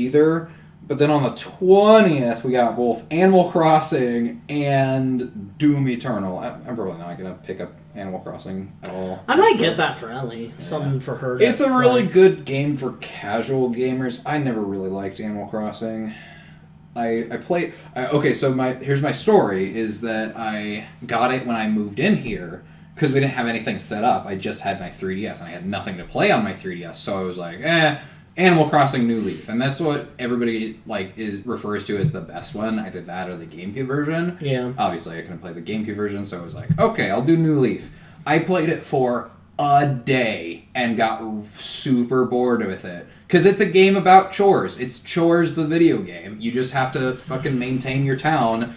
either. But then on the 20th, we got both Animal Crossing and Doom Eternal. I'm probably not going to pick up Animal Crossing at all. I might get that for Ellie. Yeah. Something for her to It's a really good game for casual gamers. I never really liked Animal Crossing. I played... Okay, so here's my story, is that I got it when I moved in here, because we didn't have anything set up. I just had my 3DS, and I had nothing to play on my 3DS, so I was like, Animal Crossing New Leaf, and that's what everybody refers to as the best one. Either that or the GameCube version. Yeah. Obviously, I couldn't play the GameCube version, so I was like, okay, I'll do New Leaf. I played it for a day and got super bored with it. Because it's a game about chores. It's Chores, the video game. You just have to fucking maintain your town,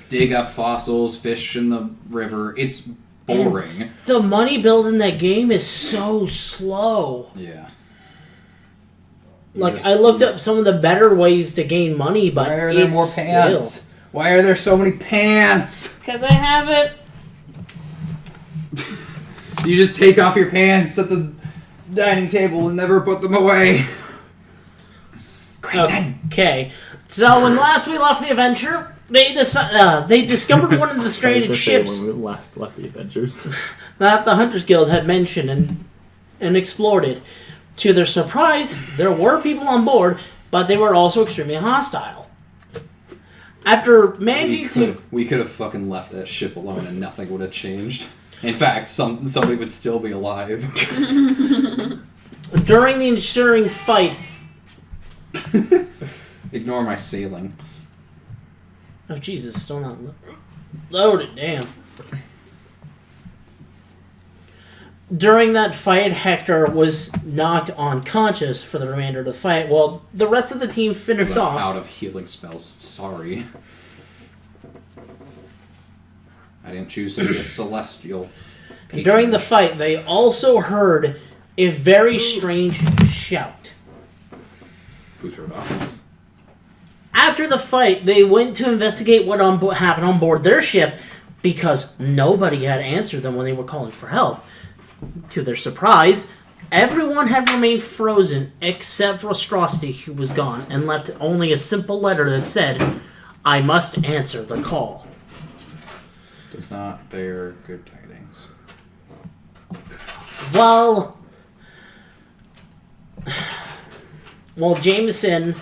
dig up fossils, fish in the river. It's boring. And the money build in that game is so slow. Yeah. I looked up some of the better ways to gain money, but why are there more pants? Why are there so many pants? Because I have it. You just take off your pants at the dining table and never put them away. Kristen. Okay. So when last we left the adventure, they discovered one of the stranded ships when we last left the adventures that the Hunters Guild had mentioned and explored it. To their surprise, there were people on board, but they were also extremely hostile. After managing we could have fucking left that ship alone and nothing would have changed. In fact, somebody would still be alive. During the ensuing fight... Ignore my sailing. Oh, Jesus, still not loaded, damn. During that fight, Hector was knocked unconscious for the remainder of the fight, while the rest of the team finished off. Out of healing spells, sorry. I didn't choose to be a celestial patron. During the fight, they also heard a very strange shout. After the fight, they went to investigate what happened on board their ship because nobody had answered them when they were calling for help. To their surprise, everyone had remained frozen except Rostrosity, who was gone, and left only a simple letter that said, "I must answer the call." Does not bear good tidings. While Jameson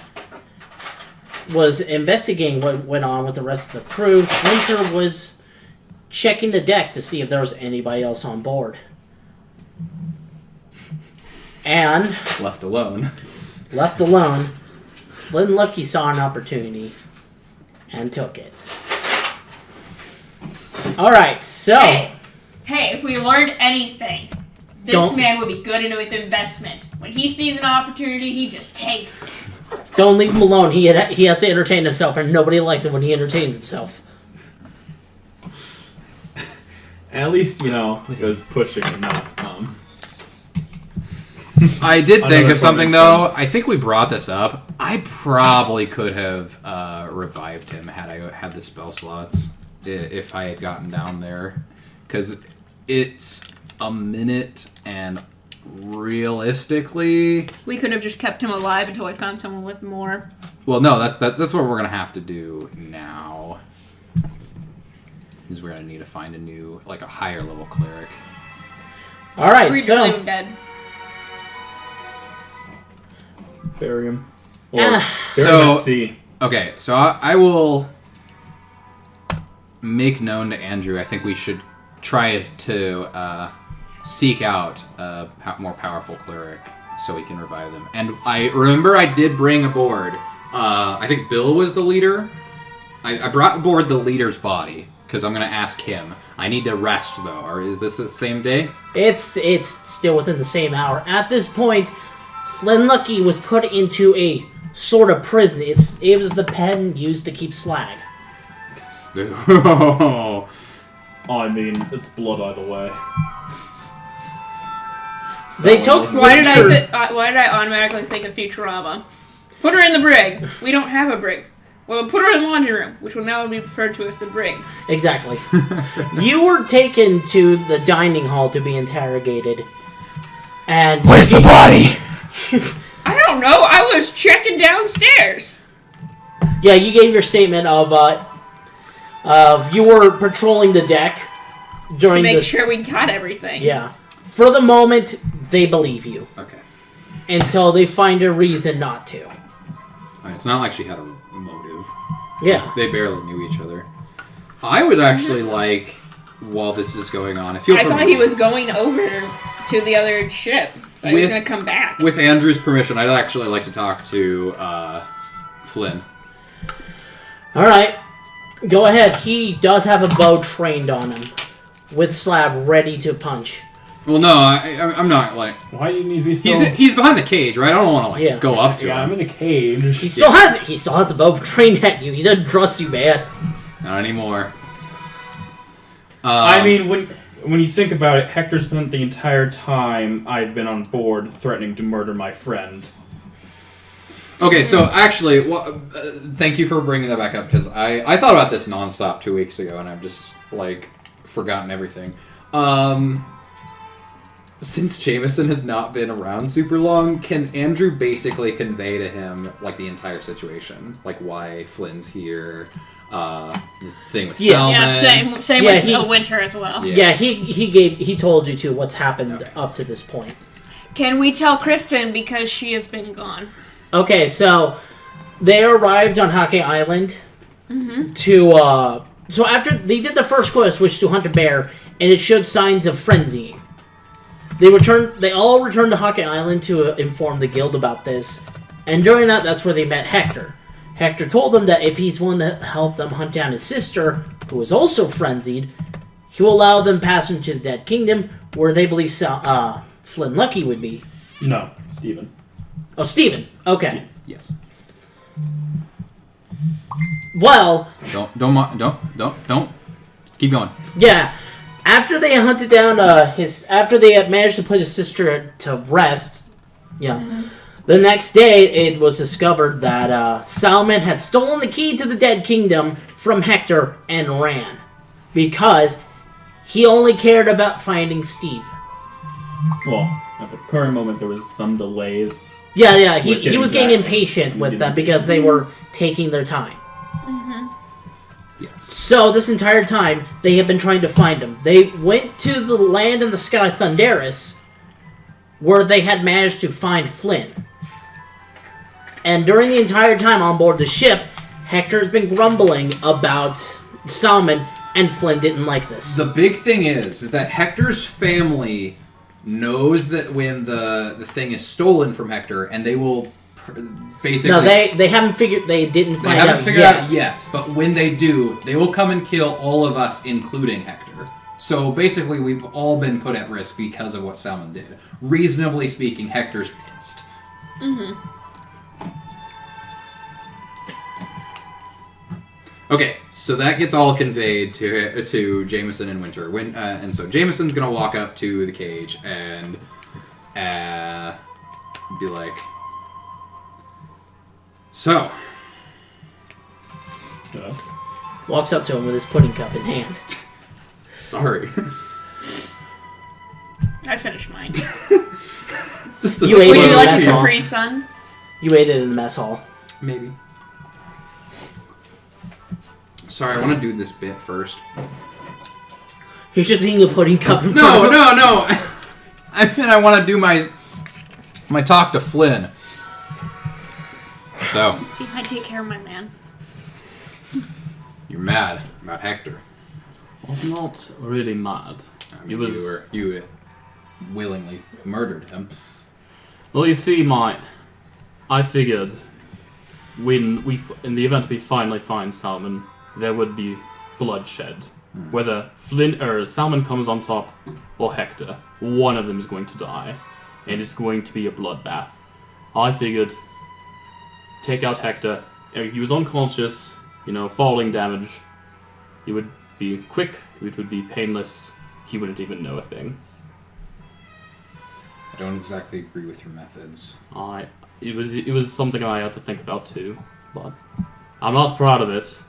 was investigating what went on with the rest of the crew, Winter was checking the deck to see if there was anybody else on board. And... Left alone, Flynn Lucky saw an opportunity and took it. Alright, so... Hey, if we learned anything, this man would be good with investment. When he sees an opportunity, he just takes it. Don't leave him alone. He has to entertain himself, and nobody likes it when he entertains himself. At least, it was pushing and not... I did think of something, though. I think we brought this up. I probably could have revived him had I had the spell slots, if I had gotten down there. Because it's a minute, and realistically... We could have just kept him alive until I found someone with more. Well, no, that's what we're going to have to do now. Because we're going to need to find a higher level cleric. Alright, so... Dead. Bury him. Okay, so I will make known to Andrew. I think we should try to seek out a more powerful cleric so we can revive them. And I remember I did bring aboard. I think Bill was the leader. I brought aboard the leader's body because I'm going to ask him. I need to rest though. Or is this the same day? It's still within the same hour. At this point, Flynn Lucky was put into a sort of prison. It was the pen used to keep slag. I mean, it's blood either way. They took. Why did I automatically think of Futurama? Put her in the brig. We don't have a brig. Well, put her in the laundry room, which will now be referred to as the brig. Exactly. You were taken to the dining hall to be interrogated. And where's the body? I don't know. I was checking downstairs. Yeah, you gave your statement of you were patrolling the deck during To make sure we got everything. Yeah. For the moment, they believe you. Okay. Until they find a reason not to. Alright, it's not like she had a motive. Yeah. They barely knew each other. I would actually like, while this is going on, if you'll I thought permit he me, was going over to the other ship. But he was going to come back. with Andrew's permission, I'd actually like to talk to Flynn. Alright. Go ahead. He does have a bow trained on him. With Slab ready to punch. Well, no, I'm not like. Why do you need to be so... He's behind the cage, right? I don't want to go up to him. I'm in a cage. He still has it. He still has the bow trained at you. He doesn't trust you, man. Not anymore. I mean, when you think about it, Hector spent the entire time I've been on board threatening to murder my friend. Okay, so actually, thank you for bringing that back up, because I thought about this nonstop 2 weeks ago, and I've just, forgotten everything. Since Jameson has not been around super long, can Andrew basically convey to him, the entire situation? Why Flynn's here, the thing with Salmon. Yeah, same with Winter as well. Yeah, he told you too what's happened up to this point. Can we tell Kristen because she has been gone? Okay, so they arrived on Hake Island to so after they did the first quest, which to hunt a bear, and it showed signs of frenzy. They all returned to Hake Island to inform the guild about this, and during that's where they met Hector. Hector told them that if he's willing to help them hunt down his sister, who is also frenzied, he will allow them pass into the Dead Kingdom, where they believe Flynn Lucky would be. No, Steven. Oh, Steven. Okay. Yes. Well... Don't. Keep going. Yeah. After they hunted down after they had managed to put his sister to rest, the next day it was discovered that Salmon had stolen the key to the Dead Kingdom from Hector and ran. Because he only cared about finding Steve. Well, at the current moment there was some delays. Yeah, he was getting impatient with them because they were taking their time. Yes. So this entire time, they had been trying to find him. They went to the land in the sky, Thunderous, where they had managed to find Flynn. And during the entire time on board the ship, Hector has been grumbling about Salmon, and Flynn didn't like this. The big thing is that Hector's family knows that when the thing is stolen from Hector, and they will basically... No, they haven't figured... They didn't find out yet. They haven't figured out yet. But when they do, they will come and kill all of us, including Hector. So basically, we've all been put at risk because of what Salmon did. Reasonably speaking, Hector's pissed. Okay, so that gets all conveyed to Jameson and Winter. And so Jameson's gonna walk up to the cage and be like, "So." Yes. Walks up to him with his pudding cup in hand. Sorry. I finished mine. Just the You ate Would it you in like the a mess hall. Capri Sun? You ate it in the mess hall. Maybe. Sorry, I want to do this bit first. He's just eating a pudding cup in front of him. No. I want to do my talk to Flynn. So, See, I take care of my man. you're mad about Hector. I'm not really mad. I mean, you willingly murdered him. Well, you see, I figured when in the event we finally find Salmon, there would be bloodshed. Whether Flynn or Salmon comes on top or Hector, one of them is going to die, and it's going to be a bloodbath. I figured take out Hector. He was unconscious, falling damage. He would be quick. It would be painless. He wouldn't even know a thing. I don't exactly agree with your methods. It was something I had to think about too, but I'm not proud of it.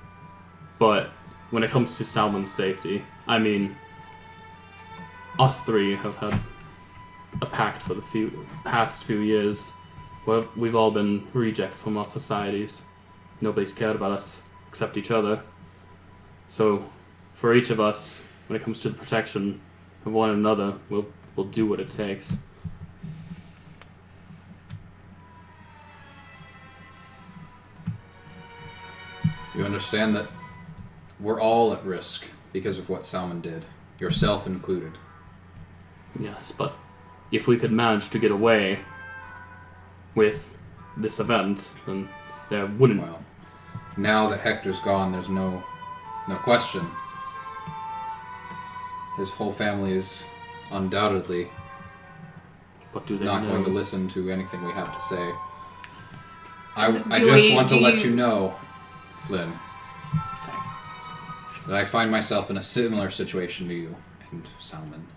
But when it comes to Salmon's safety, I mean, us three have had a pact for the past few years. Well, we've all been rejects from our societies. Nobody's cared about us except each other. So, for each of us, when it comes to the protection of one another, we'll do what it takes. You understand that we're all at risk because of what Salmon did, yourself included. Yes, but if we could manage to get away with this event, then there wouldn't... Well, now that Hector's gone, there's no question. His whole family is undoubtedly What do they not know? going to listen to anything we have to say. I Do just we- want to do let you- you know, Flynn, that I find myself in a similar situation to you and Salmon.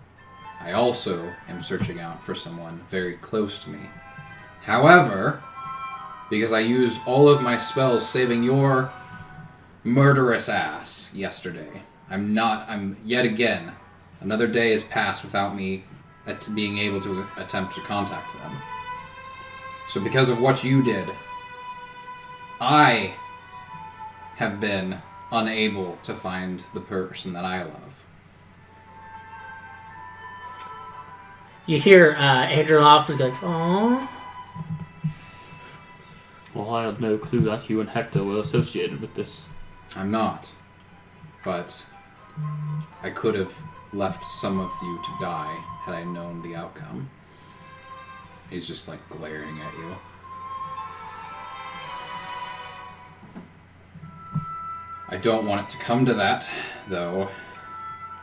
I also am searching out for someone very close to me. However, because I used all of my spells saving your murderous ass yesterday, I'm yet again, another day has passed without me being able to attempt to contact them. So because of what you did, I have been unable to find the person that I love. You hear Andrew off is like, "Aww." Well, I had no clue that you and Hector were associated with this. I'm not. But I could have left some of you to die had I known the outcome. He's just like glaring at you. I don't want it to come to that, though.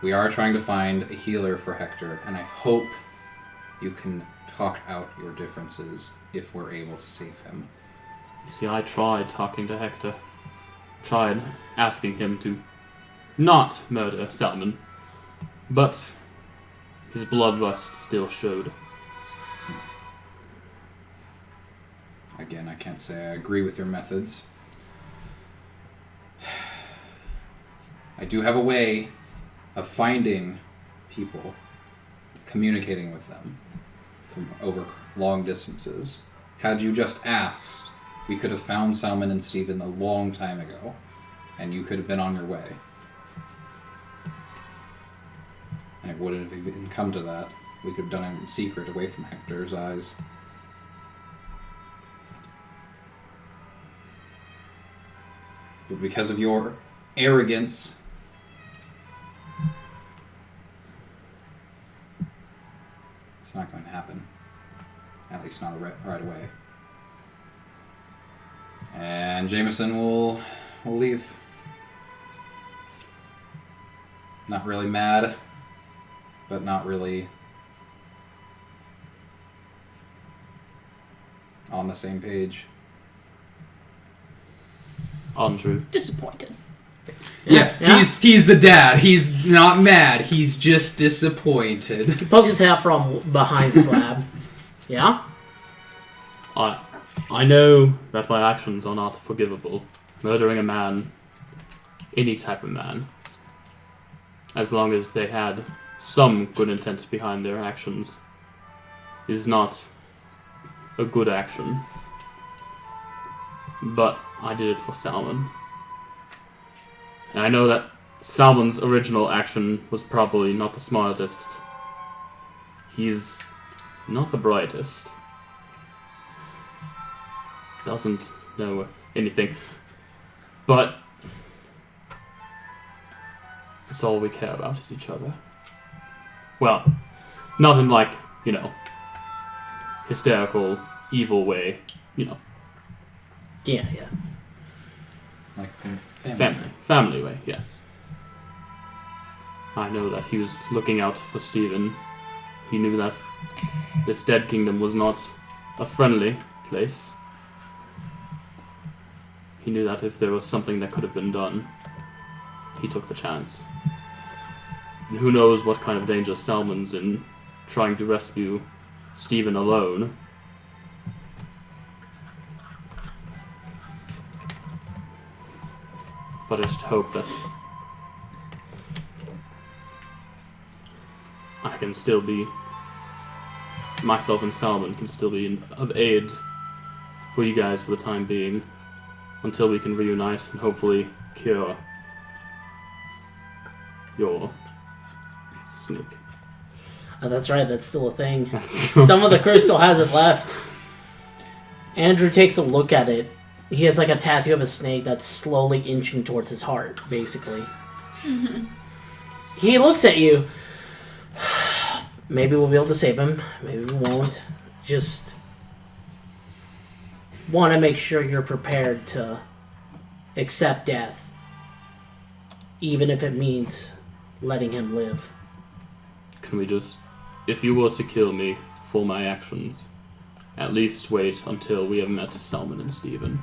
We are trying to find a healer for Hector, and I hope you can talk out your differences if we're able to save him. You see, I tried talking to Hector. Tried asking him to not murder Salmon. But his bloodlust still showed. Again, I can't say I agree with your methods. I do have a way of finding people, communicating with them from over long distances. Had you just asked, we could have found Salmon and Steven a long time ago, and you could have been on your way. And it wouldn't have even come to that. We could have done it in secret, away from Hector's eyes. But because of your arrogance, it's not going to happen. At least not right away. And Jameson will leave. Not really mad, but not really on the same page. Andrew. Disappointed. Yeah, Yeah. he's the dad. He's not mad. He's just disappointed. He pokes his hat from behind Slab. Yeah? I know that my actions are not forgivable. Murdering a man, any type of man, as long as they had some good intent behind their actions, is not a good action. But I did it for Salmon. And I know that Salmon's original action was probably not the smartest. He's not the brightest. Doesn't know anything. But it's all we care about is each other. Well, nothing like, hysterical, evil way, Yeah. Like family way, yes. I know that he was looking out for Stephen. He knew that this dead kingdom was not a friendly place. He knew that if there was something that could have been done, he took the chance. And who knows what kind of danger Salmon's in trying to rescue Stephen alone. But I just hope that I can still be, myself and Salmon can still be of aid for you guys for the time being, until we can reunite and hopefully cure your snake. Oh, that's right, that's still a thing. That's still- Some of the crew still has it left. Andrew takes a look at it. He has like a tattoo of a snake that's slowly inching towards his heart, basically. He looks at you. Maybe we'll be able to save him. Maybe we won't. Just want to make sure you're prepared to accept death. Even if it means letting him live. Can we just, if you were to kill me for my actions, at least wait until we have met Salmon and Steven.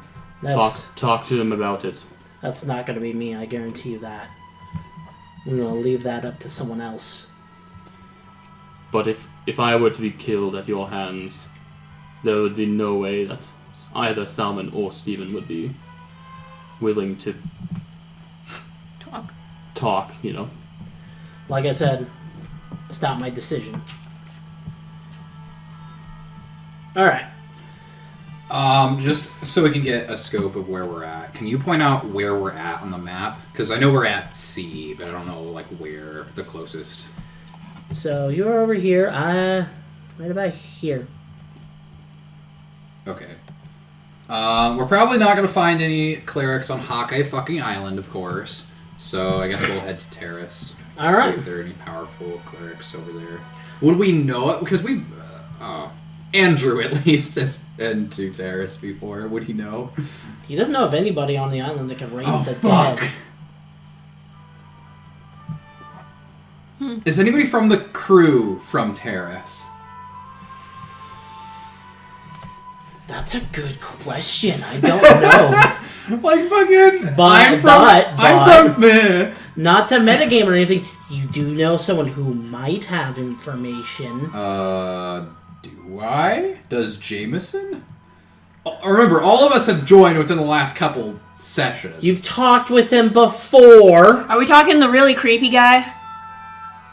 Talk to them about it. That's not going to be me, I guarantee you that. I'm going to leave that up to someone else. But if I were to be killed at your hands, there would be no way that either Salmon or Steven would be willing to talk, you know. Like I said, it's not my decision. Alright. Just so we can get a scope of where we're at, can you point out where we're at on the map? Because I know we're at C, but I don't know, like, where the closest... So you're over here. Right about here. Okay. We're probably not going to find any clerics on Hawkeye fucking Island, of course. So I guess we'll head to Terrace. All right. See if there are any powerful clerics over there. Would we know it? Because we... Andrew, at least, has been to Terrace before. Would he know? He doesn't know of anybody on the island that can raise the fuck. dead. Is anybody from the crew from Terrace? That's a good question. I don't know. Like fucking... But- I'm from... Meh. Not to metagame or anything. You do know someone who might have information. Do I? Does Jameson? Remember, all of us have joined within the last couple sessions. You've talked with him before. Are we talking the really creepy guy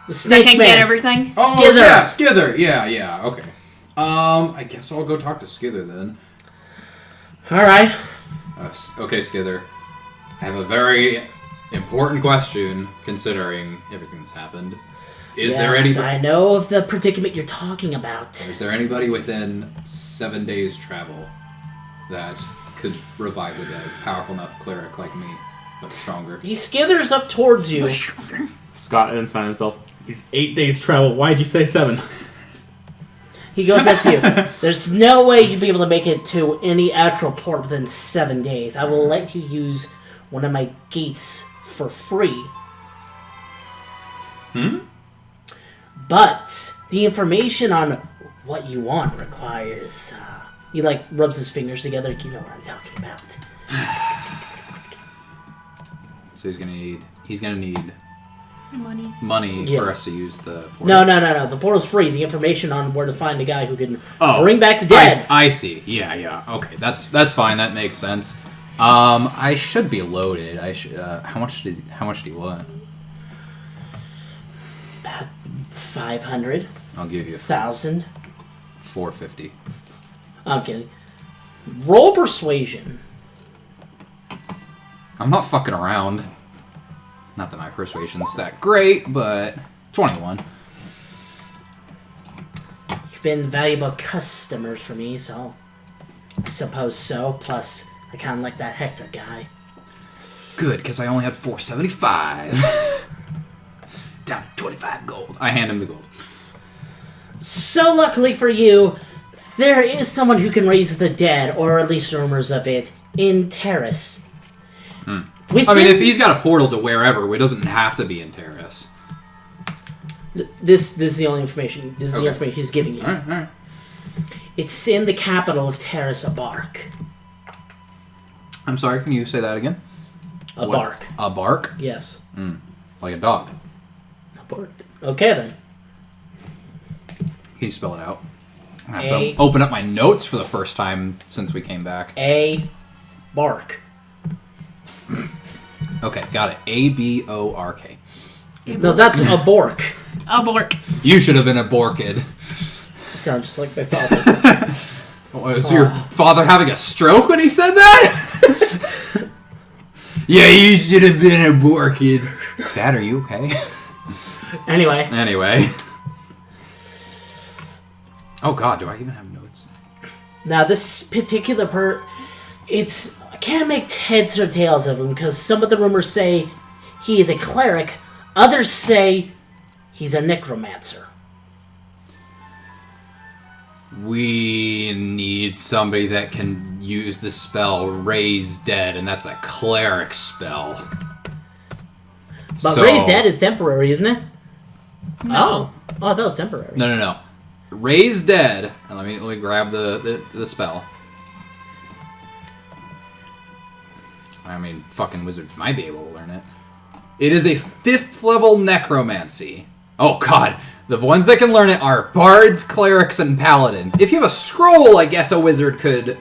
The that snake can man. get everything? Oh, Skither. yeah, Skither. Yeah, okay. I guess I'll go talk to Skither then. Alright. Okay, Skither. I have a very important question, considering everything that's happened. Is there anybody... I know of the predicament you're talking about. Is there anybody within 7 days' travel that could revive the dead? It's a powerful enough cleric like me, but stronger. He skithers up towards you. Scott inside himself. He's 8 days travel. Why'd you say 7? He goes up to you. There's no way you'd be able to make it to any actual port within 7 days. I will let you use one of my gates for free. But the information on what you want requires... he, like, rubs his fingers together. You know what I'm talking about. So he's gonna need Money. for us to use the portal. No. The portal's free. The information on where to find a guy who can Oh, bring back the dead. I see. Yeah. Okay, that's fine. That makes sense. I should be loaded. I should. How much do you want? About 500. I'll give you 1,000. 450. I'm kidding. Roll persuasion. I'm not fucking around. Not that my persuasion's that great, but 21. You've been valuable customers for me, so I suppose so. Plus, I kind of like that Hector guy. Good, because I only had 475. Down to 25 gold. I hand him the gold. So luckily for you, there is someone who can raise the dead, or at least rumors of it, in Terrace. I mean, if he's got a portal to wherever, it doesn't have to be in Terrace. This is the only information. This is the Okay. information he's giving you. All right. It's in the capital of Terrace, Abark. I'm sorry, can you say that again? Abark. A bark? Yes. Like a dog. Abark. Okay then. Can you spell it out? I have A- to open up my notes for the first time since we came back. Bark. Okay, got it. A-B-O-R-K. No, that's a bork. A bork. You should have been a borkid. Sound just like my father. Was your father having a stroke when he said that? Yeah, you should have been aborted. Dad, are you okay? Anyway. Oh God, do I even have notes? Now this particular I can't make heads or tails of him because some of the rumors say he is a cleric, others say he's a necromancer. We need somebody that can use the spell Raise Dead, and that's a cleric spell. But Raise Dead is temporary, isn't it? No. Oh, that was temporary. No. Raise Dead, and let me grab the spell. I mean, fucking wizards might be able to learn it. It is a 5th level necromancy. Oh God. The ones that can learn it are bards, clerics, and paladins. If you have a scroll, I guess a wizard could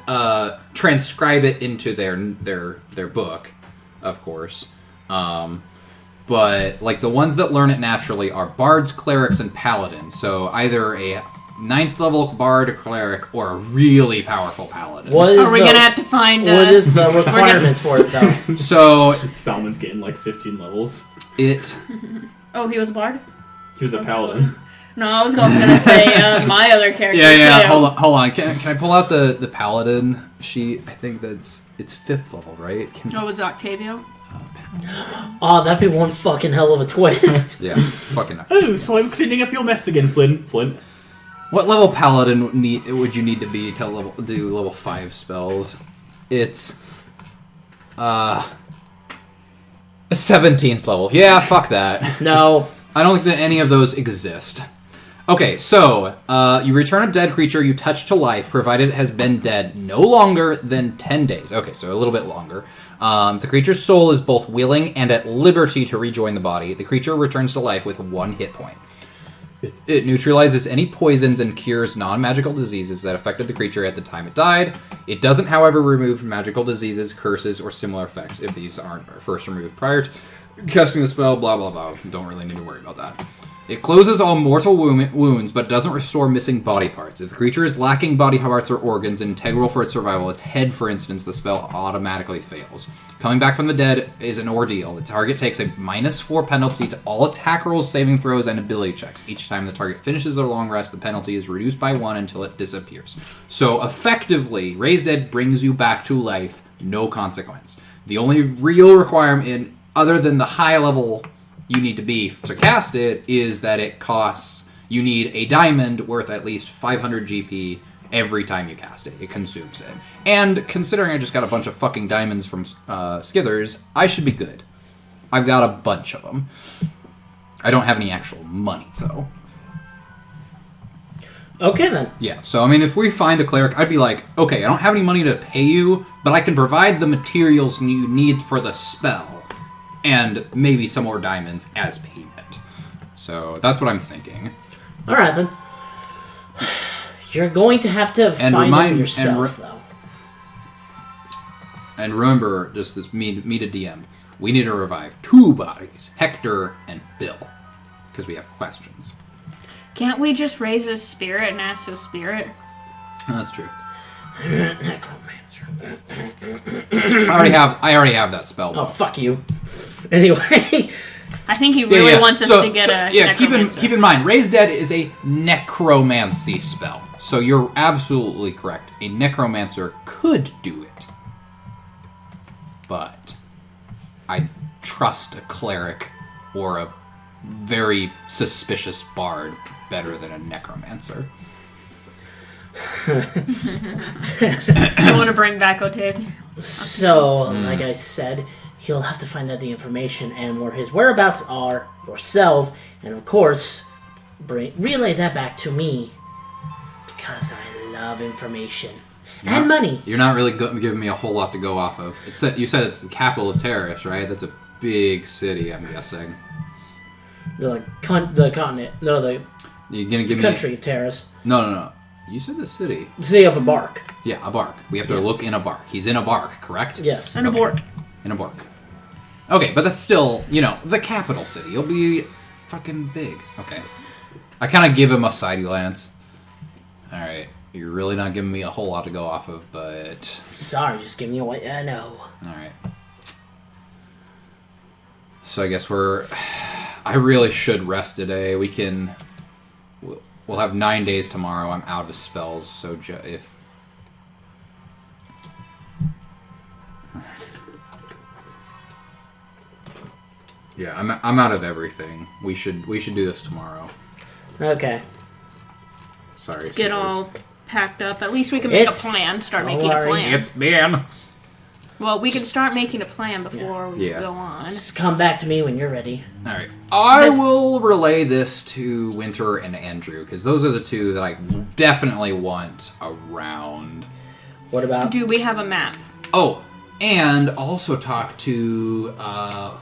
transcribe it into their book, of course. But like the ones that learn it naturally are bards, clerics, and paladins. So either a 9th level bard, cleric, or a really powerful paladin. Are we gonna have to find? What is the requirements for it though? So Salmon's getting like 15 levels. Oh, he was a bard? He was a paladin. No, I was also gonna say my other character. Yeah. too. Hold on. Can I pull out the paladin sheet? I think it's 5th level, right? Oh, was it Octavio? Oh, that'd be one fucking hell of a twist. Yeah, fucking. Oh, so I'm cleaning up your mess again, Flint. What level paladin would you need to be to do level 5 spells? It's a 17th level. Yeah, fuck that. No. I don't think that any of those exist. Okay, so you return a dead creature you touch to life, provided it has been dead no longer than 10 days. Okay, so a little bit longer. The creature's soul is both willing and at liberty to rejoin the body. The creature returns to life with 1 hit point. It neutralizes any poisons and cures non-magical diseases that affected the creature at the time it died. It doesn't, however, remove magical diseases, curses, or similar effects if these aren't first removed prior to casting the spell, blah, blah, blah. Don't really need to worry about that. It closes all mortal wounds, but doesn't restore missing body parts. If the creature is lacking body parts or organs integral for its survival, its head, for instance, the spell automatically fails. Coming back from the dead is an ordeal. The target takes a -4 penalty to all attack rolls, saving throws, and ability checks. Each time the target finishes their long rest, the penalty is reduced by 1 until it disappears. So, effectively, Raise Dead brings you back to life, no consequence. The only real requirement, other than the high level you need to be to cast it, is that it costs, you need a diamond worth at least 500 GP every time you cast it. It consumes it. And considering I just got a bunch of fucking diamonds from Skithers, I should be good. I've got a bunch of them. I don't have any actual money, though. Okay, then. Yeah, so I mean, if we find a cleric, I'd be like, okay, I don't have any money to pay you, but I can provide the materials you need for the spell. And maybe some more diamonds as payment. So that's what I'm thinking. All right, then. You're going to have to find them yourself, though. And remember, just this me to DM, we need to revive 2 bodies, Hector and Bill, because we have questions. Can't we just raise his spirit and ask his spirit? Oh, that's true. I already have that spell. Oh, fuck you. Anyway. I think he really wants us to get a necromancer. Keep in mind, Raise Dead is a necromancy spell. So you're absolutely correct. A necromancer could do it. But I trust a cleric or a very suspicious bard better than a necromancer. I want to bring back Octavia. So, like I said, he'll have to find out the information and where his whereabouts are yourself, and of course, relay that back to me, because I love information and money. You're not really giving me a whole lot to go off of. You said it's the capital of Terrace, right? That's a big city, I'm guessing. The continent. No, the You're gonna give country of Terrace. No. You said the city. City of a bark. Yeah, a bark. We have to look in a bark. He's in a bark, correct? Yes. And a bork. In a bark. Okay, but that's still, the capital city. It'll be fucking big. Okay. I kind of give him a side glance. Alright. You're really not giving me a whole lot to go off of, but... Sorry, just give me a what I know. Alright. So I guess I really should rest today. We'll have 9 days tomorrow. I'm out of spells, so if... Yeah, I'm out of everything. We should do this tomorrow. Okay. Sorry. Let's get all packed up. At least we can make a plan. Start making a plan. It's been. Well, we can start making a plan before we go on. Just come back to me when you're ready. All right. I will relay this to Winter and Andrew, because those are the two that I definitely want around. What about... Do we have a map? Oh, and also talk to...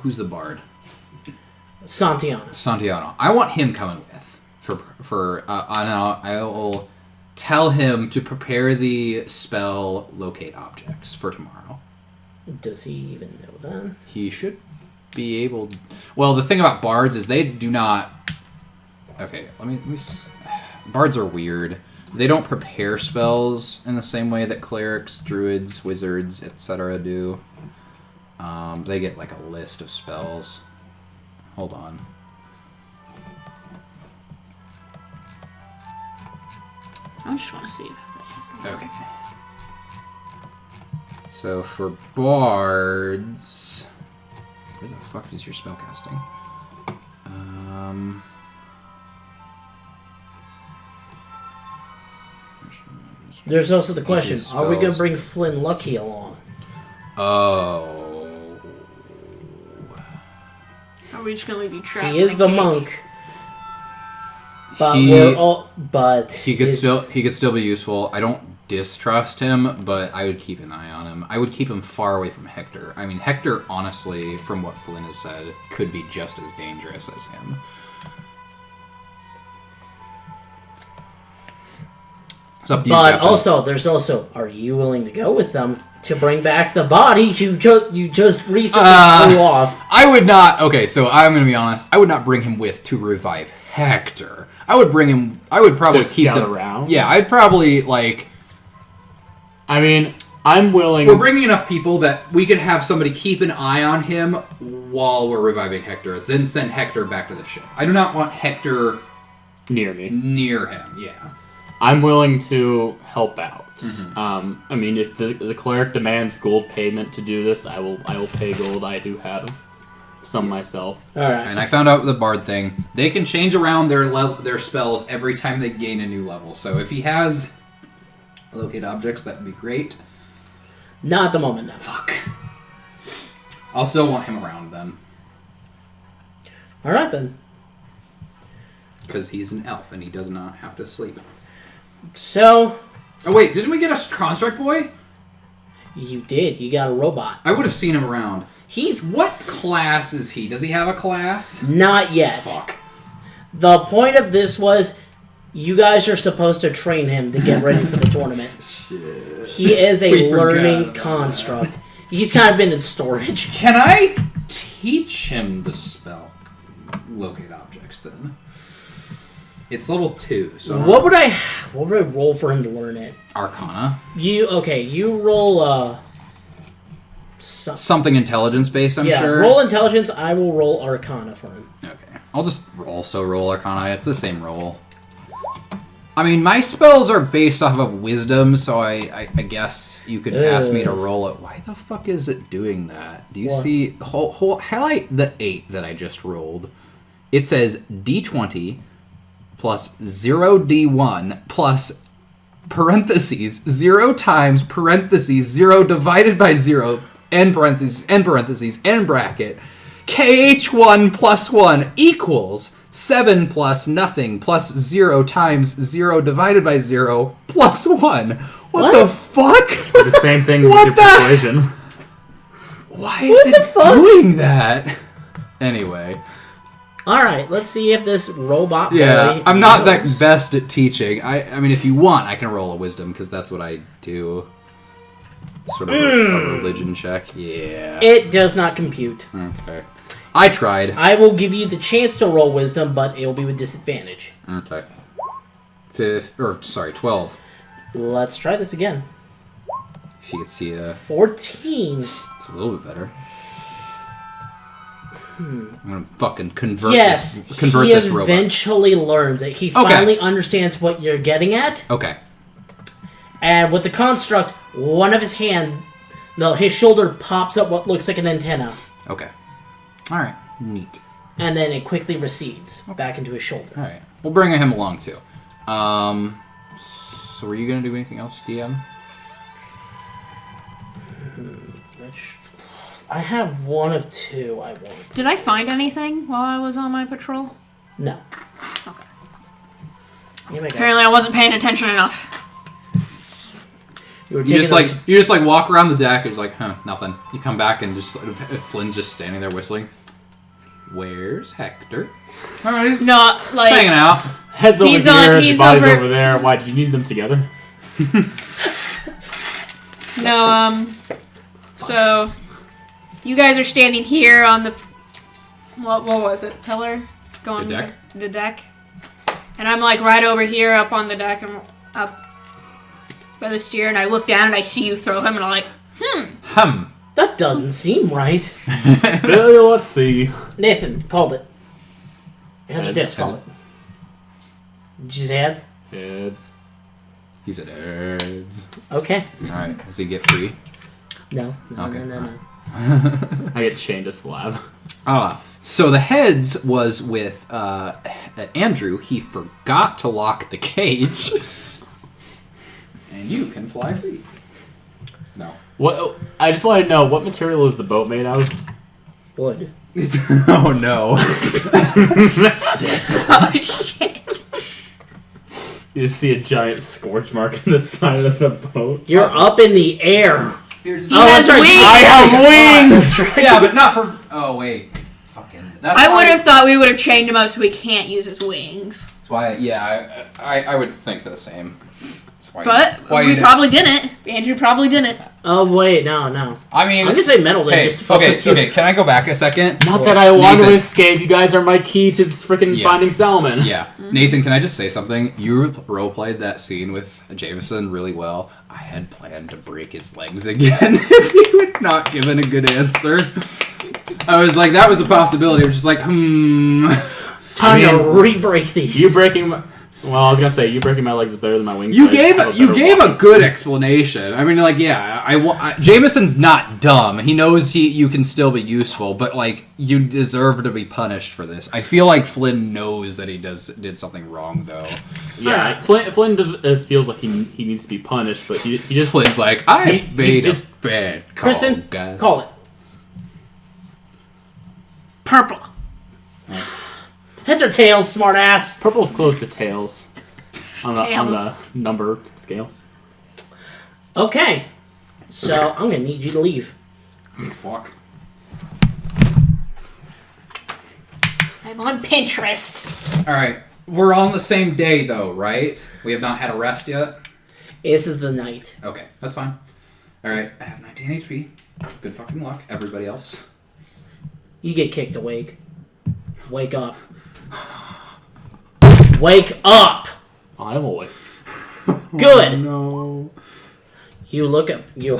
who's the bard? Santiano. I want him coming with. I'll tell him to prepare the spell Locate Objects for tomorrow. Does he even know that? He should be able... Well, the thing about bards is they do not... Okay, let me bards are weird. They don't prepare spells in the same way that clerics, druids, wizards, etc. do. They get like a list of spells. Hold on. I just want to see if they... Okay. So for bards, where the fuck is your spellcasting? There's also the question: are we going to spells. bring Flynn Lucky along? Oh. Are we just going to leave you trapped? He is in a the cage? monk, but he could still be useful. I don't distrust him, but I would keep an eye on him. I would keep him far away from Hector. I mean, Hector, honestly, from what Flynn has said, could be just as dangerous as him. But also, there's also, are you willing to go with them to bring back the body you just recently threw off? I would not. Okay, so I'm going to be honest. I would not bring him with to revive Hector. I would probably To keep scout them around? Yeah, I'd probably like. I mean, I'm willing. We're bringing enough people that we could have somebody keep an eye on him while we're reviving Hector, then send Hector back to the ship. I do not want Hector near me. Near him. Yeah. I'm willing to help out. I mean, if the cleric demands gold payment to do this, I will pay gold. I do have some myself. All right. And I found out the bard thing. They can change around their spells every time they gain a new level. So if he has locate objects, that would be great. Not at the moment, no. Fuck. I'll still want him around then. All right then. Because he's an elf and he does not have to sleep. So. Oh wait, didn't we get a construct boy? You did. You got a robot. I would have seen him around. He's... What class is he? Does he have a class? Not yet. Fuck. The point of this was, you guys are supposed to train him to get ready for the tournament. Shit. He is a We forgot learning about construct. that. He's kind of been in storage. Can I teach him the spell locate objects then? It's level 2, so What would I roll for him to learn it? Arcana. You roll Something intelligence based, I'm sure. Roll intelligence, I will roll Arcana for him. Okay. I'll just also roll Arcana. It's the same roll. I mean, my spells are based off of wisdom, so I guess you could ask me to roll it. Why the fuck is it doing that? Do you see? Highlight the 8 that I just rolled. It says D20 plus 0D1 plus parentheses 0 times parentheses 0 divided by 0 end parentheses end bracket KH1 plus 1 equals 7 plus nothing plus 0 times 0 divided by 0 plus 1. What the fuck? The same thing with your persuasion. Why is it doing that? Anyway. Alright, let's see if this robot boy I'm not that knows. best at teaching. I mean, if you want, I can roll a wisdom, because that's what I do. Sort of a religion check. Yeah. It does not compute. Okay. I tried. I will give you the chance to roll wisdom, but it will be with disadvantage. Okay. 12. Let's try this again. If you could see 14. it's a little bit better. I'm gonna fucking convert Yes, this he robot. eventually learns it. He finally understands what you're getting at. Okay. And with the construct, one of his his shoulder pops up what looks like an antenna. Okay. All right. Neat. And then it quickly recedes back into his shoulder. All right. We'll bring him along too. So were you gonna do anything else, DM? I have one of two I want. Did I find anything while I was on my patrol? No. Okay. Here we go. Apparently I wasn't paying attention enough. You You just like walk around the deck. It's like, nothing. You come back and just Flynn's just standing there whistling. Where's Hector? All right, he's No, like hanging out. Heads over He's here, he's bodies over- over there. Why, did you need them together? no. So you guys are standing here on the what was it? Pillar? It's going The deck? The deck. And I'm like right over here up on the deck and up by the steer, and I look down and I see you throw him, and I'm like, That doesn't seem right. Billy, let's see. Nathan, called it. How'd your Heads. desk call it? Did you say heads? Heads. He said, "Nerds." Okay. All right. Does he get free? No. Okay. No. I get chained to slab. So the heads was with Andrew. He forgot to lock the cage. And you can fly free. No. What? I just want to know, what material is the boat made out of? Wood. Oh no. oh shit. You just see a giant scorch mark in the side of the boat. You're up in the air. He has that's right. wings. I have wings! Yeah, but not for. Oh wait. Fucking. That's I why- would have thought we would have chained him up so we can't use his wings. That's why. Yeah, I would think the same. That's why. But we probably didn't. Andrew probably didn't. Oh, wait, no. I mean. I'm gonna say metal then. Hey, Just fuck with you. okay. Can I go back a second? Not that I want to Nathan. escape. You guys are my key to this freaking Yeah. finding Salmon. Yeah. Nathan, can I just say something? You role-played that scene with Jameson really well. I had planned to break his legs again if he had not given a good answer. I was like, that was a possibility. I was just like, Time I to mean, re-break these. You breaking my... Well, I was gonna say, you breaking my legs is better than my wings. You but I gave have you better gave a walking good speed. explanation. I mean, like, yeah, Jameson's not dumb. He knows you can still be useful, but like, you deserve to be punished for this. I feel like Flynn knows that he did something wrong, though. Yeah, Flynn does. Feels like he needs to be punished, but he just Flynn's like, I He's made just- a bad call, Kristen, guys. call it. Purple. Heads or tails, smartass? Purple's close to tails on Tails. the number scale. Okay. So, I'm gonna need you to leave. Fuck. I'm on Pinterest. All right, we're on the same day though, right? We have not had a rest yet. This is the night. Okay, that's fine. All right, I have 19 HP. Good fucking luck, everybody else. You get kicked awake. Wake up. Wake up! I'm awake. Good! Oh, no. You look up. You.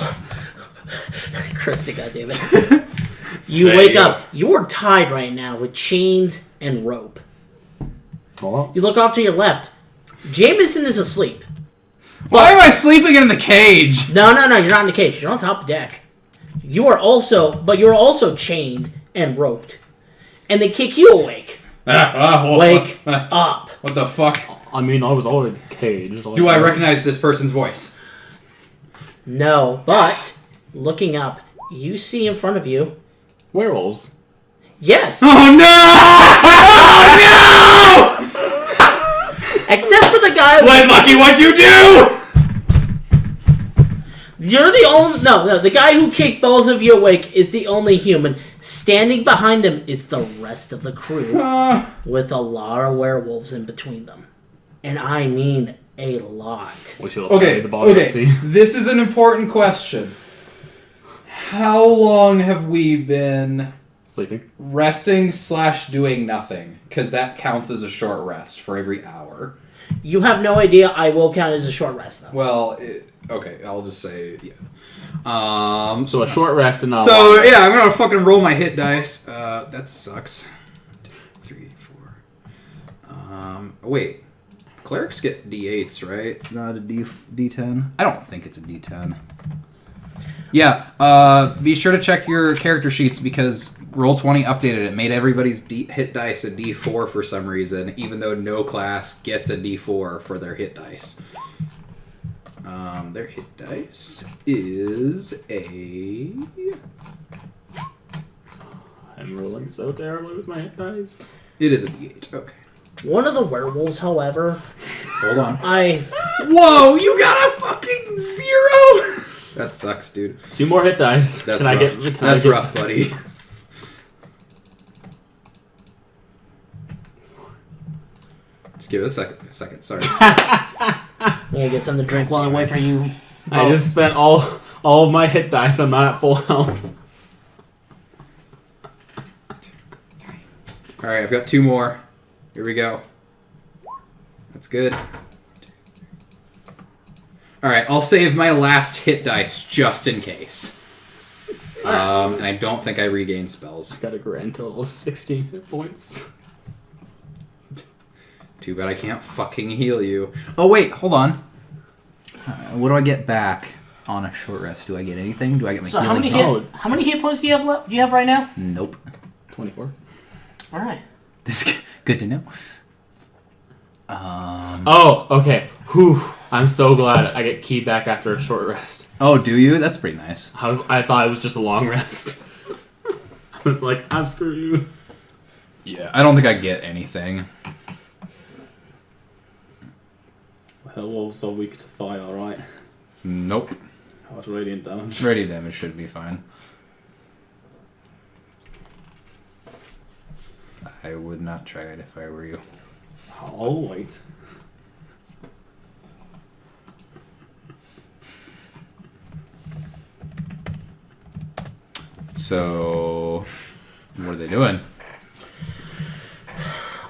Christy, goddammit. You There wake you up. You are tied right now with chains and rope. Hello? You look off to your left. Jameson is asleep. Why am I sleeping in the cage? No, you're not in the cage. You're on top of the deck. You're also chained and roped. And they kick you awake. Wake up. What the fuck? I mean, I was already caged. Do I recognize this person's voice? No, but looking up, you see in front of you. werewolves? Yes. Oh no! Except for the guy. Flynn, Lucky, what'd you do? You're the only. No, the guy who kicked both of you awake is the only human. Standing behind him is the rest of the crew, with a lot of werewolves in between them. And I mean a lot. We should have the body to see. This is an important question. How long have we been Sleeping. resting / doing nothing? Because that counts as a short rest for every hour. You have no idea. I will count it as a short rest, though. Well, okay, I'll just say yeah. So a short rest and not. So yeah, I'm gonna fucking roll my hit dice. That sucks. 2, 3, 4. Wait. Clerics get D8s, right? It's not a D10. I don't think it's a D10. Yeah. Be sure to check your character sheets because Roll20 updated it. Made everybody's hit dice a D4 for some reason, even though no class gets a D4 for their hit dice. Their hit dice is a... I'm rolling so terribly with my hit dice. It is a D8. Okay. One of the werewolves, however... Hold on. Whoa, you got a fucking 0! That sucks, dude. 2 more hit dice. That's can rough. I get? That's rough, buddy. Just give it a second. Sorry. I'm gonna get something to drink while I wait for you. I just spent all of my hit dice. I'm not at full health. All right, I've got 2 more. Here we go. That's good. All right, I'll save my last hit dice just in case. And I don't think I regain spells. Got a grand total of 16 hit points. Too bad I can't fucking heal you. Oh wait, hold on. What do I get back on a short rest? Do I get anything? Do I get my So healing? how many hit points do you have left? Do you have right now? Nope. 24. All right. This is good to know. Oh, okay. Whew. I'm so glad I get key back after a short rest. Oh, do you? That's pretty nice. I thought it was just a long rest. I was like, I'm screwed. Yeah, I don't think I get anything. Hell, wolves are weak to fire, right? Nope. How much radiant damage? Radiant damage should be fine. I would not try it if I were you. I'll wait. So, what are they doing?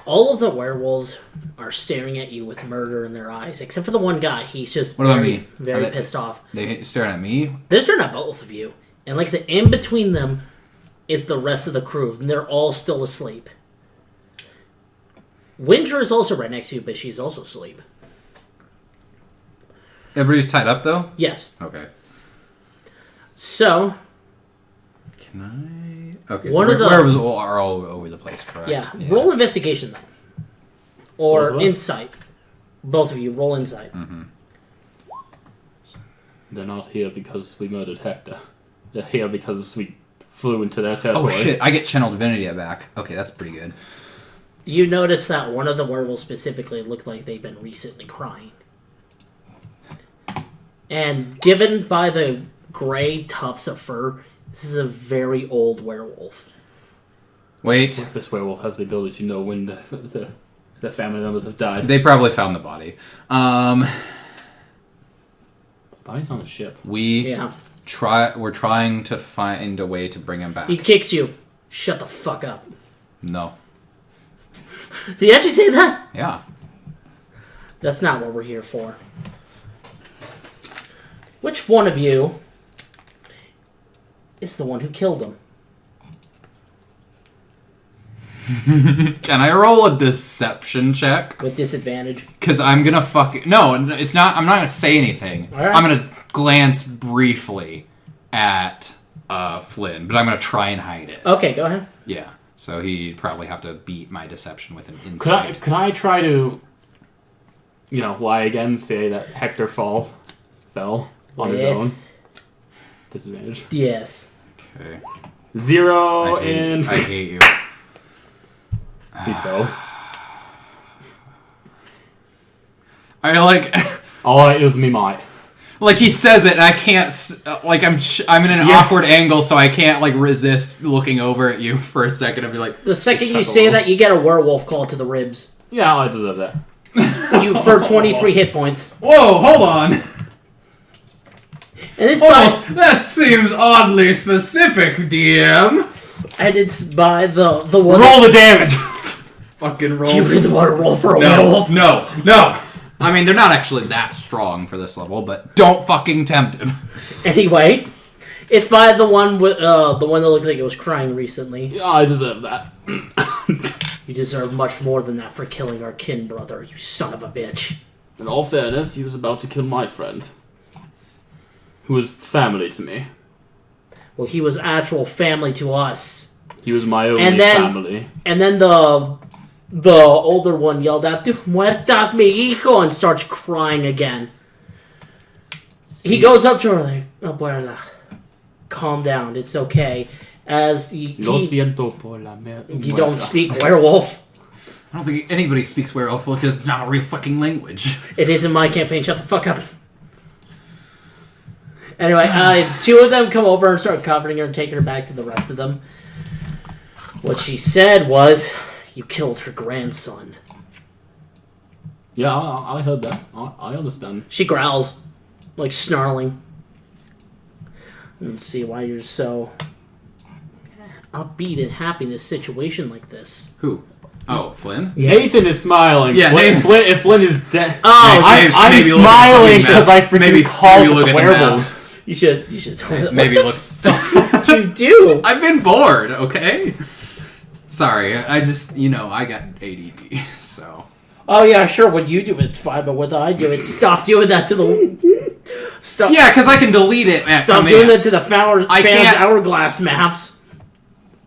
All of the werewolves are staring at you with murder in their eyes, except for the one guy. He's just What about me? very pissed off. They staring at me? They're staring at both of you. And like I said, in between them is the rest of the crew, and they're all still asleep. Winter is also right next to you, but she's also asleep. Everybody's tied up, though? Yes. Okay. So... Can I... Okay, One of the- werewolves are all over the place, correct? Yeah. Roll investigation, then. Or Both of us? insight. Both of you, roll insight. Mm-hmm. They're not here because we murdered Hector. They're here because we flew into their territory. Oh, shit. I get Channel Divinity back. Okay, that's pretty good. You notice that one of the werewolves specifically looked like they've been recently crying. And given by the gray tufts of fur, this is a very old werewolf. Wait. This werewolf has the ability to know when the family members have died. They probably found the body. Body's on a ship. Yeah. We're trying to find a way to bring him back. He kicks you. Shut the fuck up. No. Did he actually say that? Yeah. That's not what we're here for. Which one of you is the one who killed him? Can I roll a deception check? With disadvantage. Because I'm gonna No, it's not. I'm not gonna say anything. All right. I'm gonna glance briefly at Flynn, but I'm gonna try and hide it. Okay, go ahead. Yeah. So he'd probably have to beat my deception with an insight. Could I try to, lie again, say that Hector fell on his own? Disadvantage. Yes. Okay. 0 I and hate you. he fell. I like. All right, it was me, Mike. Like he says it, and I can't. I'm in an awkward angle, so I can't resist looking over at you for a second and be like. The second you chuckle. say that, you get a werewolf call to the ribs. Yeah, I deserve that. You for 23 hit points. Whoa! Hold on. And it's That seems oddly specific, DM. by the one. Roll the damage. Fucking roll. Do you really want to roll for a No, werewolf? no, no. I mean, they're not actually that strong for this level, but don't fucking tempt him. Anyway, it's by the one with the one that looked like it was crying recently. Yeah, I deserve that. You deserve much more than that for killing our kin brother, you son of a bitch. In all fairness, he was about to kill my friend, who was family to me. Well, he was actual family to us. He was my only family. And then the older one yelled out, "Tu muertas mi hijo," and starts crying again. He goes up to her like, "Abuela, calm down, it's okay." As Lo siento por la you don't speak werewolf. I don't think anybody speaks werewolf because it's not a real fucking language. It is in my campaign. Shut the fuck up. Anyway, two of them come over and start comforting her and taking her back to the rest of them. What she said was, "You killed her grandson." Yeah, I heard that. I understand. She growls, like snarling. Let's see why you're so upbeat and happy in a situation like this. Who? Oh, Flynn? Nathan is smiling. Yeah, Flynn is dead. Oh, I'm smiling because I freaking called the werewolves. You should tell me. Maybe What the fuck did you do? I've been bored, okay? Sorry, I just, I got ADD, so... Oh yeah, sure, when you do it's fine, but when I do it, stop doing that to the... Stop. Yeah, because I can delete it at Stop command. doing that to the fans can't- hourglass maps.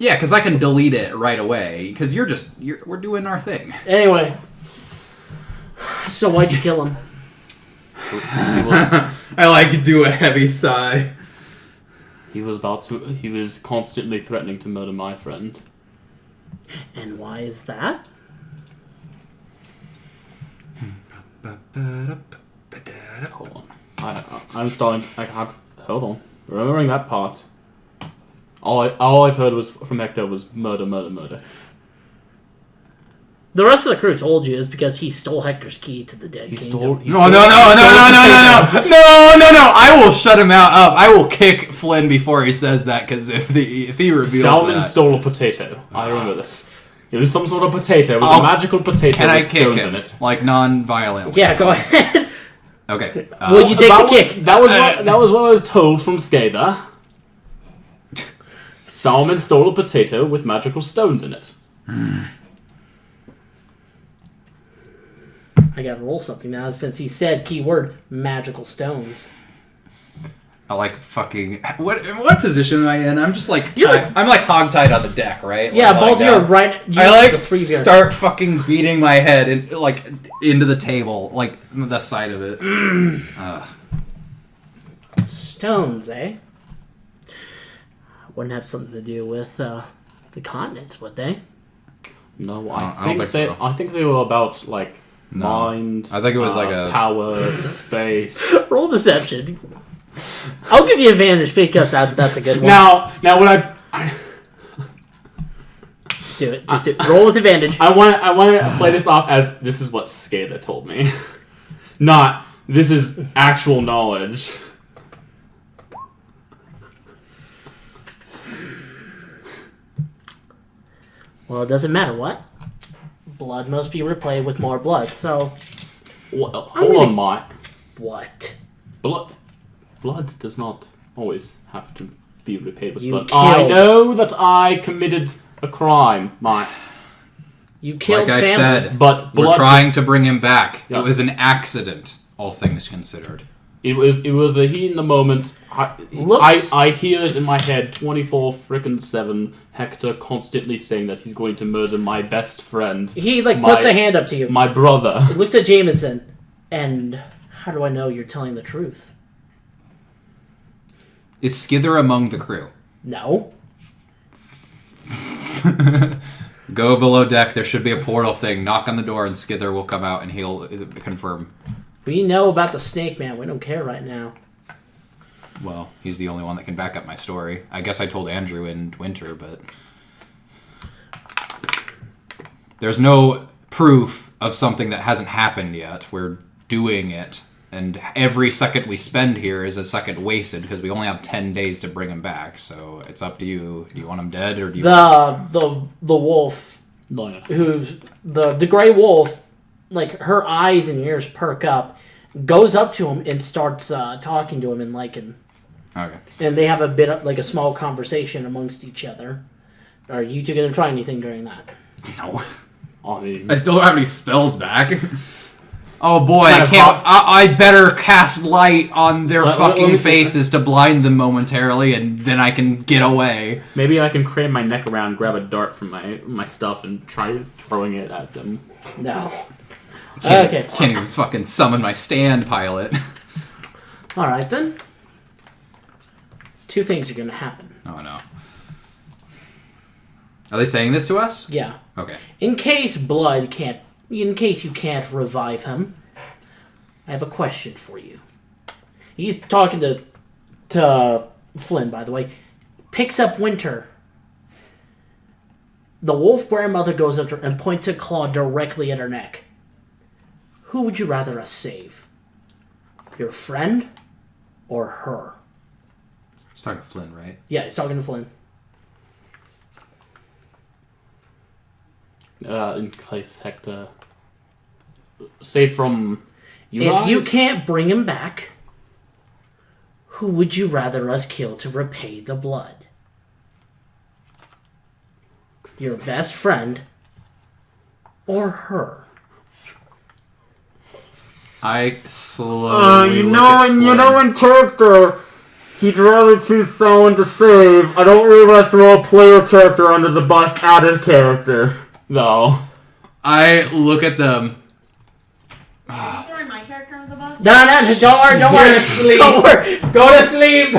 Yeah, because I can delete it right away, because we're doing our thing. Anyway. So why'd you kill him? I like to do a heavy sigh. He was constantly threatening to murder my friend. And why is that? Hold on. I don't know. I'm starting. Hold on. Remembering that part. All I've heard was from Hector was murder, murder, murder. The rest of the crew told you is because he stole Hector's key to the dead He kingdom. stole. No! I will shut him up. I will kick Flynn before he says that, because if he reveals Salmon that... stole a potato. I remember this. It was some sort of potato. It was a magical potato Can I with kick stones him? in it. Like, non-violent. Yeah, go ahead. Okay. Will you take the kick? That was what I was told from Skather. Salmon stole a potato with magical stones in it. I gotta roll something now since he said keyword magical stones. I like fucking... What position am I in? I'm just like... You're like- I'm like hogtied on the deck, right? Yeah, Like, both of you down. are right. You I like the three of you are- start fucking beating my head into the table, like the side of it. Stones, eh? Wouldn't have something to do with the continents, would they? No, I don't think so. I think they were about like mind. I think it was like a power, space. Roll deception. I'll give you advantage because that's a good one. Now when I Just do it. Just do it. Roll with advantage. I want to play this off as this is what Skater told me, not this is actual knowledge. Well, it doesn't matter what. Blood must be replayed with more blood. So Hold on, Mike. what? Blood does not always have to be repaid with You blood. killed- I know that I committed a crime, Mike. You killed Like I family. said, But we're blood trying to bring him back. Yes. It was an accident, all things considered. It was a heat in the moment. I hear it in my head 24/7. Hector constantly saying that he's going to murder my best friend. He puts a hand up to you. My brother. He looks at Jameson, and how do I know you're telling the truth? Is Skither among the crew? No. Go below deck. There should be a portal thing. Knock on the door, and Skither will come out, and he'll confirm. We know about the snake man. We don't care right now. Well, he's the only one that can back up my story. I guess I told Andrew in Winter, but... There's no proof of something that hasn't happened yet. We're doing it. And every second we spend here is a second wasted, because we only have 10 days to bring him back. So it's up to you. Do you want him dead, or do you... The wolf, No. who's the gray wolf, like her eyes and ears perk up, goes up to him and starts talking to him in Lycan. Okay. And they have a bit of, like a small conversation amongst each other. Are you two gonna try anything during that? No. I mean, I still don't have any spells back. Oh boy, Kind I of can't. I better cast light on their Let fucking me see. faces to blind them momentarily, and then I can get away. maybe I can crane my neck around, grab a dart from my stuff, and try throwing it at them. No. Can't, Okay. Can't even fucking summon my stand pilot. Alright then. Two things are gonna happen. Oh no. Are they saying this to us? Yeah. Okay. In case you can't revive him, I have a question for you. He's talking to Flynn, by the way. Picks up Winter. The wolf grandmother goes up to her and points a claw directly at her neck. Who would you rather us save? Your friend or her? He's talking to Flynn, right? Yeah, he's talking to Flynn. In case Hector... Save from you If guys? you can't bring him back, who would you rather us kill to repay the blood? Your best friend or her? I slowly look at Flynn. in character, he'd rather choose someone to save. I don't really want to throw a player character under the bus out of character. No. I look at them. Are you throwing my character under the bus? No, don't worry, don't worry. Don't worry. Go to sleep.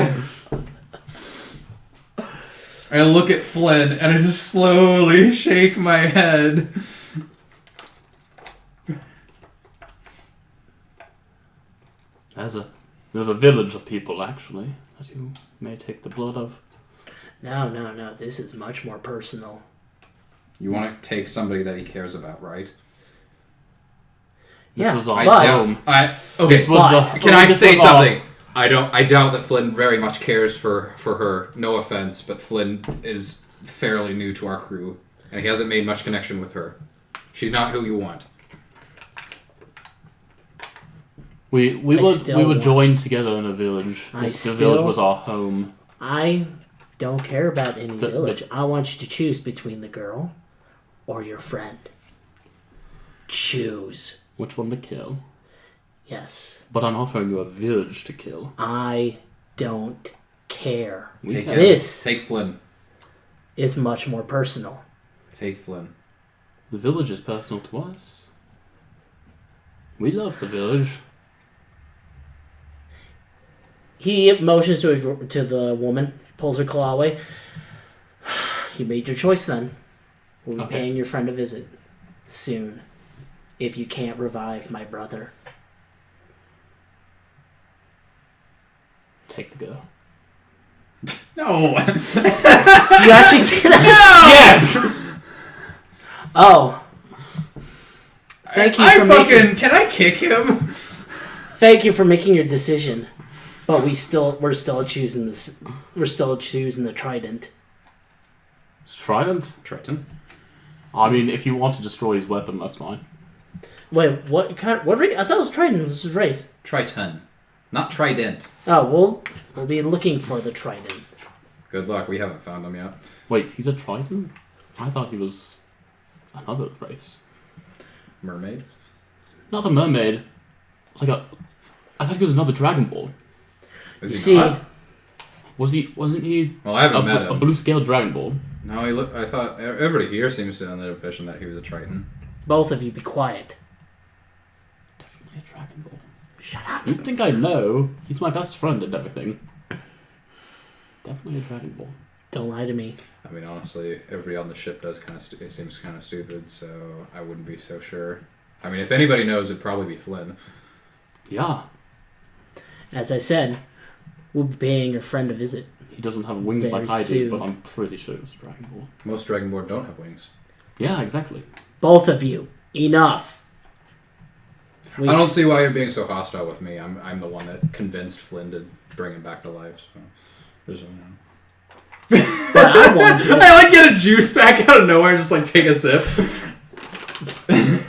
I look at Flynn and I just slowly shake my head. There's a village of people, actually, that you may take the blood of. No. This is much more personal. You want to take somebody that he cares about, right? This Yeah, was all I but- doubt. Okay. This was but- the, Can I this say was all- something? I doubt that Flynn very much cares for her. No offense, but Flynn is fairly new to our crew, and he hasn't made much connection with her. She's not who you want. We still would want- join together in a village. I The village still- was our home. I don't care about any The- village. I want you to choose between the girl or your friend. Choose. Which one to kill? Yes. But I'm offering you a village to kill. I don't care. Take him. This Take Flynn. is much more personal. Take Flynn. The village is personal to us. We love the village. He motions to the woman, pulls her claw away. You made your choice then. We'll be Okay. paying your friend a visit soon. If you can't revive my brother. Take the girl. No. Do you actually say that? Yes! Oh. Thank you for making. Can I kick him? Thank you for making your decision. But we're still choosing this. We're still choosing the trident. Trident? Triton. I mean, if you want to destroy his weapon, that's fine. Wait, what kind? What race? I thought it was trident. Was his race? Triton. Not trident. Oh, we'll be looking for the trident. Good luck. We haven't found him yet. Wait, he's a Triton? I thought he was another race. Mermaid. Not a mermaid. I thought he was another Dragon Ball. Is You he see, not? Wasn't he Well, I haven't met a him. blue scale Dragon Ball? No, he look. I thought everybody here seems to have the impression that he was a Triton. both of you be quiet. Definitely a Dragon Ball. Shut up. You'd think I know. He's my best friend and everything. Definitely a Dragon Ball. Don't lie to me. I mean, honestly, everybody on the ship does kind of. It seems kind of stupid, so I wouldn't be so sure. I mean, if anybody knows, it'd probably be Flynn. Yeah. As I said, we'll be paying your friend a visit. He doesn't have wings Very like I soon. do, but I'm pretty sure it's a Dragon Ball. Most Dragonborn don't have wings. Yeah, exactly. Both of you, enough. We- I don't see why you're being so hostile with me. I'm the one that convinced Flynn to bring him back to life. So. There's, But I want you to I like get a juice pack out of nowhere and just like take a sip.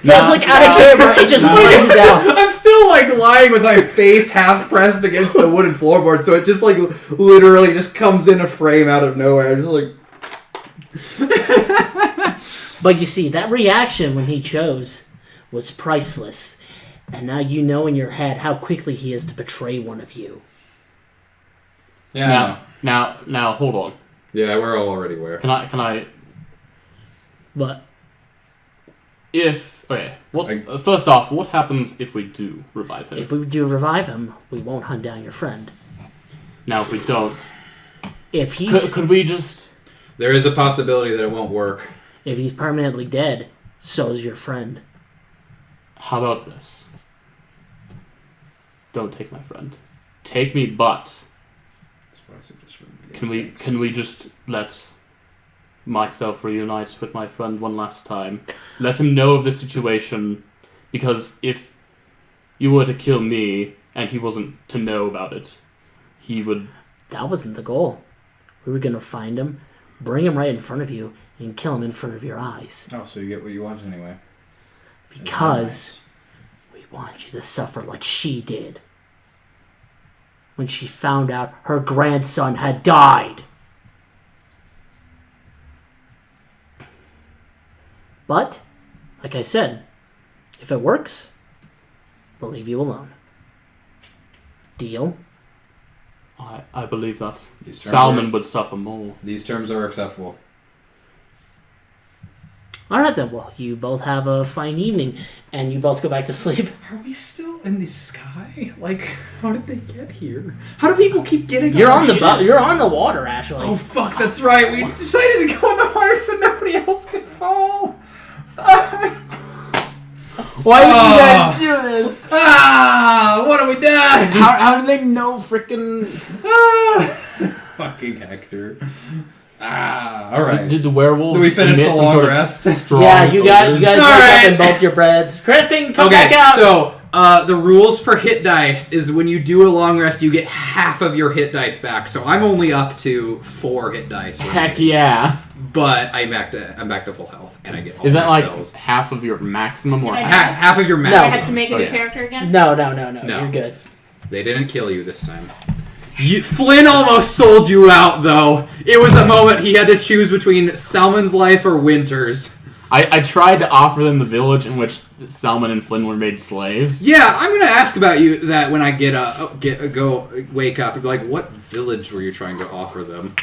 That's like out of camera. It just runs down. I'm still like lying with my face half pressed against the wooden floorboard, so it just like literally just comes in a frame out of nowhere. Just like. But you see, that reaction when he chose was priceless. And now you know in your head how quickly he is to betray one of you. Yeah. Now, hold on. Yeah, we're all already aware. Can I? But first off, what happens if we do revive him? if we do revive him, we won't hunt down your friend. Now, if we don't, If he's could we just? There is a possibility that it won't work. if he's permanently dead, so is your friend. How about this? Don't take my friend. Take me, but can we just let myself reunite with my friend one last time? Let him know of the situation, because if you were to kill me and he wasn't to know about it, he would. That wasn't the goal. We were going to find him, bring him right in front of you, and kill him in front of your eyes. Oh, so you get what you want anyway. Because we want you to suffer like she did when she found out her grandson had died. But, like I said, if it works, we'll leave you alone. Deal? I believe that. These terms Salmon are- would suffer more. These terms are acceptable. Alright then, well, you both have a fine evening, and you both go back to sleep. Are we still in the sky? Like, how did they get here? How do people keep getting You're our on the ship? you're on the water, actually. Oh fuck, that's right. We decided to go in the water so nobody else could fall. Why did you guys do this? What have we done? How do they know frickin'... Fucking Hector. Alright. Did the werewolves? Do we finish emit the some long sort of rest? strong Yeah, you guys odor? wake Alright. up in both your beds. Kristen, come Okay, back out! so the rules for hit dice is when you do a long rest, you get half of your hit dice back. So I'm only up to 4 hit dice. Heck yeah. But I'm back to full health, and I get all Is that my like spells. half of your maximum or Yeah. Half of your I maximum. have to make a Oh, new yeah. character again? No, No. you're good. They didn't kill you this time. Flynn almost sold you out, though. It was a moment he had to choose between Salmon's life or Winter's. I tried to offer them the village in which Salmon and Flynn were made slaves. Yeah, I'm gonna ask about you that when I wake up and be like, what village were you trying to offer them?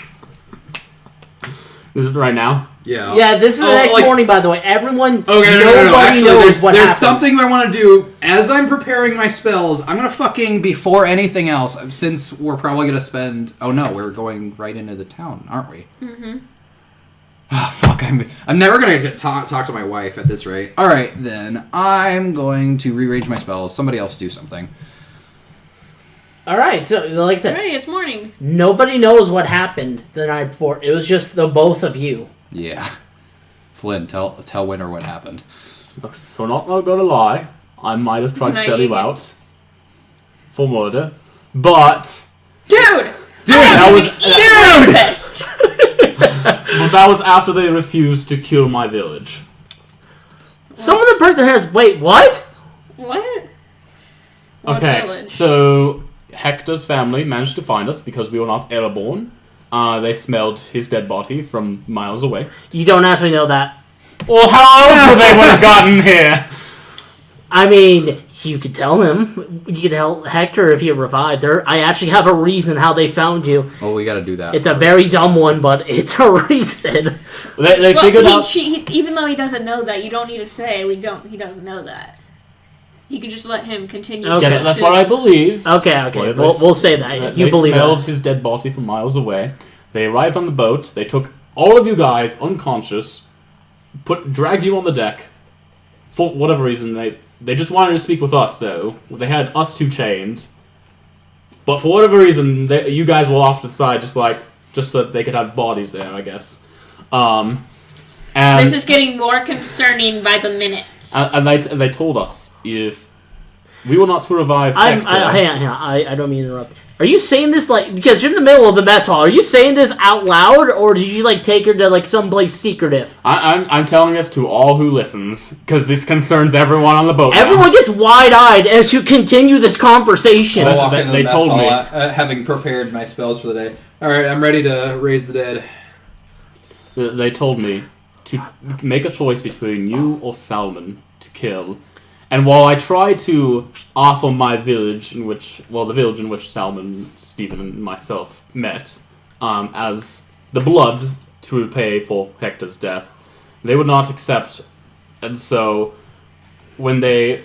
Is it right now? Yeah. Yeah, this is the next like- morning, by the way. Everyone, Okay, no. nobody Actually, knows what there's happened. something I want to do as I'm preparing my spells. I'm gonna fucking before anything else, since we're probably gonna spend. Oh no, we're going right into the town, aren't we? Mm-hmm. Oh fuck! I'm never gonna talk to my wife at this rate. All right, then I'm going to rearrange my spells. Somebody else do something. All right, so like I said, Hey, it's morning. nobody knows what happened the night before. It was just the both of you. Yeah. Flynn, tell Winter what happened. Look, so not gonna lie, I might have tried to sell you out for murder, but Dude! that was Dude! but that was after they refused to kill my village. Some of them burnt their hands. Wait, what? What? What Okay, village? so Hector's family managed to find us because we were not airborne. They smelled his dead body from miles away. You don't actually know that. Well, how else would they would have gotten here? I mean, you could tell him. You could tell Hector if he revived. I actually have a reason how they found you. Well, we got to do that. It's a very dumb one, but it's a reason. They Well, figured out. even though he doesn't know that, you don't need to say he doesn't know that. You can just let him continue. Okay. to Yeah, that's pursue what I it. believe. Okay. Well, We'll say that. You they believe smelled that. his dead body from miles away. They arrived on the boat. They took all of you guys unconscious, dragged you on the deck. For whatever reason, they just wanted to speak with us, though. They had us two chained. But for whatever reason, you guys were off to the side, just so that they could have bodies there, I guess. And This is getting more concerning by the minute. and they told us if We will not survive Hector. Hang on. I don't mean to interrupt. Are you saying this because you're in the middle of the mess hall? Are you saying this out loud, or did you take her to someplace secretive? I'm telling this to all who listens because this concerns everyone on the boat. Everyone gets wide-eyed as you continue this conversation. I walk into the They mess told hall, me. having prepared my spells for the day. All right, I'm ready to raise the dead. They told me to make a choice between you or Salmon to kill. And while I try to offer my village the village in which Salmon, Stephen, and myself met, as the blood to pay for Hector's death, they would not accept. And so, when they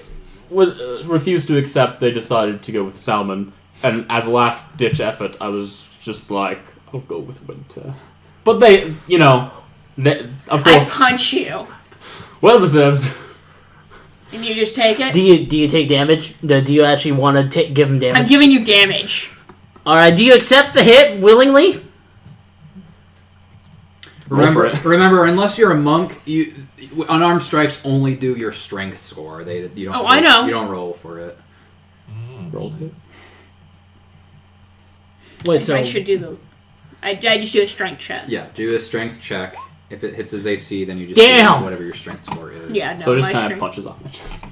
refused to accept, they decided to go with Salmon. And as a last-ditch effort, I was just like, I'll go with Winter. But they, of course, I punch you. well deserved. And you just take it? Do you take damage? Do you actually want to give him damage? I'm giving you damage. All right. Do you accept the hit willingly? Remember, unless you're a monk, unarmed strikes only do your strength score. You don't. I know. You don't roll for it. Rolled hit. Wait, so I should do the... I just do a strength check. Yeah, do a strength check. If it hits his AC, then you just Damn! do whatever your strength score is. Yeah, no, So it just my kind of strength... punches off my chest.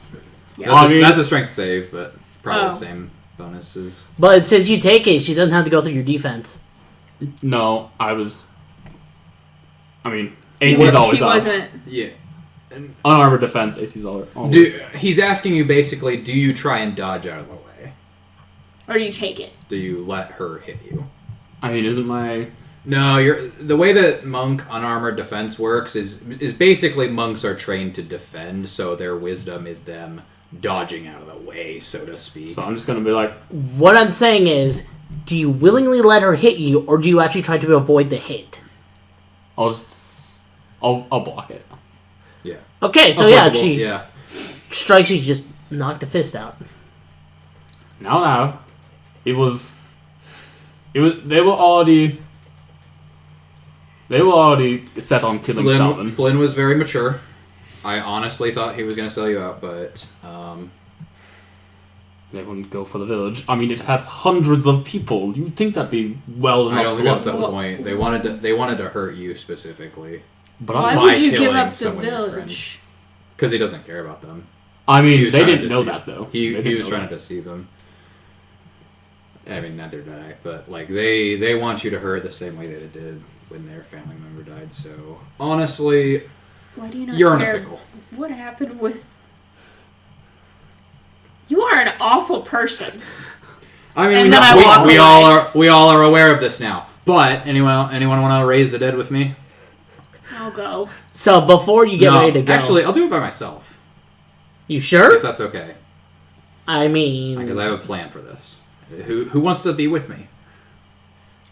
Yeah. That's a strength save, but probably Oh. the same bonuses. But since you take it, she doesn't have to go through your defense. No, AC's always She up. wasn't... Yeah. Unarmored defense, AC's always up. He's asking you basically, do you try and dodge out of the way? Or do you take it? Do you let her hit you? Isn't my... No, the way that monk unarmored defense works is basically monks are trained to defend, so their wisdom is them dodging out of the way, so to speak. So I'm just gonna be like... What I'm saying is, do you willingly let her hit you, or do you actually try to avoid the hit? I'll block it. Yeah. Okay, so she strikes you, just knock the fist out. Now. They were already set on killing Salmon. Flynn was very mature. I honestly thought he was going to sell you out, but... They wouldn't go for the village. It has hundreds of people. You'd think that'd be well enough. I don't think that's the blood. point. They wanted to hurt you specifically. But Why By would you give killing up the someone you're village? Because he doesn't care about them. they trying didn't to know deceive- that though. He was trying to deceive them. Neither did I, but they want you to hurt the same way that it did when their family member died. So honestly, Why do you not you're in care? a pickle. What happened with... You are an awful person. We all are aware of this now. But anyone want to raise the dead with me? I'll go. So before you get ready to go... Actually, I'll do it by myself. You sure? If that's okay. Because I have a plan for this. Who wants to be with me?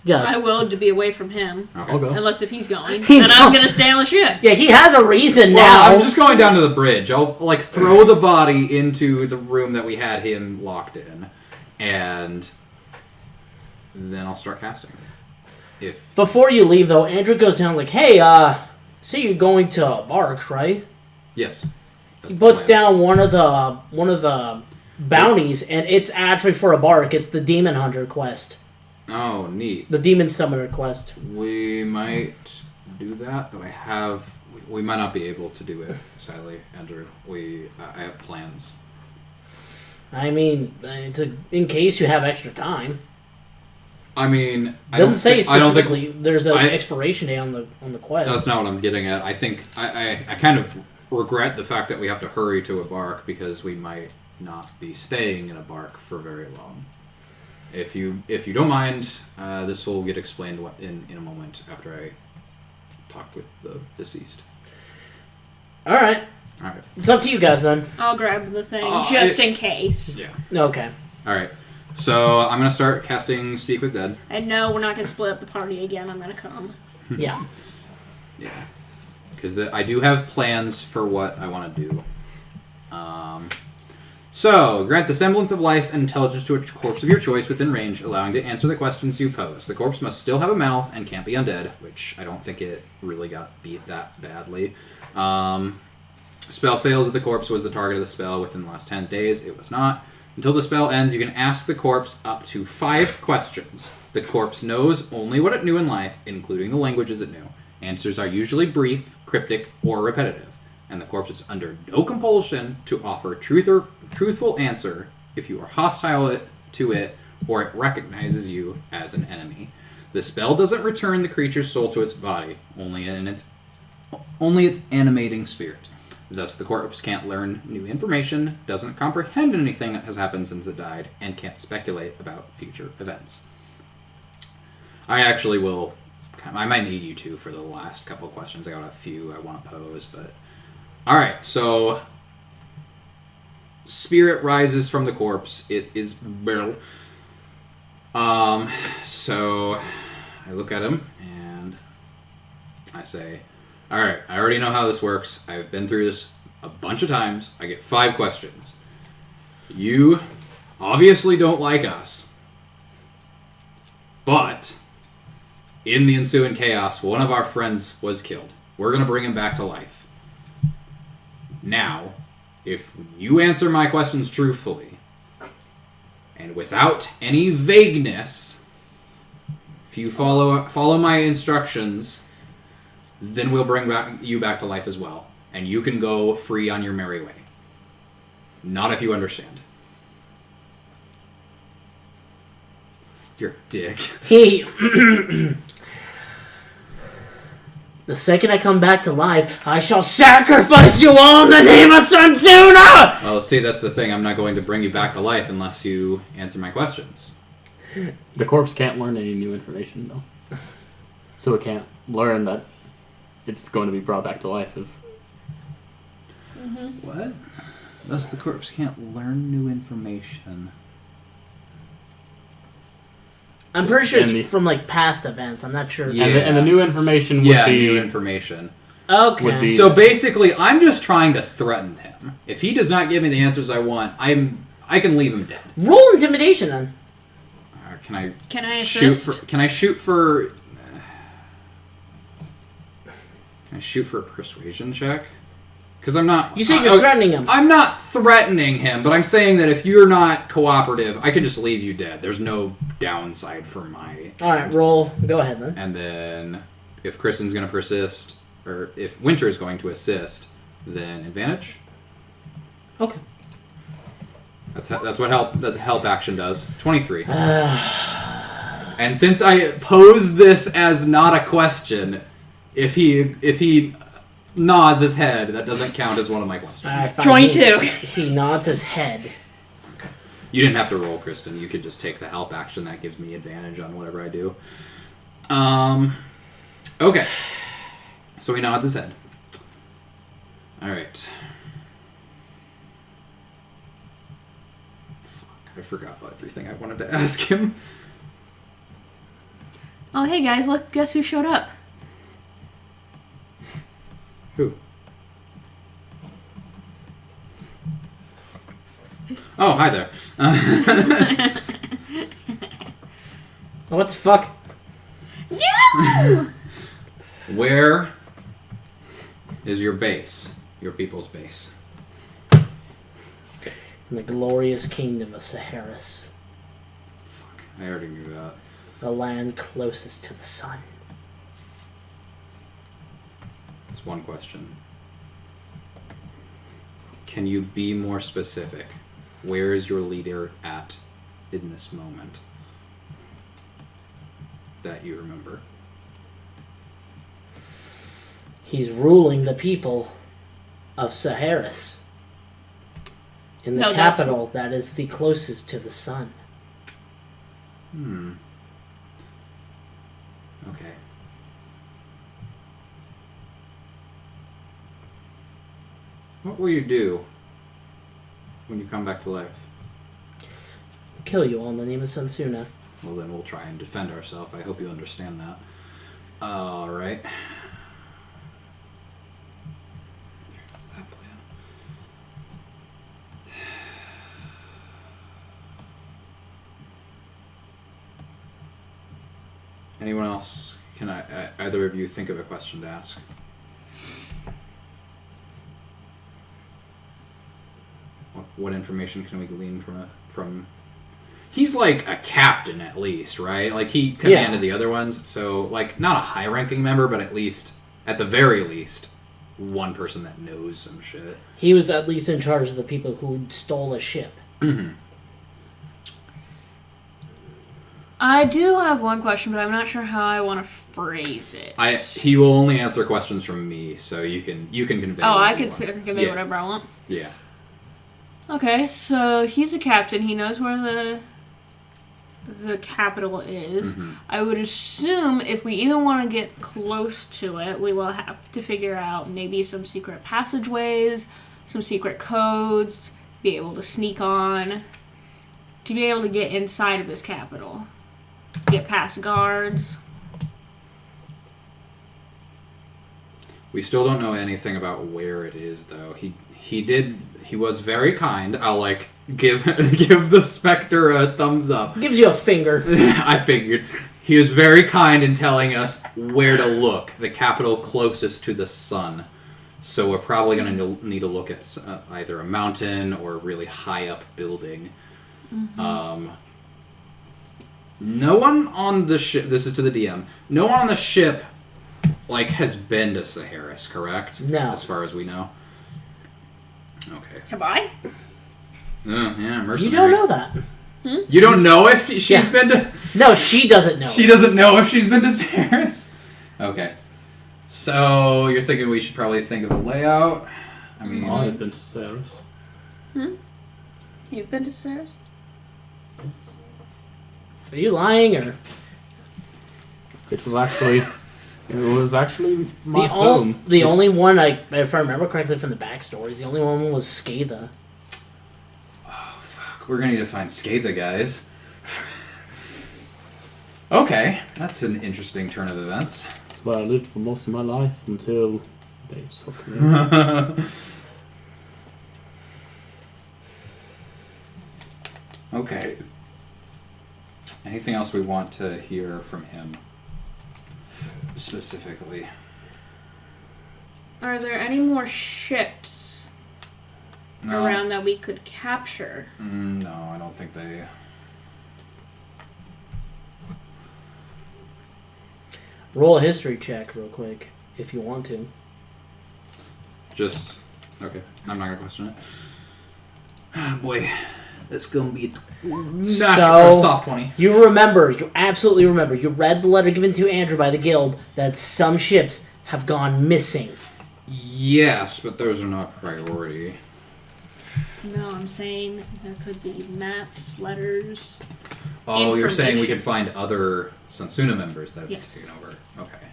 Yeah. I will to be away from him. Okay. I'll go. Unless if he's going. He's then I'm going to stay on the ship. Yeah, he has a reason Well, now. I'm just going down to the bridge. I'll throw the body into the room that we had him locked in, and then I'll start casting. Before you leave, though, Andrew goes down like, "Hey, so you're going to Bark, right?" Yes. He puts down one of the bounties, and it's actually for a Bark. It's the Demon Hunter quest, Oh, neat. the Demon Summoner quest. We might do that, but we might not be able to do it, sadly, Andrew. I have plans. It's in case you have extra time. I Doesn't say specifically. think There's an expiration date on the quest. that's not what I'm getting at. I think I kind of regret the fact that we have to hurry to a bark because we might not be staying in a bark for very long. If you don't mind, this will get explained in a moment after I talk with the deceased. All right. It's up to you guys then. I'll grab the thing just in case. Yeah. Okay. All right. So I'm gonna start casting Speak with Dead. And no, we're not going to split up the party again. I'm going to come. Yeah. Yeah. Because I do have plans for what I want to do. So, grant the semblance of life and intelligence to a corpse of your choice within range, allowing to answer the questions you pose. The corpse must still have a mouth and can't be undead, which I don't think it really got beat that badly. Spell fails if the corpse was the target of the spell within the last 10 days. It was not. Until the spell ends, you can ask the corpse up to 5 questions. The corpse knows only what it knew in life, including the languages it knew. Answers are usually brief, cryptic, or repetitive, and the corpse is under no compulsion to offer truthful answer if you are hostile to it or it recognizes you as an enemy. The spell doesn't return the creature's soul to its body, only its animating spirit. Thus, the corpse can't learn new information, doesn't comprehend anything that has happened since it died, and can't speculate about future events. I actually will... I might need you two for the last couple of questions. I got a few I want to pose, but... Alright, so... Spirit rises from the corpse. It is... So... I look at him, and... I say... Alright, I already know how this works. I've been through this a bunch of times. I get 5 questions. You obviously don't like us. But... in the ensuing chaos, one of our friends was killed. We're going to bring him back to life. Now, if you answer my questions truthfully, and without any vagueness, if you follow my instructions, then we'll bring you back to life as well. And you can go free on your merry way. Not if you understand. You're a dick. Hey, the second I come back to life, I shall sacrifice you all in the name of Sansuna! Well, see, that's the thing. I'm not going to bring you back to life unless you answer my questions. The corpse can't learn any new information, though. So it can't learn that it's going to be brought back to life if... What? Thus the corpse can't learn new information. I'm pretty sure And it's from, like, past events. I'm not sure. Yeah. And the new information would Yeah, be... new information. Okay. would be- So basically, I'm just trying to threaten him. If he does not give me the answers I want, I can leave him dead. Roll intimidation, then. Can I Can I shoot assist? for? Can I shoot for? Can I shoot for a persuasion check? Because I'm not. You said you're threatening him. I'm not threatening him, but I'm saying that if you're not cooperative, I can just leave you dead. There's no downside for my. Alright, roll. Go ahead, then. And then, if Kristen's going to persist, or if Winter is going to assist, then advantage. Okay. That's what the help action does. 23. And since I posed this as not a question, if he nods his head, that doesn't count as one of my questions. Alright, fine. 22. He nods his head. You didn't have to roll, Kristen. You could just take the help action. That gives me advantage on whatever I do. Okay. So he nods his head. Alright. I forgot everything I wanted to ask him. Oh, hey guys, look, guess who showed up? Who? Oh, hi there. What the fuck? Yeah! Where is your base? Your people's base? In the glorious kingdom of Saharis, I already knew that. the land closest to the sun. That's one question. Can you be more specific? Where is your leader at in this moment? That you remember. He's ruling the people of Saharis. In the No, that's- capital that is the closest to the sun. Okay. What will you do when you come back to life? Kill you all in the name of Sansuna. Well, then we'll try and defend ourselves. I hope you understand that. Alright. There's that plan. Anyone else? Can either of you think of a question to ask? what information can we glean from? He's like a captain at least, right? Like he commanded the other ones, so like not a high-ranking member, but at the very least, one person that knows some shit. He was at least in charge of the people who stole a ship. Mm-hmm. I do have one question, but I'm not sure how I want to phrase it. He will only answer questions from me, so you can convey. Oh, I can can convey whatever I want. Yeah. Okay, so he's a captain. He knows where the capital is. Mm-hmm. I would assume if we even want to get close to it, we will have to figure out maybe some secret passageways, some secret codes, be able to sneak on, to be able to get inside of this capital, get past guards. We still don't know anything about where it is, though. He was very kind. I'll like give the Spectre a thumbs up. Gives you a finger. I figured. He was very kind in telling us where to look. The capital closest to the sun. So we're probably going to need to look at either a mountain or a really high up building. Mm-hmm. No one on the ship. This is to the DM. No one on the ship like has been to Saharis, correct? No. As far as we know. Okay. Have I? Yeah, mercenary. You don't know that. You don't know if she's been to... No, she doesn't know. She doesn't know if she's been to Saharis? Okay. So, you're thinking we should probably think of a layout? I mean... I've been to Saharis. You've been to Sarah's? Are you lying, or... It was actually my home. The only one, if I remember correctly from the backstories, the only one was Skatha. Oh, fuck. We're gonna need to find Skatha, guys. Okay. That's an interesting turn of events. That's where I lived for most of my life until they took me. Okay. Anything else we want to hear from him? Specifically. Are there any more ships around that we could capture? No, I don't think they... Roll a history check real quick, if you want to. Okay, I'm not gonna question it. Oh, boy. That's gonna be a soft 20. You absolutely remember, you read the letter given to Andrew by the guild that some ships have gone missing. Yes, but those are not priority. No, I'm saying there could be maps, letters. Oh, you're saying we could find other Sansuna members that have been taken over. Okay.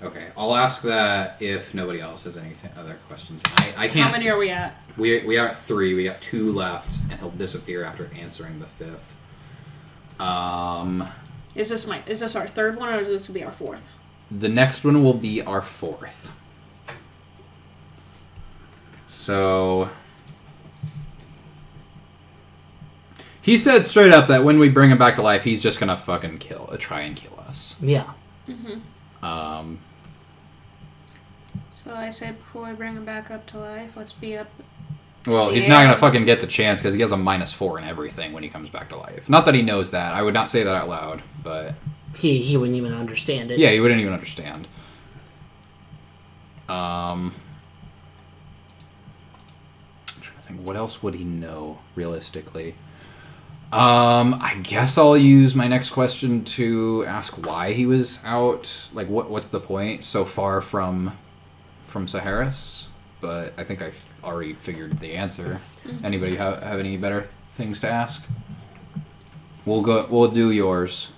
Okay, I'll ask that if nobody else has any other questions. I can't. How many are we at? We are at 3. We got 2 left, and he'll disappear after answering the 5th. Is this our third one, or is this will be our fourth? The next one will be our 4th. So he said straight up that when we bring him back to life, he's just gonna fucking try and kill us. Yeah. So I say before we bring him back up to life, let's be up. Well, he's not gonna fucking get the chance because he has a -4 in everything when he comes back to life. Not that he knows that. I would not say that out loud, but He wouldn't even understand it. yeah, he wouldn't even understand. I'm trying to think, what else would he know realistically? I guess I'll use my next question to ask why he was out. Like, what's the point so far from Saharis? But I think I've already figured the answer. Anybody have any better things to ask? We'll do yours.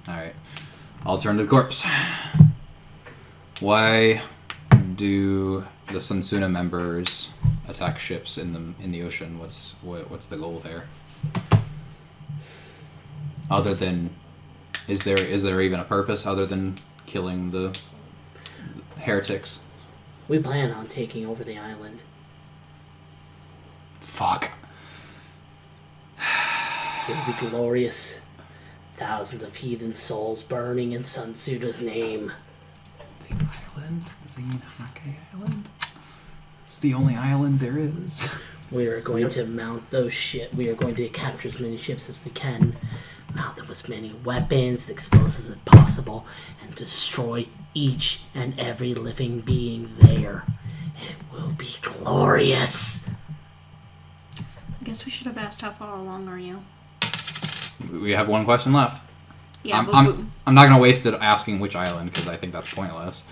All right. I'll turn to the corpse. Why do the Sansuna members attack ships in the ocean? What's the goal there? Other than, is there even a purpose other than killing the heretics? We plan on taking over the island. Fuck. It would be glorious. thousands of heathen souls burning in Sunsuda's name. The island? Does he mean Hake Island? It's the only island there is. We are going to mount those ships. We are going to capture as many ships as we can, mount them with as many weapons, explosives as possible, and destroy each and every living being there. It will be glorious. I guess we should have asked how far along are you? We have one question left. Yeah, I'm not gonna waste it asking which island because I think that's pointless.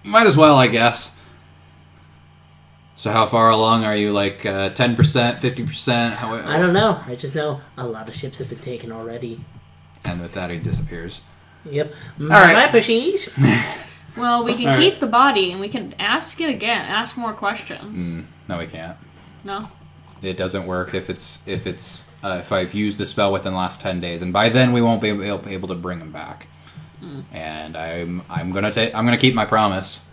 Might as well, I guess. So how far along are you? Like 10%, 50%? I don't know. I just know a lot of ships have been taken already. And with that, he disappears. Yep. All right. My pushies. well, we can keep the body and we can ask it again. Ask more questions. No, we can't. No. It doesn't work if I've used the spell within the last 10 days, and by then we won't be able to bring him back. And I'm gonna keep my promise.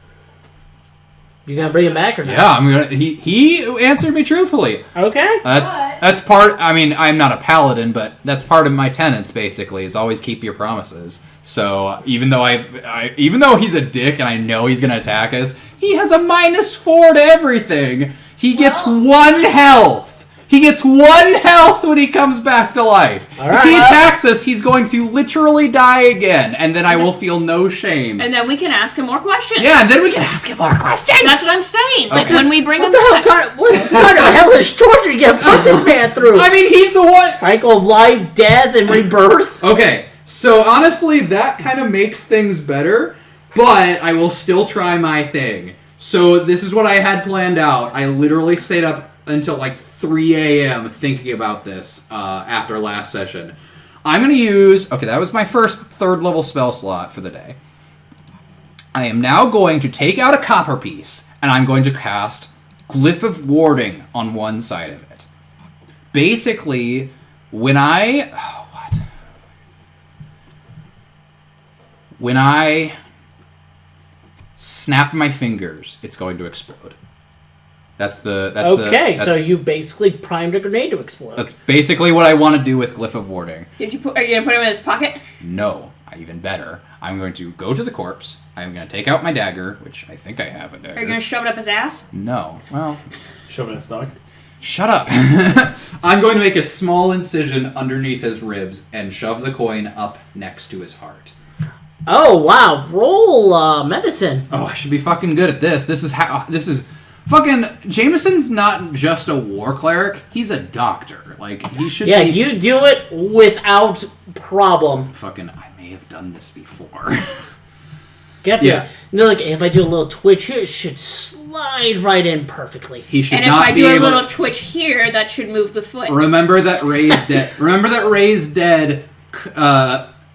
You gonna bring him back or not? Yeah, I'm gonna. He answered me truthfully. Okay. That's part. I mean, I'm not a paladin, but that's part of my tenets. Basically, is always keep your promises. So even though even though he's a dick and I know he's gonna attack us, he has a -4 to everything. He gets 1 health. He gets 1 health when he comes back to life. All right. If he attacks us, he's going to literally die again, and then I will feel no shame. And then we can ask him more questions. Yeah, and then we can ask him more questions. That's what I'm saying. Like Okay. when we bring What him the hell back. what kind of hellish torture you gonna put this man through? I mean, he's the one. Cycle of life, death, and rebirth. Okay, so honestly, that kind of makes things better, but I will still try my thing. So this is what I had planned out. I literally stayed up until like 3 a.m. thinking about this after last session. I'm going to use... Okay, that was my first 3rd level spell slot for the day. I am now going to take out a copper piece, and I'm going to cast Glyph of Warding on one side of it. Basically, when I... When I snap my fingers, it's going to explode. So you basically primed a grenade to explode. That's basically what I want to do with Glyph of Warding. Are you gonna put him in his pocket? No, even better. I'm going to go to the corpse. I'm going to take out my dagger, which I think I have a dagger. Are you gonna shove it up his ass? No. Well, Shove it in his stomach. shut up. I'm going to make a small incision underneath his ribs and shove the coin up next to his heart. Oh wow! Roll medicine. Oh, I should be fucking good at this. This is fucking Jameson's not just a war cleric. He's a doctor. Like he should. Yeah, be... you do it without problem. Fucking, I may have done this before. Get Yeah. me? You know, like if I do a little twitch here, it should slide right in perfectly. He should And if not I be do a able. little twitch here, that should move the foot. Remember that raised dead. Remember that raised dead.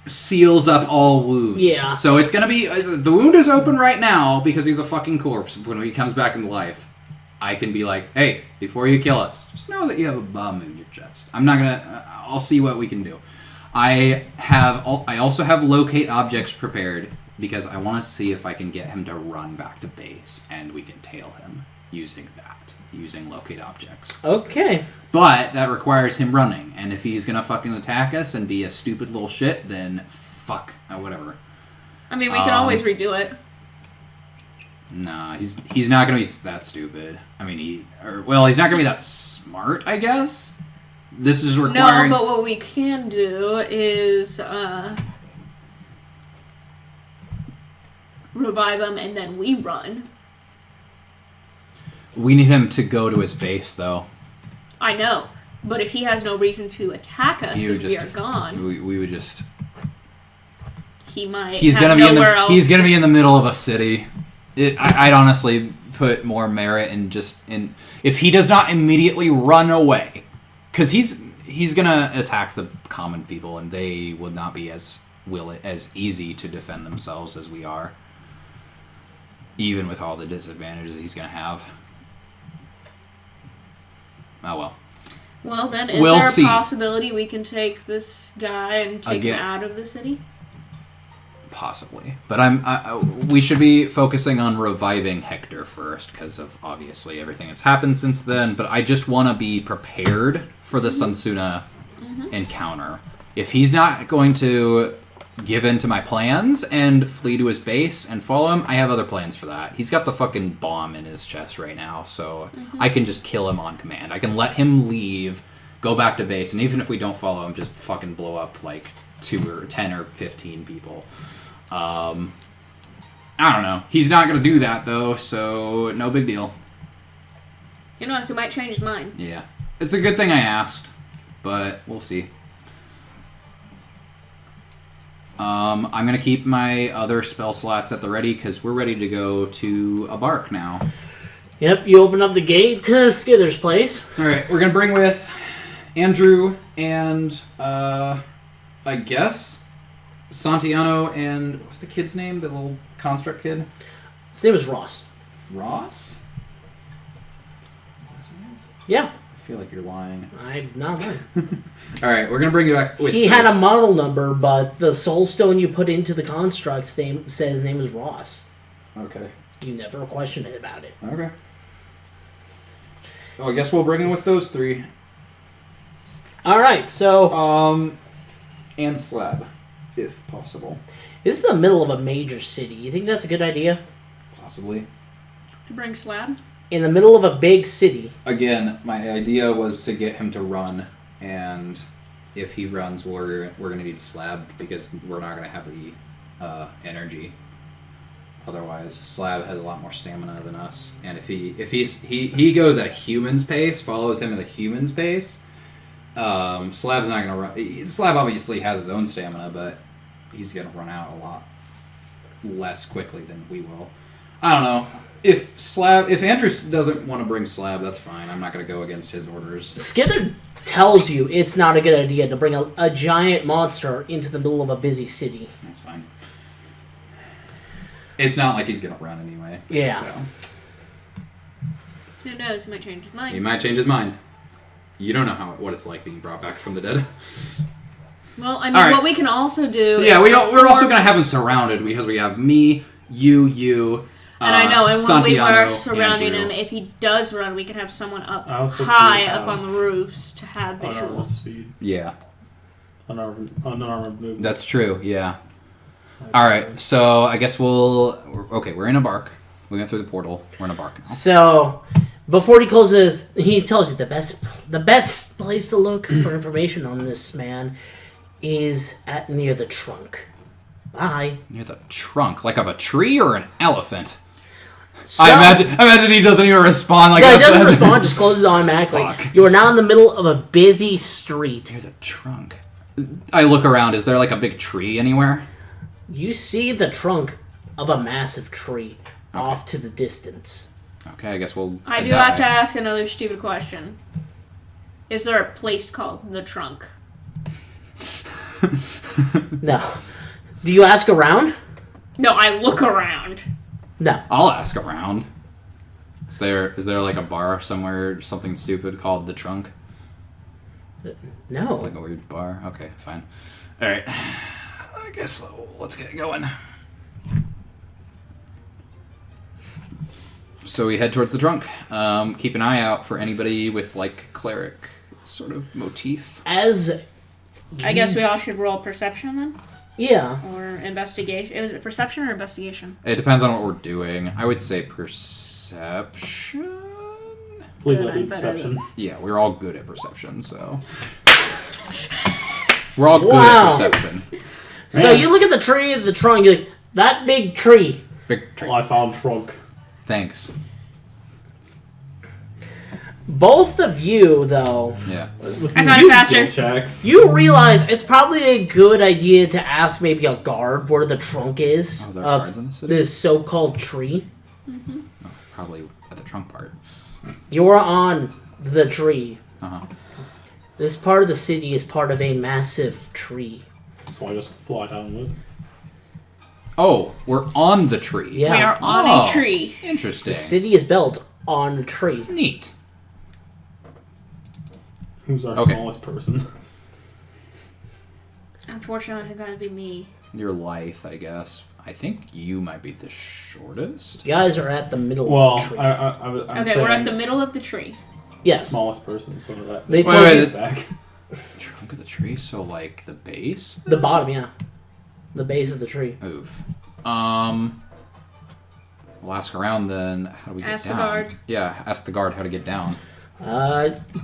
Seals up all wounds. Yeah. So it's gonna be the wound is open right now because he's a fucking corpse. When he comes back into life, I can be like, hey, before you kill us, just know that you have a bum in your chest. I'm not gonna. I'll see what we can do. I also have locate objects prepared because I want to see if I can get him to run back to base and we can tail him using locate objects. Okay. But that requires him running, and if he's gonna fucking attack us and be a stupid little shit, then fuck, whatever. I mean, we can always redo it. Nah, he's not gonna be that stupid. I mean, he's not gonna be that smart, I guess. This is requiring. No, but what we can do is revive him, and then we run. We need him to go to his base, though. I know, but if he has no reason to attack us because we are gone, we would just. he might. He's have gonna be nowhere else. He's gonna be in the middle of a city. I'd honestly put more merit in if he does not immediately run away, because he's gonna attack the common people and they would not be as easy to defend themselves as we are, even with all the disadvantages he's gonna have. Oh well. Well, then, is We'll there a see. possibility we can take this guy and take him Again. out of the city? Possibly, but we should be focusing on reviving Hector first because of obviously everything that's happened since then. But I just want to be prepared for the Sunsuna encounter. If he's not going to give in to my plans and flee to his base and follow him, I have other plans for that. He's got the fucking bomb in his chest right now, so I can just kill him on command. I can let him leave, go back to base, and even if we don't follow him, just fucking blow up like 2 or 10 or 15 people. I don't know. He's not going to do that, though, so no big deal. You know, he might change his mind. Yeah. It's a good thing I asked, but we'll see. I'm going to keep my other spell slots at the ready, because we're ready to go to a bark now. Yep, you open up the gate to Skither's place. Alright, we're going to bring with Andrew and, I guess... Santiano and what's the kid's name? The little construct kid? His name is Ross. Ross? Yeah. I feel like you're lying. I'm not lying. Alright, we're going to bring you back with He had a model number, but the soul stone you put into the construct's name says his name is Ross. Okay. You never questioned it about it. Okay. Well, I guess we'll bring him with those 3. Alright, so... And Slab, if possible. This is the middle of a major city. You think that's a good idea? Possibly. To bring Slab? In the middle of a big city. Again, my idea was to get him to run, and if he runs, we're going to need Slab, because we're not going to have the energy. Otherwise, Slab has a lot more stamina than us, and if he goes at a human's pace, follows him at a human's pace, Slab's not going to run. Slab obviously has his own stamina, but he's going to run out a lot less quickly than we will. I don't know. If Andrew doesn't want to bring Slab, that's fine. I'm not going to go against his orders. Skither tells you it's not a good idea to bring a giant monster into the middle of a busy city. That's fine. It's not like he's going to run anyway. Yeah. So. Who knows? He might change his mind. He might change his mind. You don't know what it's like being brought back from the dead. Well, I mean, All right. what we can also do... Yeah, we're also going to have him surrounded, because we have me, you, And I know, and when we Santiano, were surrounding Andrew. him, if he does run, we can have someone up I also high do up on have the roofs to have unarmed visuals. speed. Yeah, Unarmed movement. that's true, yeah. Alright, so I guess we're in a bark. We went through the portal. We're in a bark now. So, before he closes, he tells you the best place to look for information on this man is near the trunk. Bye. Near the trunk, like of a tree or an elephant? So, I imagine he doesn't even respond like yeah, he that. doesn't respond, just closes automatically. Fuck. You are now in the middle of a busy street. Near the trunk. I look around. Is there like a big tree anywhere? You see the trunk of a massive tree off to the distance. Okay, I guess we'll. I head do that have to way. ask another stupid question. Is there a place called the trunk? No. Do you ask around? No, I look around. No. I'll ask around. Is there like a bar somewhere, something stupid called the Trunk? No. Like a weird bar? Okay, fine. Alright. I guess let's get going. So we head towards the Trunk. Keep an eye out for anybody with like cleric sort of motif. As... I guess we all should roll perception then? Yeah. Or investigation. Is it perception or investigation? It depends on what we're doing. I would say perception. Please Good, let me I'm better perception. Yeah, we're all good at perception, so. We're all good Wow. at perception. So Man. you look at the tree of the trunk, you're like, that big tree. Big tree. I found trunk. Thanks. Both of you, though, Yeah. With I me found it skill faster. checks. you realize it's probably a good idea to ask maybe a guard where the trunk is Oh, there are guards in the of city? this so-called tree. Probably at the trunk part. You're on the tree. Uh-huh. This part of the city is part of a massive tree. So I just fly down with it. Oh, we're on the tree. Yeah. We are on Oh. a tree. Interesting. The city is built on a tree. Neat. Who's our Okay. smallest person? Unfortunately, I think that would be me. your life, I guess. I think you might be the shortest. You guys are at the middle Well, of the tree. I'm Okay, saying we're at the middle of the tree. Yes. smallest person, so that They Wait, told wait, you back. Trunk of the tree, so like the base? the bottom, yeah. The base of the tree. Oof. We'll ask around then. How do we get Ask the down? guard. Yeah, ask the guard how to get down.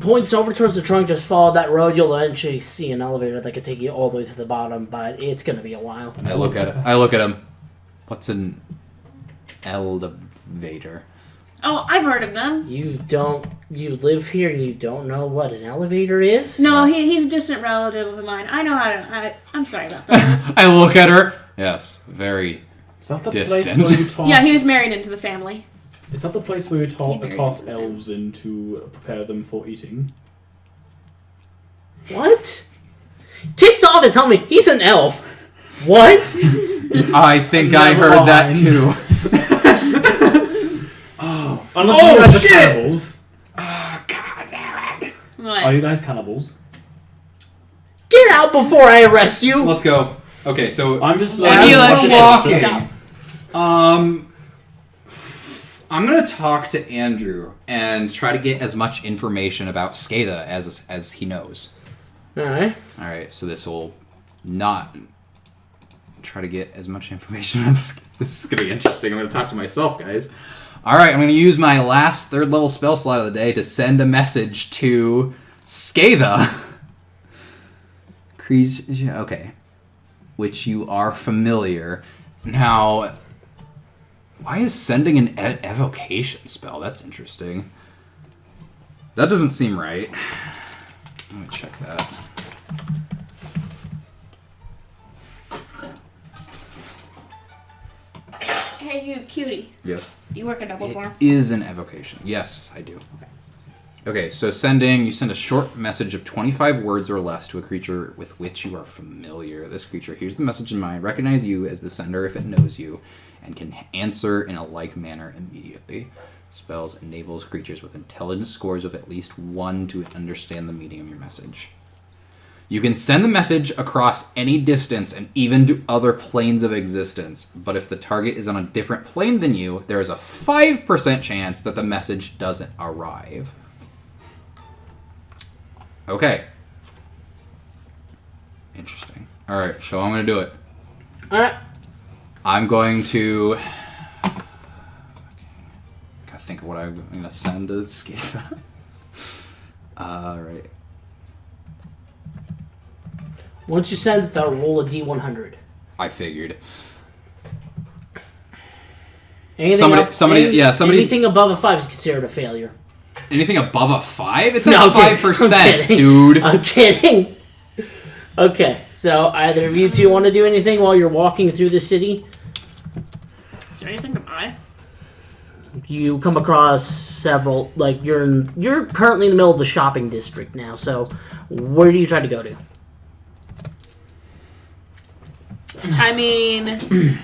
Points over towards the trunk, just follow that road. You'll eventually see an elevator that could take you all the way to the bottom, but it's going to be a while. I look at it. I look at him. What's an elevator? Oh, I've heard of them. You live here and you don't know what an elevator is? No, he's a distant relative of mine. I know how to. I'm sorry about this. I look at her. Yes, very. Is that the Distant. place where you toss? Yeah, he was married into the family. Is that the place where you He married toss into them. elves in to prepare them for eating? What? Takes off his helmet. He's an elf. What? I think I Never heard that mind. too. Unless Oh, you guys shit! are cannibals. Oh, God damn it. What? Are you guys cannibals? Get out before I arrest you. Let's go. Okay, so I'm just as you we're actually- walking, I'm gonna talk to Andrew and try to get as much information about Skada as he knows. All right. All right, so this will not try to get as much information. This is gonna be interesting. I'm gonna talk to myself, guys. All right, I'm gonna use my last 3rd level spell slot of the day to send a message to Skada. Okay, which you are familiar. Now, why is sending an evocation spell? That's interesting. That doesn't seem right. Let me check that. Hey, you cutie. Yes. You work a double It form. is an evocation. Yes, I do. Okay, so you send a short message of 25 words or less to a creature with which you are familiar. This creature hears the message in mind, recognize you as the sender if it knows you, and can answer in a like manner immediately. Spells enables creatures with intelligence scores of at least 1 to understand the meaning of your message. You can send the message across any distance and even to other planes of existence, but if the target is on a different plane than you, there is a 5% chance that the message doesn't arrive. Okay. Interesting. Alright, so I'm going to do it. All right. I'm going to... Gotta think of what I'm going to send to Skada. Alright. Once you send it, they'll roll a D100. I figured. Anything Somebody- above a 5 is considered a failure. Anything above a 5? It's No, at I'm 5%, kidding. dude. I'm kidding. Okay, so either of you two want to do anything while you're walking through the city? Is there anything to buy? You come across several, like you're currently in the middle of the shopping district now. So, where do you try to go to? I mean,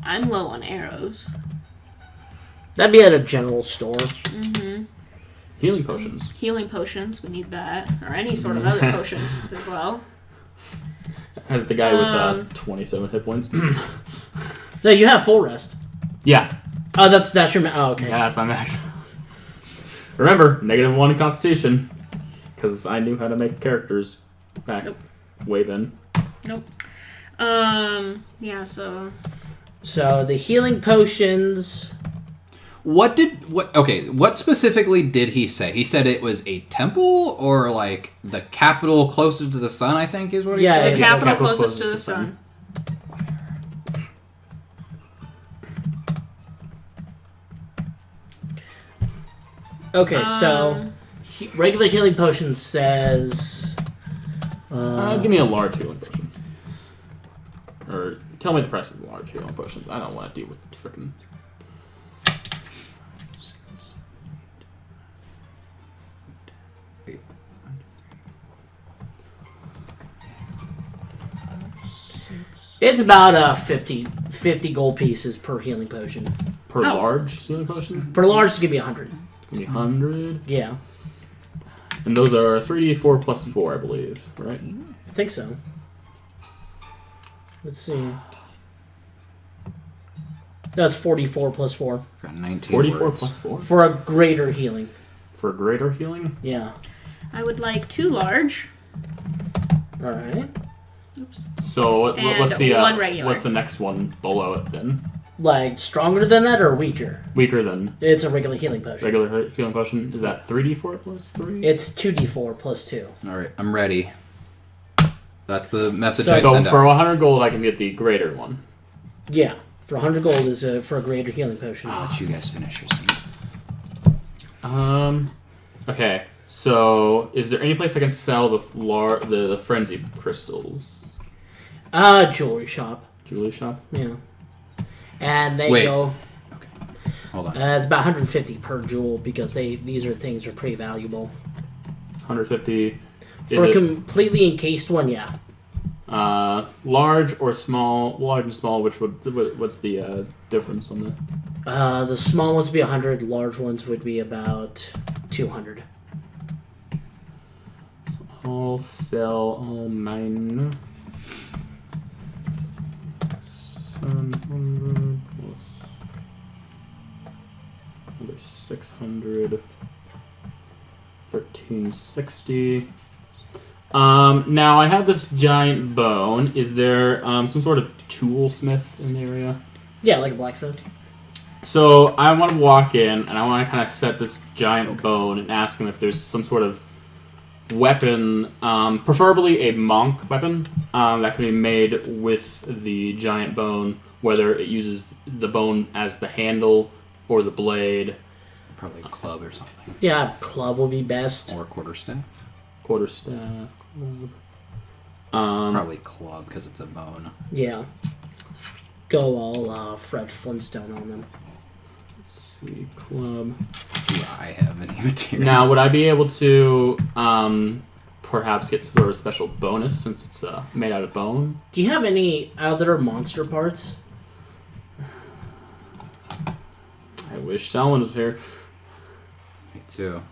I'm low on arrows. That'd be at a general store. Healing potions. Healing potions, we need that. Or any sort of other potions as well. As the guy with 27 hit points. No, you have full rest. Yeah. Oh, that's your. Oh, okay. Yeah, that's my max. Remember, -1 in Constitution. Because I knew how to make characters back way then. Nope. Yeah, so... So the healing potions. What specifically did he say? He said it was a temple or like the capital closest to the sun, I think is what he Yeah, said. The yeah, capital capital closest to the closest to the sun. Okay, so regular healing potion says. Give me a large healing potion. Or tell me the price of the large healing potions. I don't want to deal with frickin'... It's about 50 gold pieces per healing potion. Per large healing potion? Per large, it's gonna be 100. Give me 100. Yeah, And those are 3d4 plus 4, I believe, right? I think so. Let's see. That's 44 plus 4. Got 19 44 words. plus 4 For a greater healing. for greater healing. Yeah. I would like 2 large. Alright. Oops. So what's And the one regular. what's the next one below it then? Like, stronger than that or weaker? Weaker than It's a regular healing potion. regular healing potion. Is that 3d4 plus 3? It's 2d4 plus 2. Alright, I'm ready. That's the message So- I So send for out. 100 gold, I can get the greater one. Yeah. For 100 gold is for a greater healing potion. I'll let you guys finish your scene. Okay. So is there any place I can sell the frenzy crystals? Jewelry shop. Jewelry shop. Yeah. And they Wait. go... Hold on. it's about 150 per jewel because these things are pretty valuable. 150. Is For a it completely encased one, yeah. large or small? Large and small. What's the difference on that? The small ones would be 100, large ones would be about 200. So I'll sell all mine. 700 plus another 600. 1360. Now I have this giant bone. Is there some sort of toolsmith in the area? Yeah, like a blacksmith. So I want to walk in and I want to kind of set this giant bone and ask him if there's some sort of weapon, preferably a monk weapon, that can be made with the giant bone, whether it uses the bone as the handle or the blade. Probably a club or something. Yeah, club will be best. Or a quarterstaff. Quarterstaff. Club. Probably club because it's a bone. Yeah. Go all Fred Flintstone on them. Let's see, club. Do I have any material? Now, would I be able to perhaps get sort of a special bonus since it's made out of bone? Do you have any other monster parts? I wish Salmon was here. Me too.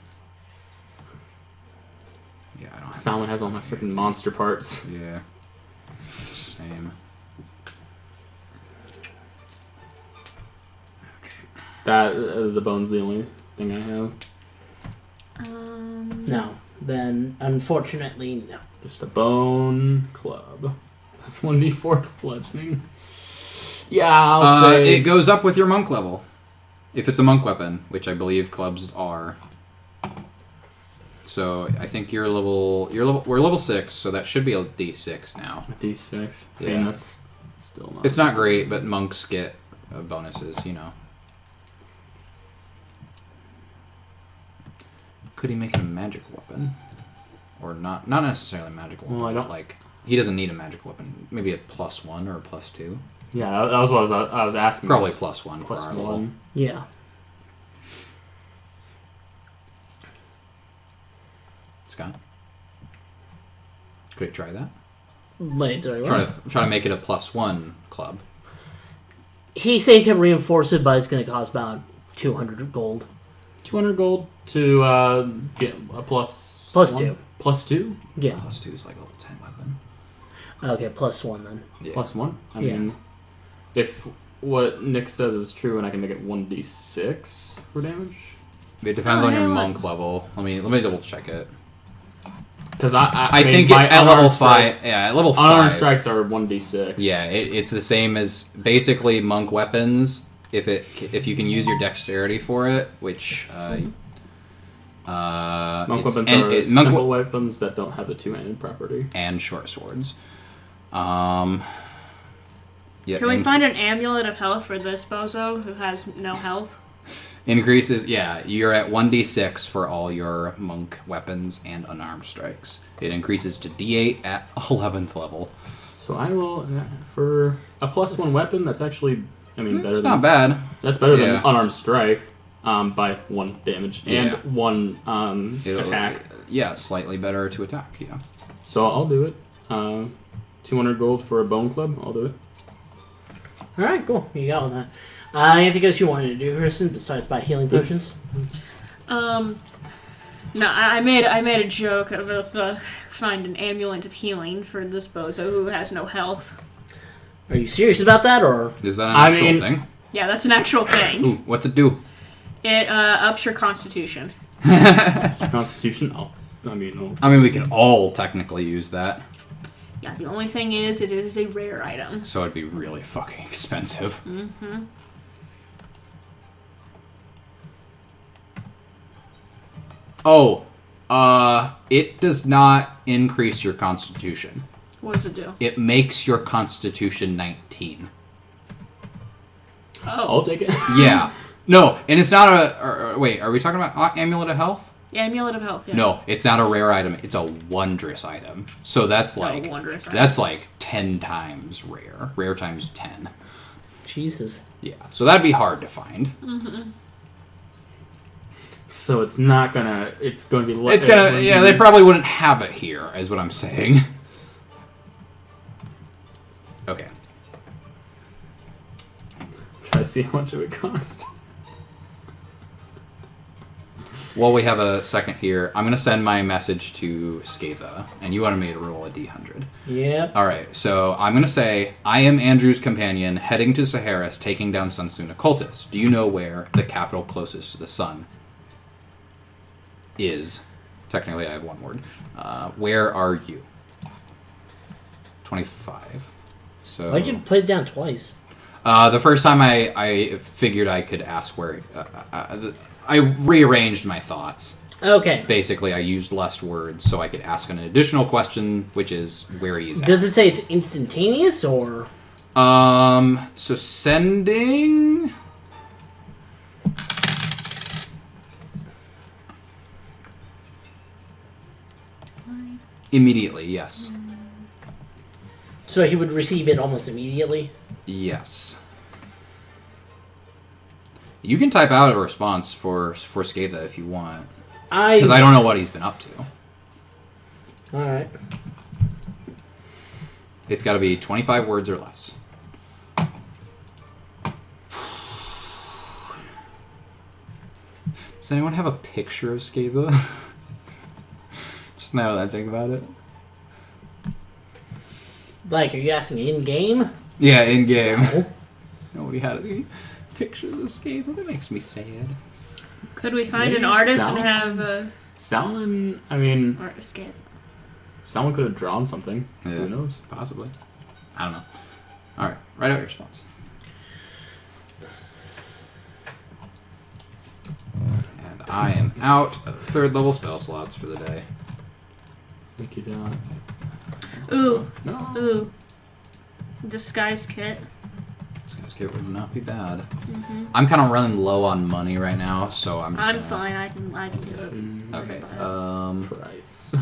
Yeah, I don't have. Salmon has all my freaking monster parts. Yeah. Same. That the bone's the only thing I have. No. Then, unfortunately, no. Just a bone club. That's 1d4 bludgeoning. Yeah, I'll say It goes up with your monk level. If it's a monk weapon, which I believe clubs are. So I think we're level 6, so that should be a D6 now. a d6. I Yeah. mean, that's still not. It's not great, but monks get bonuses, you know. Could he make it a magical weapon? Or not necessarily a magical weapon. Well, I don't- like he doesn't need a magical weapon. Maybe a +1 or a +2. Yeah, that was what I was asking. Probably was +1 for plus our level. 1. Yeah. Scott? Could he try that? Wait, sorry, what? Try to make it a +1 club. He said he can reinforce it, but it's going to cost about 200 gold. 200 gold to get a plus Plus 1? 2. Plus 2? Yeah. +2 is like level 10 weapon. Okay, plus 1 then. Yeah. Plus 1? I Yeah. mean, if what Nick says is true and I can make it 1d6 for damage. It depends Oh, on your yeah, what? monk level. Let me double check it. Because I mean, think my at level unarmed 5. Yeah, at level 5. Unarmed strikes are 1d6. Yeah, it's the same as basically monk weapons. If you can use your dexterity for it, which Monk it's- weapons and are it- monk simple weapons that don't have the two-handed property. and short swords. Yeah, Can we find an amulet of health for this bozo who has no health? increases? Yeah, you're at 1d6 for all your monk weapons and unarmed strikes. It increases to d8 at 11th level. So I will for a +1 weapon. That's actually, I mean, better It's than not bad. that's better Yeah. than unarmed strike. By 1 damage and Yeah. 1 attack. Yeah, slightly better to attack. Yeah. So I'll do it. 200 gold for a bone club. I'll do it. Alright, cool. You got all that. Anything else you wanted to do, Kristen, besides buy healing potions? No, I made a joke of find an amulet of healing for this bozo who has no health. Are you serious about that, or? Is that an I actual mean- thing? Yeah, that's an actual thing. Ooh, what's it do? It ups your constitution. Constitution. Oh, I mean, I mean, we can all technically use that, Yeah, the only thing is, it is a rare item. so it'd be really fucking expensive. Mm-hmm. Oh, it does not increase your constitution. What does it do? It makes your constitution 19. Oh. I'll take it. Yeah. No, and it's not a... wait, are we talking about Amulet of Health? Yeah, Amulet of Health, yeah. No, it's not a rare item. It's a wondrous item. So that's Oh, like... wondrous item. That's like 10 times rare. Rare times 10. Jesus. Yeah, so that'd be hard to find. So it's not gonna. It's gonna be. It's gonna... Yeah, they probably wouldn't have it here, is what I'm saying. Okay. Try to see how much it would cost. While we have a second here, I'm going to send my message to Skatha, and you wanted me to roll a d100. Yep. Alright, so I'm going to say, I am Andrew's companion, heading to Saharis, taking down Sunsoon Occultist. Do you know where the capital closest to the sun is? Technically, I have one word. Where are you? 25. So Why'd you put it down twice? the first time I figured I could ask where... I rearranged my thoughts. Okay. Basically, I used less words so I could ask an additional question, which is where he's at. Does it say it's instantaneous, or? So sending... Immediately, yes. So he would receive it almost immediately? Yes. You can type out a response for Skatha if you want. Because I don't know what he's been up to. Alright. It's got to be 25 words or less. Does anyone have a picture of Skatha? Just now that I think about it. Like, are you asking in-game? Yeah, in game. No. Nobody had any pictures of Skatha. That makes me sad. Could we find Maybe an artist Sal- and have a Salmon. I mean, artist get? someone could have drawn something. Yeah. Who knows? Possibly. I don't know. All right, write out your response. And I am out of third level spell slots for the day. Make it out. Ooh, No. ooh. Disguise kit. This guy's kit would not be bad. I'm kind of running low on money right now, so I'm just. I'm gonna... fine. I can do it. Okay. Price.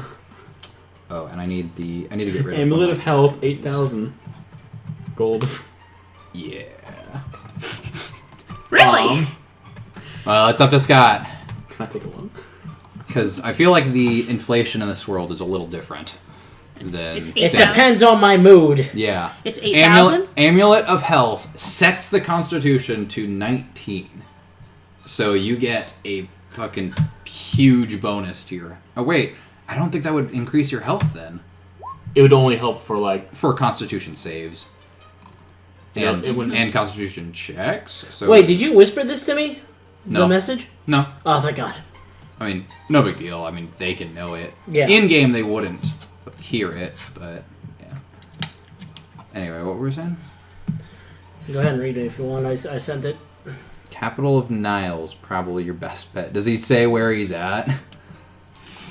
Oh, and I need to get rid of Amulet my- of Health, 8,000 gold. Yeah. Really? Well, it's up to Scott Can I take a loan? because I feel like the inflation in this world is a little different than it's It Yeah. standard. depends on my mood. Yeah. It's 8,000. Amulet of Health sets the Constitution to 19. So you get a fucking huge bonus to your... Oh, wait. I don't think that would increase your health then. It would only help for like. For Constitution saves. Yeah, And, it wouldn't- and Constitution checks. So Wait, did you whisper this to me? No. The message? No. Oh, thank God. I mean, no big deal. I mean, they can know it. Yeah. In-game, they wouldn't hear it, but... Yeah. Anyway, what were we saying? Go ahead and read it if you want. I sent it. Capital of Niles, probably your best bet. Does he say where he's at?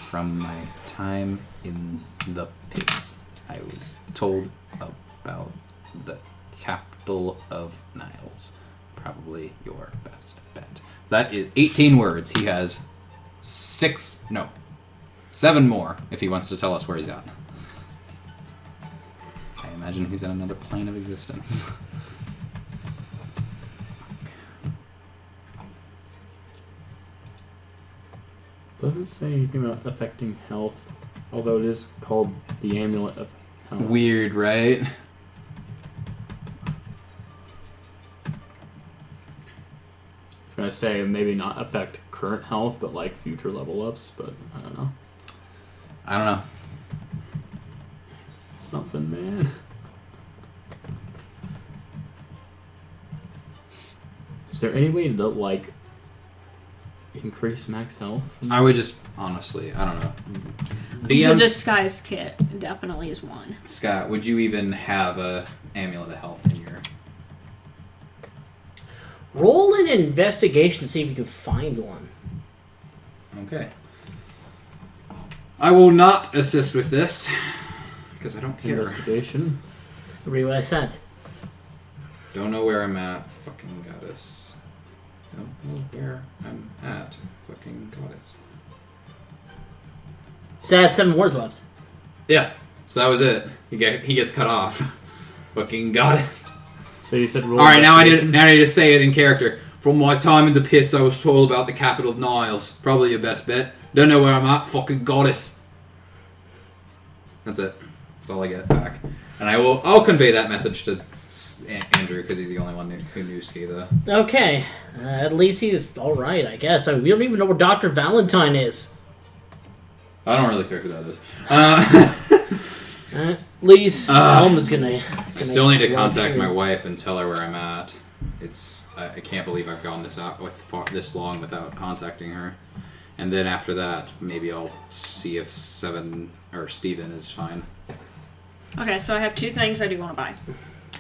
From my time in the pits, I was told about the capital of Niles. Probably your best bet. That is 18 words. He has 7 more if he wants to tell us where he's at. I imagine he's in another plane of existence. Doesn't say anything about affecting health, although it is called the Amulet of Health. Weird, right? I was gonna say maybe not affect current health, but like future level ups. But I don't know. I don't know. Something, man. there any way to, like, increase max health? I would just, honestly, I don't know. The DMs, disguise kit definitely is one. Scott, would you even have a amulet of health in your... Roll an investigation to see if you can find one. Okay. I will not assist with this, because I don't care. Investigation. Read what I sent. Don't know where I'm at, fucking goddess. Don't know where I'm at, fucking goddess. So I had 7 words left. Yeah, so that was it. He gets cut off. Fucking goddess. So you said roll. Alright, now I investigation? need to say it in character. From my time in the pits, I was told about the capital of Niles. Probably your best bet. Don't know where I'm at, fucking goddess. That's it. That's all I get back. And I'll convey that message to Andrew, because he's the only one who knew Skada. Okay. At least he's alright, I guess. I mean, we don't even know where Dr. Valentine is. I don't really care who that is. At least Elma's gonna I still need to run contact through. my wife and tell her where I'm at. I can't believe I've gone this long without contacting her. And then after that, maybe I'll see if Steven is fine. Okay, so I have 2 things I do want to buy.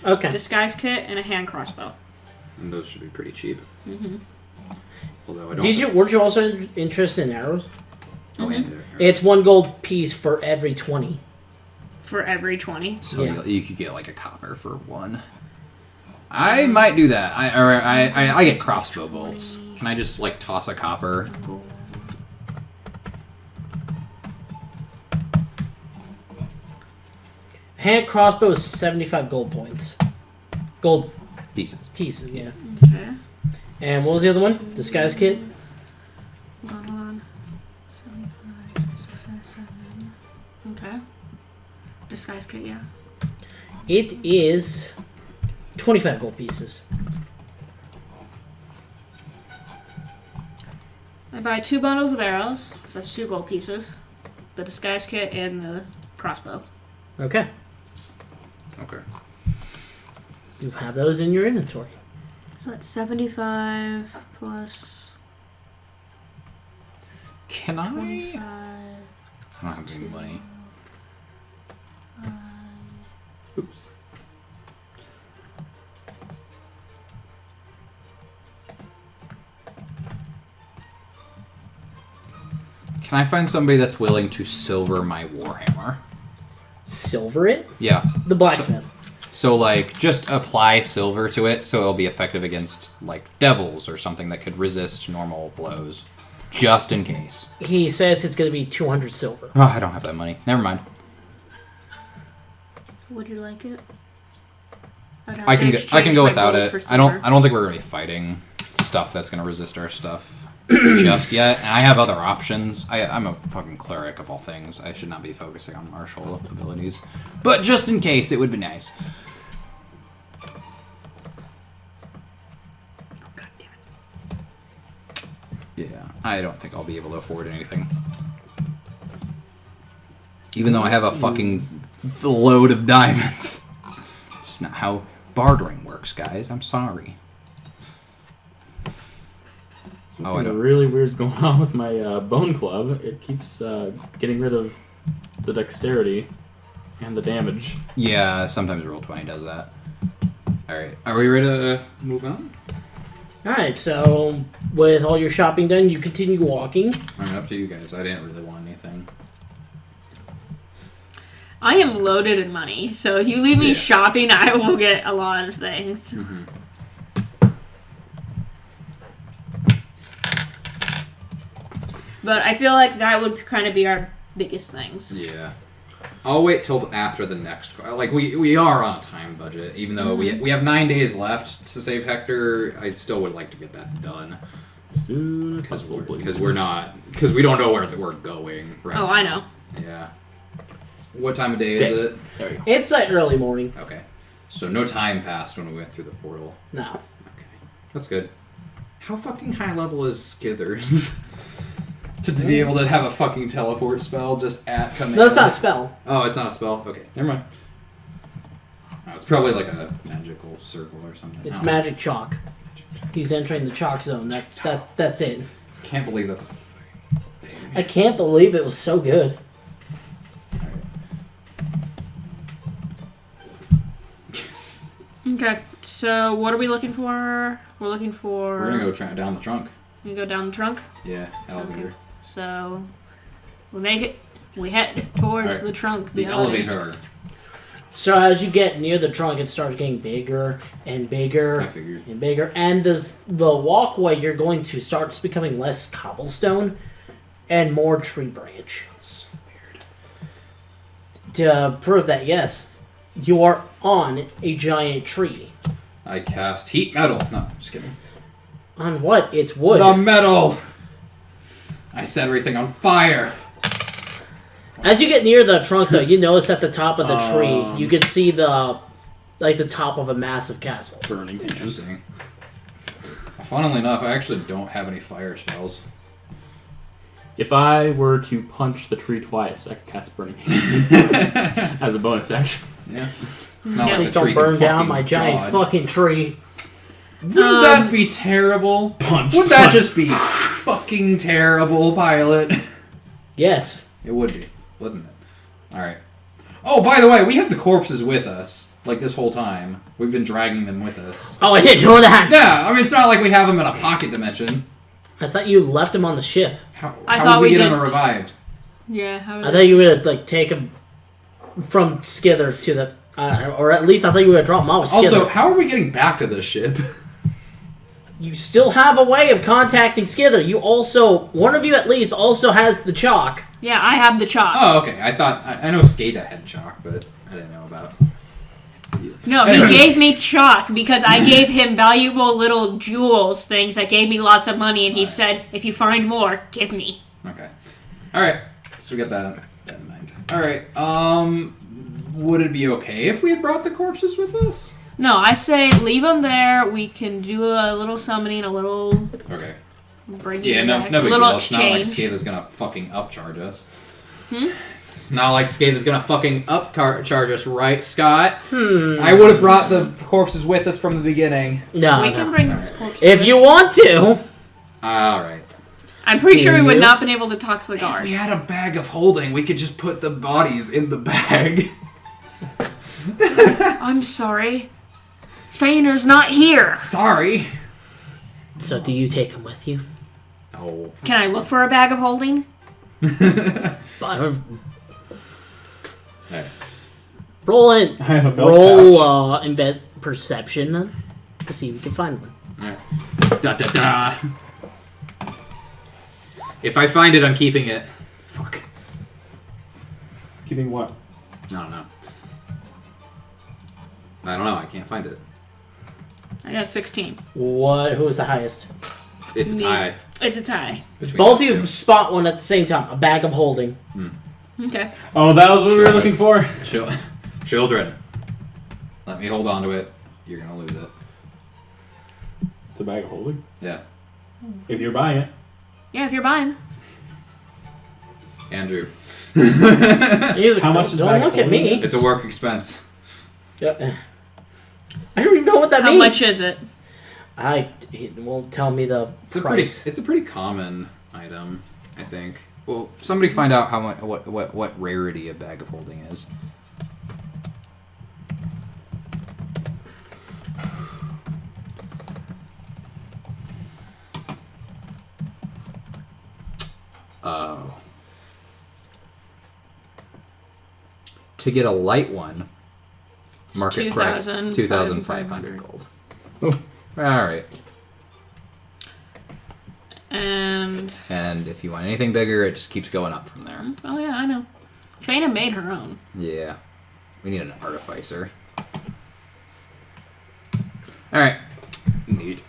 A Okay. disguise kit and a hand crossbow. And those should be pretty cheap. Mm-hmm. Although I don't. Weren't you also interested in arrows? Oh, and It's 1 gold piece for every 20. For every 20. so yeah. you could get like a copper for 1. I might do that. I get crossbow bolts. Can I just like toss a copper? Hand crossbow is 75 gold points. Gold Pieces. yeah. Okay. And what was the other one? Disguise kit? Hold on. 75, 6, 7. Okay. Disguise kit, yeah. It is 25 gold pieces. I buy 2 bundles of arrows, so that's 2 gold pieces. The disguise kit and the crossbow. Okay. Okay. You have those in your inventory. So that's 75 plus Can I? 25. I don't have any money. Oops. Can I find somebody that's willing to silver my warhammer? Silver it? Yeah. The blacksmith. So like, just apply silver to it so it'll be effective against, like, devils or something that could resist normal blows. Just in case. He says it's going to be 200 silver. Oh, I don't have that money. Never mind. Would you like it? I can go without it. I don't think we're gonna be fighting stuff that's gonna resist our stuff just yet. And I have other options. I'm a fucking cleric of all things. I should not be focusing on martial abilities. But just in case, it would be nice. God damn it. Yeah, I don't think I'll be able to afford anything. Even though I have a fucking load of diamonds. It's not how bartering works, guys. I'm sorry. Something really weird's going on with my bone club. It keeps getting rid of the dexterity and the damage. Yeah, sometimes Roll20 does that. Alright, are we ready to move on? Alright, so with all your shopping done, you continue walking. I mean, up to you guys. I didn't really want anything. I am loaded in money, so if you leave me shopping, I will get a lot of things. Mm-hmm. But I feel like that would kind of be our biggest things. Yeah. I'll wait till after the next... Like, we are on a time budget. Even though we have 9 days left to save Hector, I still would like to get that done. Soon as possible, Because we're not... Because we don't know where we're going. Right Oh, now. I know. Yeah. What time of day is it? There we go. It's like early morning. Okay. So no time passed when we went through the portal. No. Okay. That's good. How fucking high level is Skithers? to be able to have a fucking teleport spell just at command. No, it's not a spell. Oh, it's not a spell? Okay. Never mind. Oh, it's probably like a magical circle or something. It's magic chalk. He's entering the chalk zone. That's it. Can't believe that's a thing. I can't believe it was so good. Okay, so what are we looking for? We're looking for... We're gonna go down the trunk. You go down the trunk? Yeah, elevator. Okay. So, we make it. We head towards Alright, the trunk. The elevator. So as you get near the trunk, it starts getting bigger and bigger I figured. and bigger. And the walkway you're going to starts becoming less cobblestone and more tree branch. So weird. To prove that, yes, you are on a giant tree. I cast heat metal. No, just kidding. On what? It's wood. The metal! I set everything on fire! As you get near the trunk, though, you notice at the top of the tree, you can see the top of a massive castle. Burning hands. Interesting. Funnily enough, I actually don't have any fire spells. If I were to punch the tree twice, I could cast Burning Hands as a bonus action. Yeah. It's not Please like the don't tree burn can down fucking my giant dodge. fucking tree. Wouldn't that be terrible? Punch, Wouldn't that punch. just be fucking terrible, Pilot? Yes. It would be, wouldn't it? Alright. Oh, by the way, we have the corpses with us. Like, this whole time. We've been dragging them with us. Oh, I didn't know that. Yeah, I mean, it's not like we have them in a pocket dimension. I thought you left him on the ship. I How thought would we we get them did- revived? Yeah, how I thought you would take him from Skither to the, or at least I thought you were gonna drop him off with Skither. Also, how are we getting back to this ship? You still have a way of contacting Skither. You also, one of you at least, also has the chalk. Yeah, I have the chalk. Oh, okay. I know Skata had chalk, but I didn't know about. No, he gave me chalk because I gave him valuable little jewels things that gave me lots of money, and he said, if you find more, give me. Okay. Alright. So we got that in mind. Alright. Would it be okay if we had brought the corpses with us? No, I say leave them there. We can do a little summoning, a little Okay. bringing Yeah, no back, big a little deal. It's not like exchange. Skata's gonna fucking upcharge us. It's not like Skata's gonna fucking upcharge us, right, Scott? I would have brought the corpses with us from the beginning. No, We no. can bring this corpse. If you want to. Alright. I'm pretty sure we Do would you? not been able to talk to the If guard. we had a bag of holding, we could just put the bodies in the bag. I'm sorry. Faina's not here. Sorry. So do you take him with you? Oh. Can I look for a bag of holding? But- Alright. Roll in. I have a belt Roll embed perception to see if you can find one. Alright. Da da da. If I find it, I'm keeping it. Fuck. Keeping what? I don't know. I don't know. I can't find it. I got 16. What? Who was the highest? It's Me. tie. It's a tie. between Both of us you two. spot one at the same time. A bag of holding. Okay. Oh, that was what we were looking for? Children. Let me hold on to it. You're gonna lose it. The bag of holding? Yeah. If you're buying it. Yeah, if you're buying. Andrew. How much is Don't bag of look at me. It's a work expense. I don't even know what that How means. much is it? It won't tell me the It's a price. it's a pretty common item, I think. Well, somebody find out how much what rarity a bag of holding is. Oh. To get a light one, market price 2,500 gold. All right. And And if you want anything bigger, it just keeps going up from there. oh yeah, I know. Faina made her own. Yeah. We need an artificer. Alright. Neat.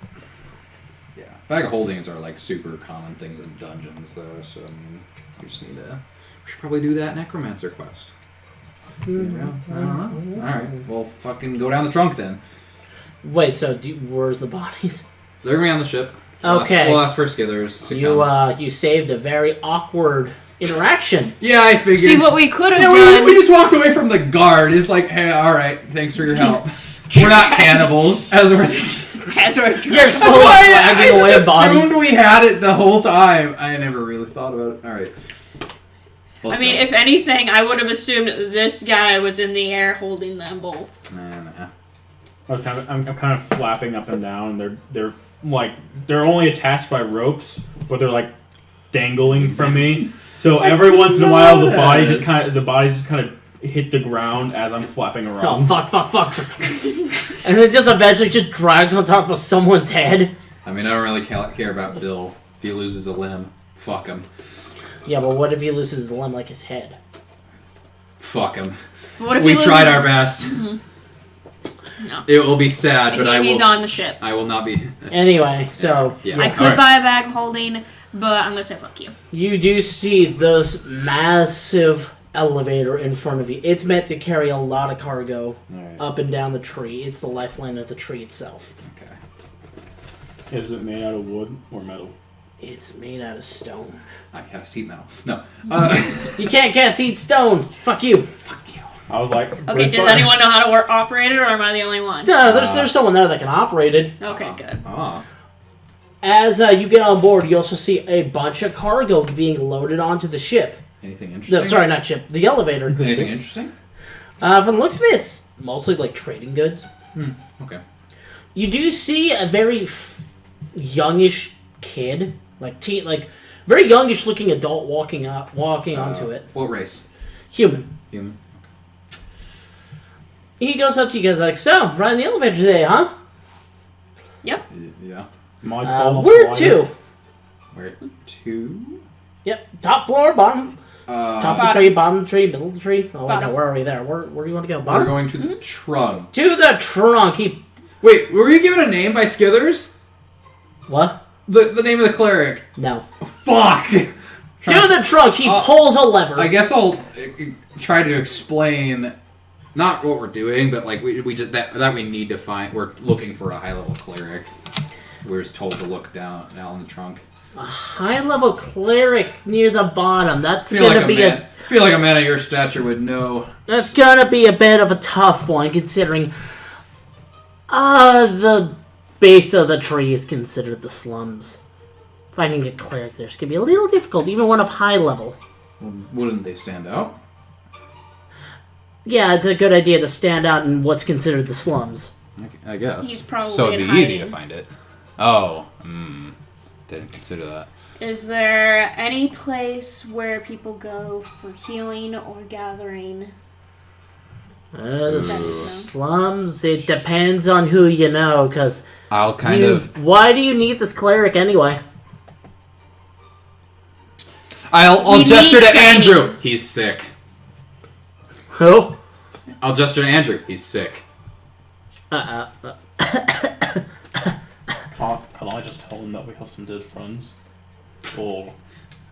Yeah. Bag of holdings are like super common things in dungeons though, so I mean we just need to we should probably do that necromancer quest. I don't know. Alright. Well fucking go down the trunk then. Wait, so where's the bodies? They're gonna be on the ship. Okay. We'll ask for Skithers to You come. you saved a very awkward interaction. Yeah, I figured. See what we could have Yeah, done. we just walked away from the guard. It's like, hey, all right, thanks for your help. We're not cannibals, as we're. As we're You're so That's why I flagging away, just Bobby. assumed we had it the whole time. I never really thought about it. All right. I mean, if anything, I would have assumed this guy was in the air holding them both. Nah. I'm kind of flapping up and down. They're only attached by ropes, but they're like dangling from me. So every once in a while, the body's just kind of hit the ground as I'm flapping around. Oh, fuck. And then just eventually just drags on top of someone's head. I mean, I don't really care about Bill. If he loses a limb, fuck him. Yeah, but what if he loses the limb like his head? Fuck him. What if We he loses- tried our best. No. It will be sad, but He's on the ship. I will not be. Anyway, so Yeah. I could buy a bag of holding, but I'm gonna say fuck you. you do see this massive elevator in front of you. It's meant to carry a lot of cargo Alright. up and down the tree. It's the lifeline of the tree itself. Okay. Is it made out of wood or metal? It's made out of stone. I cast heat metal. No. You can't cast heat stone! Fuck you! Fuck you. I was like, Okay, does anyone know how to operate it, or am I the only one? No, there's someone there that can operate it. Okay, good. As you get on board, you also see a bunch of cargo being loaded onto the ship. Anything interesting? No, sorry, not ship. The elevator. Anything interesting? From the looks of it, it's mostly like trading goods. Okay. You do see a very youngish kid, like very youngish looking adult walking onto it. What race? Human. Human. He goes up to you guys like, so, riding the elevator today, huh? Yep. Yeah. My tall Where flyer. to? Where to? Yep. Top floor, bottom. Top of the tree, bottom of the tree, middle of the tree. Oh, wait, no, Bottom. where are we there? Where do you want to go? We're Bottom? going to the trunk. To the trunk. Wait, were you given a name by Skithers? What? The name of the cleric. No. Fuck! To the trunk, he pulls a lever. I guess I'll try to explain, not what we're doing, but like we just that we need to find. We're looking for a high level cleric. We're just told to look down in the trunk. A high-level cleric near the bottom. That's Feel gonna like be feel like a man of your stature would know. That's gonna be a bit of a tough one, considering the base of the tree is considered the slums. Finding a cleric there's gonna be a little difficult, even one of high level. Wouldn't they stand out? Yeah, it's a good idea to stand out in what's considered the slums. I guess. He's probably so it'd in be easy to hiding. find it. Oh, didn't consider that. Is there any place where people go for healing or gathering? The slums, it depends on who you know, because I'll kind of. Why do you need this cleric anyway? I'll We gesture need to training. Andrew. He's sick. Who? I'll gesture to Andrew. He's sick. Can I just tell him that we have some dead friends? Or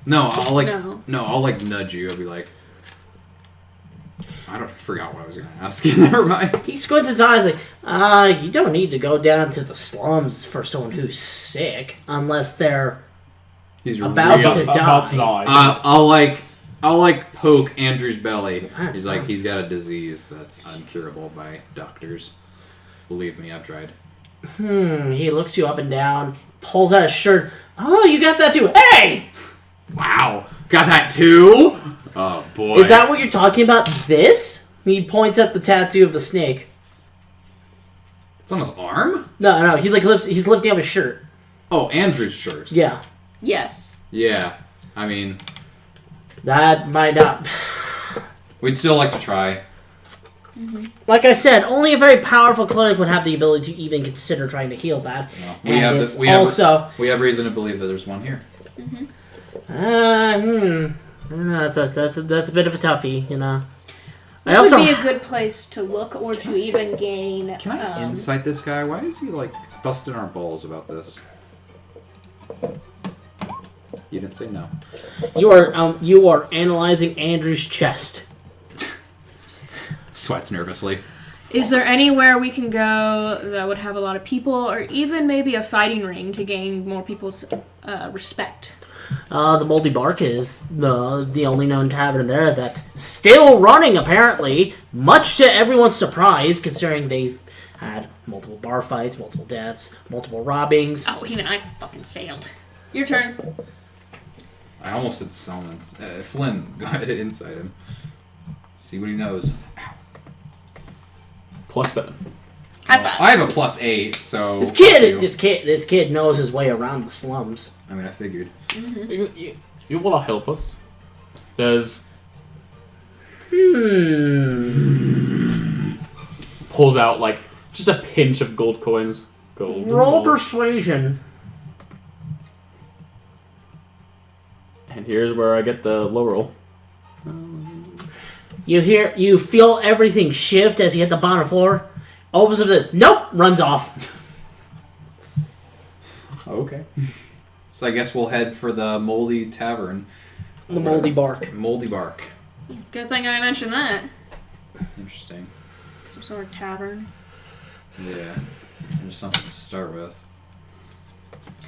No, I'll No. I'll nudge you. I'll be like, I forgot what I was gonna ask. Never mind. He squints his eyes like, you don't need to go down to the slums for someone who's sick, unless they're He's About real- to about to die. die. I'll poke Andrew's belly. That's He's like, fine. he's got a disease that's uncurable by doctors. Believe me, I've tried. He looks you up and down, pulls out his shirt. Oh, you got that too. Hey! Wow, got that too? Oh boy. Is that what you're talking about? This? He points at the tattoo of the snake. It's on his arm? No, he's lifting up his shirt. Oh, Andrew's shirt. Yeah. Yes. Yeah. I mean, That might not... we'd still like to try. Like I said, only a very powerful cleric would have the ability to even consider trying to heal that. Well, We have reason to believe that there's one here. I don't know, that's a bit of a toughie, you know. What would be a good place to look or to even gain? Can I insight this guy? Why is he like busting our balls about this? You didn't say no. You are analyzing Andrew's chest. Sweats nervously. Is there anywhere we can go that would have a lot of people, or even maybe a fighting ring to gain more people's respect? The Moldy Bark is the only known tavern there that's still running, apparently, much to everyone's surprise, considering they've had multiple bar fights, multiple deaths, multiple robbings. Oh, even I fucking failed. Your turn. I almost said summons. Flynn, go ahead and insight him. See what he knows. +7. High five. I have a +8, so This kid knows his way around the slums. I mean, I figured. You want to help us? There's pulls out like just a pinch of gold coins. Gold. Roll persuasion. And here's where I get the low roll. You feel everything shift as you hit the bottom floor. Opens up the nope, runs off. Okay. So I guess we'll head for the Moldy Tavern. The moldy bark. Moldy Bark. Good thing I mentioned that. Interesting. Some sort of tavern. Yeah. There's something to start with.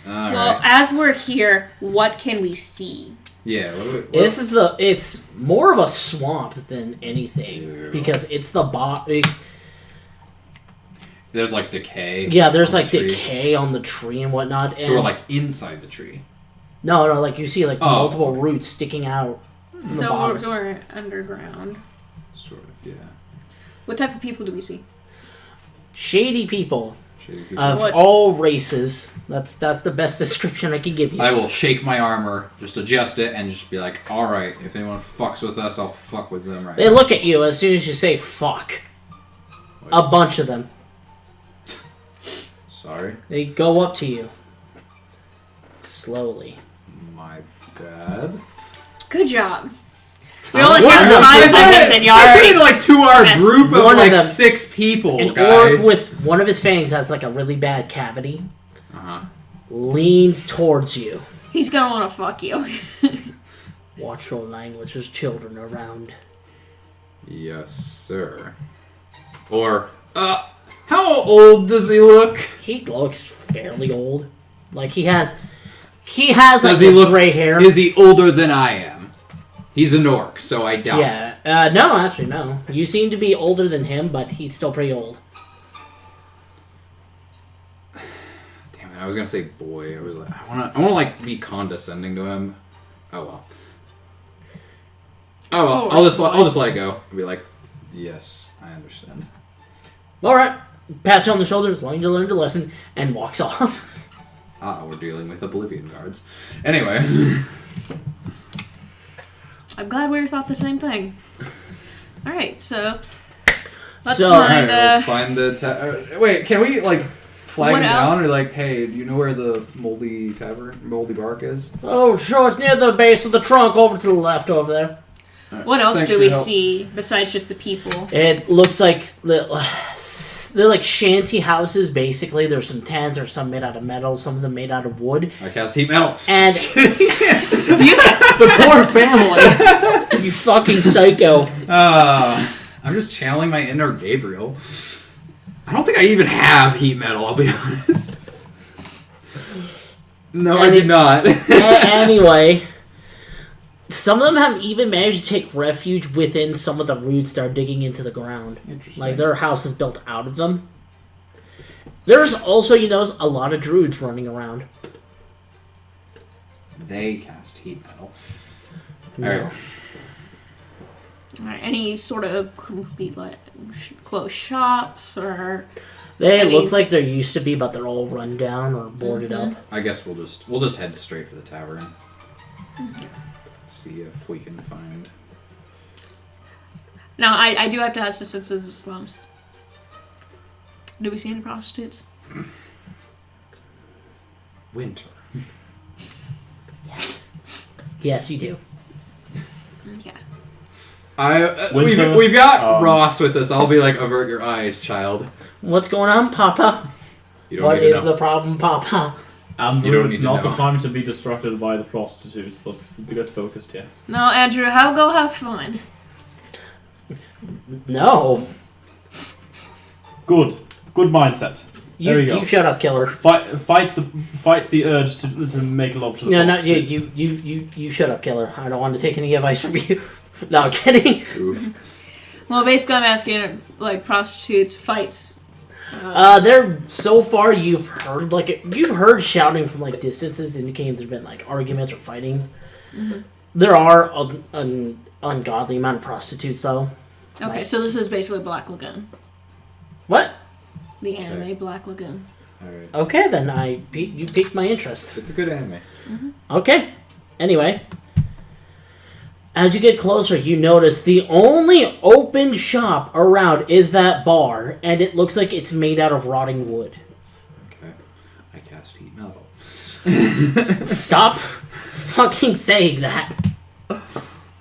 Well, Alright. as we're here, what can we see? Yeah. It's more of a swamp than anything Yeah. because it's the There's like decay. Yeah, there's on the like tree. decay on the tree and whatnot. So And we're like inside the tree. no, like you see like Oh. multiple roots sticking out from the So bottom. we're underground. Sort of, yeah. What type of people do we see? Shady people Shady people. of What- all races. That's the best description I can give you. I will shake my armor, just adjust it, and just be like, alright, if anyone fucks with us, I'll fuck with them right They now. look at you as soon as you say fuck. A bunch of them. Sorry. They go up to you. Slowly. My bad. Good job. We I'm only one have of them. 5 seconds and you I already... said like 2-hour Yes. group of One of like them. 6 people, An guys. orc with one of his fangs has like a really bad cavity. Uh-huh. Leans towards you. He's gonna want to fuck you. Watch your language. There's children around. Yes, sir. Or, how old does he look? He looks fairly old. Like he has like Does he the look gray hair. Is he older than I am? He's an orc, so I doubt. Yeah. No, actually, no. You seem to be older than him, but he's still pretty old. Damn it! I was gonna say boy. I was like, I wanna like be condescending to him. Oh well. Oh well. I'll just let it go. And be like, yes, I understand. All right. Pats you on the shoulder, as long as you learned your lesson, and walks off. We're dealing with Oblivion guards. Anyway. I'm glad we thought the same thing. Alright, so... Let's So- find... We'll find the wait, can we like flag What him else? down or like, hey, do you know where the Moldy Bark is? Oh, sure. It's near the base of the trunk, over to the left over there. What else Thanks do for we your help. see besides just the people? It looks like they're like shanty houses. Basically, there's some tents, there's some made out of metal, some of them made out of wood, I cast heat metal. and the poor family. You fucking psycho. I'm just channeling my inner Gabriel. I don't think I even have heat metal, I'll be honest. No, I do not. Anyway, some of them have even managed to take refuge within some of the roots that are digging into the ground. Interesting. Like their house is built out of them. There's also, you notice, a lot of druids running around. They cast heat metal. No. Alright. Alright, any sort of complete, like, closed shops, or... They Any- look like there used to be, but they're all run down or boarded up. I guess we'll just head straight for the tavern. See if we can find. Now, I do have to ask this since this is slums. Do we see any prostitutes? Winter. Yes, you do. Yeah. We've got Ross with us. I'll be like, avert your eyes, child. What's going on, Papa? You don't What need to is know. the problem, Papa? You Andrew, don't it's need to not the know. time to be distracted by the prostitutes. Let's get focused here. No, Andrew, go have fun. No. Good mindset. There we go. You shut up, killer. Fight the urge to make love to the No, not you. prostitutes. You shut up, killer. I don't want to take any advice from you. No, I'm kidding. Oof. Well, basically, I'm asking, like, prostitutes, fights, There so far you've heard shouting from like distances indicating there's been like arguments or fighting. Mm-hmm. There are an ungodly amount of prostitutes though. Okay, so this is basically Black Lagoon. What? The anime Black Lagoon. Alright. Okay, then you piqued my interest. It's a good anime. Okay. Anyway, as you get closer, you notice the only open shop around is that bar, and it looks like it's made out of rotting wood. Okay. I cast heat metal. Stop fucking saying that. Oh,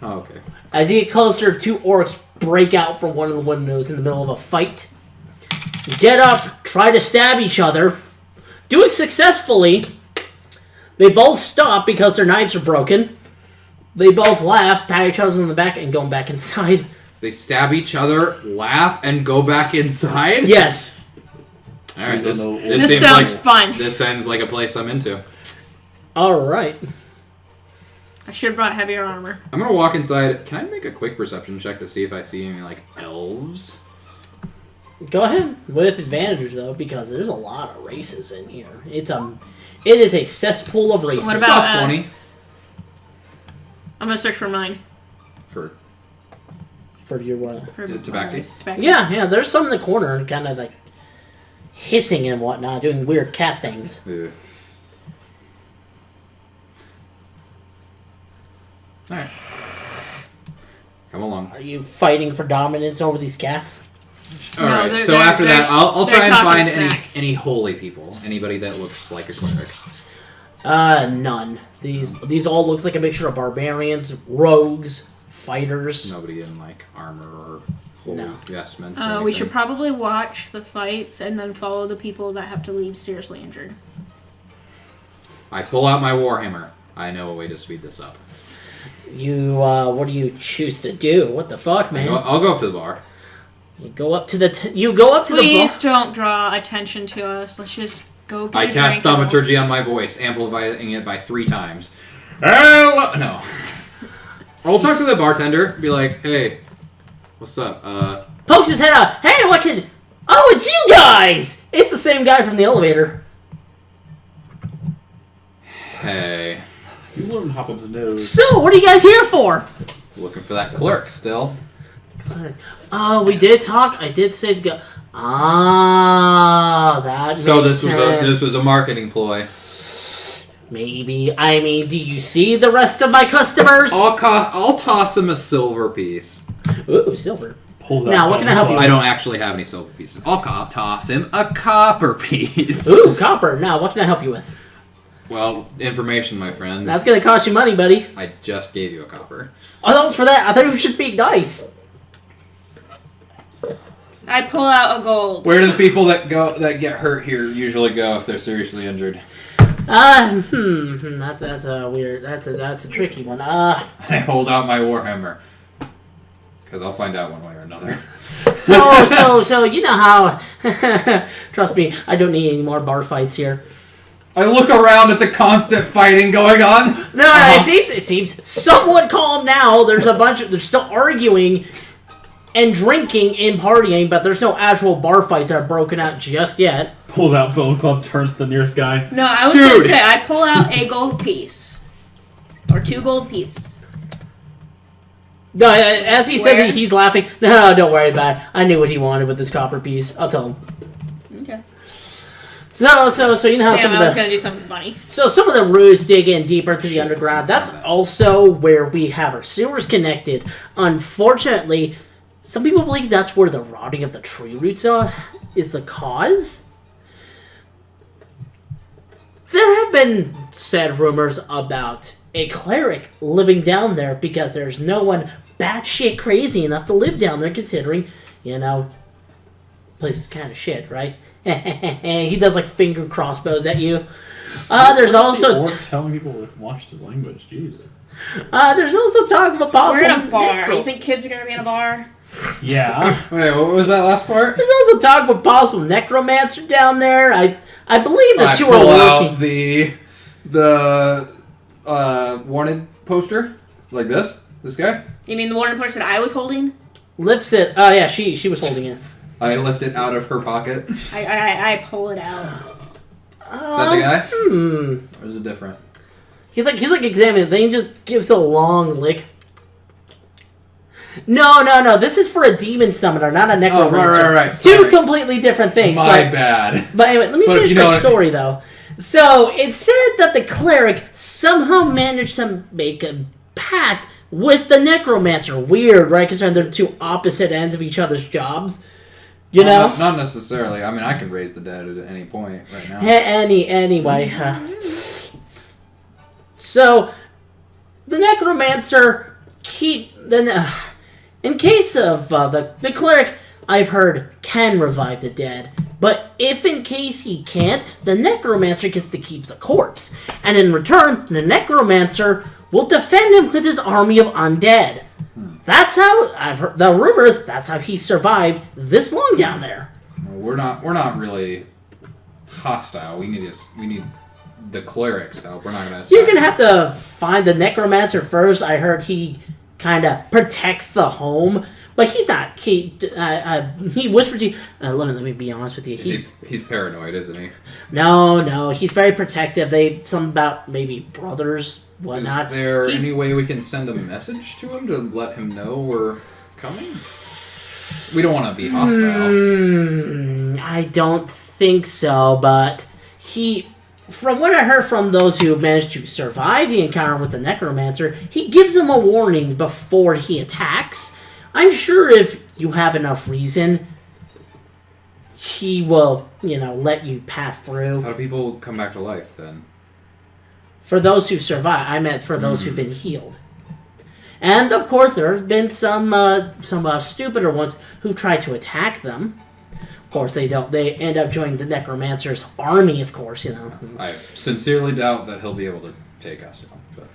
okay. As you get closer, two orcs break out from one of the windows in the middle of a fight. Get up, try to stab each other. Doing successfully. They both stop because their knives are broken. They both laugh, pat each other on the back, and go back inside. They stab each other, laugh, and go back inside? Yes. Alright, This this seems sounds like fun. This sounds like a place I'm into. Alright. I should have brought heavier armor. I'm gonna walk inside. Can I make a quick perception check to see if I see any, like, elves? Go ahead. With advantage, though, because there's a lot of races in here. It is a cesspool of races. what about- Soft 20 I'm gonna search for mine. for For your what? For Tabaxi? Tabaxi. Yeah, there's some in the corner, kind of like hissing and whatnot, doing weird cat things. Alright. Come along. Are you fighting for dominance over these cats? No, Alright, they're- so they're- after that, I'll they're try and talking find smack. any holy people. Anybody that looks like a cleric. None. These all look like a mixture of barbarians, rogues, fighters. Nobody in, like, armor or holy No. vestments. or We anything. should probably watch the fights and then follow the people that have to leave seriously injured. I pull out my warhammer. I know a way to speed this up. What do you choose to do? What the fuck, man? I'll go up to the bar. You go up to the bar. Please don't draw attention to us. Let's just go get I a cast drink. thaumaturgy on my voice, amplifying it by 3 times. Hello! No. I'll talk to the bartender, be like, hey, what's up? Pokes his head out. Hey, what can... Oh, it's you guys! It's the same guy from the elevator. Hey. You wouldn't happen to know. So, what are you guys here for? Looking for that clerk still. Oh, we did talk. I did say to go... Ah, that So makes sense. this was a marketing ploy. Maybe. I mean, do you see the rest of my customers? I'll toss him a silver piece. Ooh, silver. Pulls out Now, what can I help you I don't actually have any silver pieces. I'll toss him a copper piece. Ooh, copper. Now, what can I help you with? Well, information, my friend. That's gonna cost you money, buddy. I just gave you a copper. Oh, that was for that. I thought we should speak nice. I pull out a gold. Where do the people that get hurt here usually go if they're seriously injured? That's a weird. That's a tricky one. I hold out my warhammer. Because I'll find out one way or another. So you know how? Trust me, I don't need any more bar fights here. I look around at the constant fighting going on. No, it seems somewhat calm now. There's they're still arguing and drinking and partying, but there's no actual bar fights that are broken out just yet. Pulls out Bone Club, turns to the nearest guy. No, I was gonna say I pull out a gold piece or 2 gold pieces. No, as he Where? says, he's laughing. No, don't worry about it. I knew what he wanted with this copper piece. I'll tell him. Okay. So you know how Damn, some I of was the gonna do something funny. So some of the roofs dig in deeper into the underground. That's also where we have our sewers connected. Unfortunately, some people believe that's where the rotting of the tree roots is the cause. There have been said rumors about a cleric living down there because there's no one batshit crazy enough to live down there, considering, place is kind of shit, right? He does like finger crossbows at you. There's also telling people to watch the language. Jeez. There's also talk of a possible. We're in a bar. necro- You think kids are gonna be in a bar? Yeah. Wait, what was that last part? There's also talk of a possible necromancer down there. I believe the two pull are working. out the wanted poster like this. This guy. You mean the warning poster that I was holding? Lifts it. Oh yeah, she was holding it. I lift it out of her pocket. I pull it out. Is that the guy? Or is it different? He's like examining it. Then he just gives a long lick. No. This is for a demon summoner, not a necromancer. Oh, right. Two Sorry. completely different things. My bad. But anyway, let me But if finish you my know what- story, though. So, it said that the cleric somehow managed to make a pact with the necromancer. Weird, right? Because they're two opposite ends of each other's jobs. You know? Not necessarily. I mean, I can raise the dead at any point right now. Anyway. So, the necromancer in case of the cleric, I've heard, can revive the dead. But if in case he can't, the necromancer gets to keep the corpse. And in return, the necromancer will defend him with his army of undead. That's how I've heard the rumors. That's how he survived this long down there. We're not really hostile. We need the cleric's help. We're not gonna. You're gonna have to find the necromancer first. I heard he kind of protects the home, but he's not. He whispered to you. Let me be honest with you. He's paranoid, isn't he? No. He's very protective. Something about maybe brothers, whatnot. Is there any way we can send a message to him to let him know we're coming? We don't want to be hostile. I don't think so, but from what I heard from those who managed to survive the encounter with the necromancer, he gives him a warning before he attacks. I'm sure if you have enough reason, he will, let you pass through. How do people come back to life then? For those who survive, I meant for those who've been healed. And of course, there have been some stupider ones who tried to attack them. Of course, they don't. They end up joining the necromancer's army. Of course, I sincerely doubt that he'll be able to take us down. But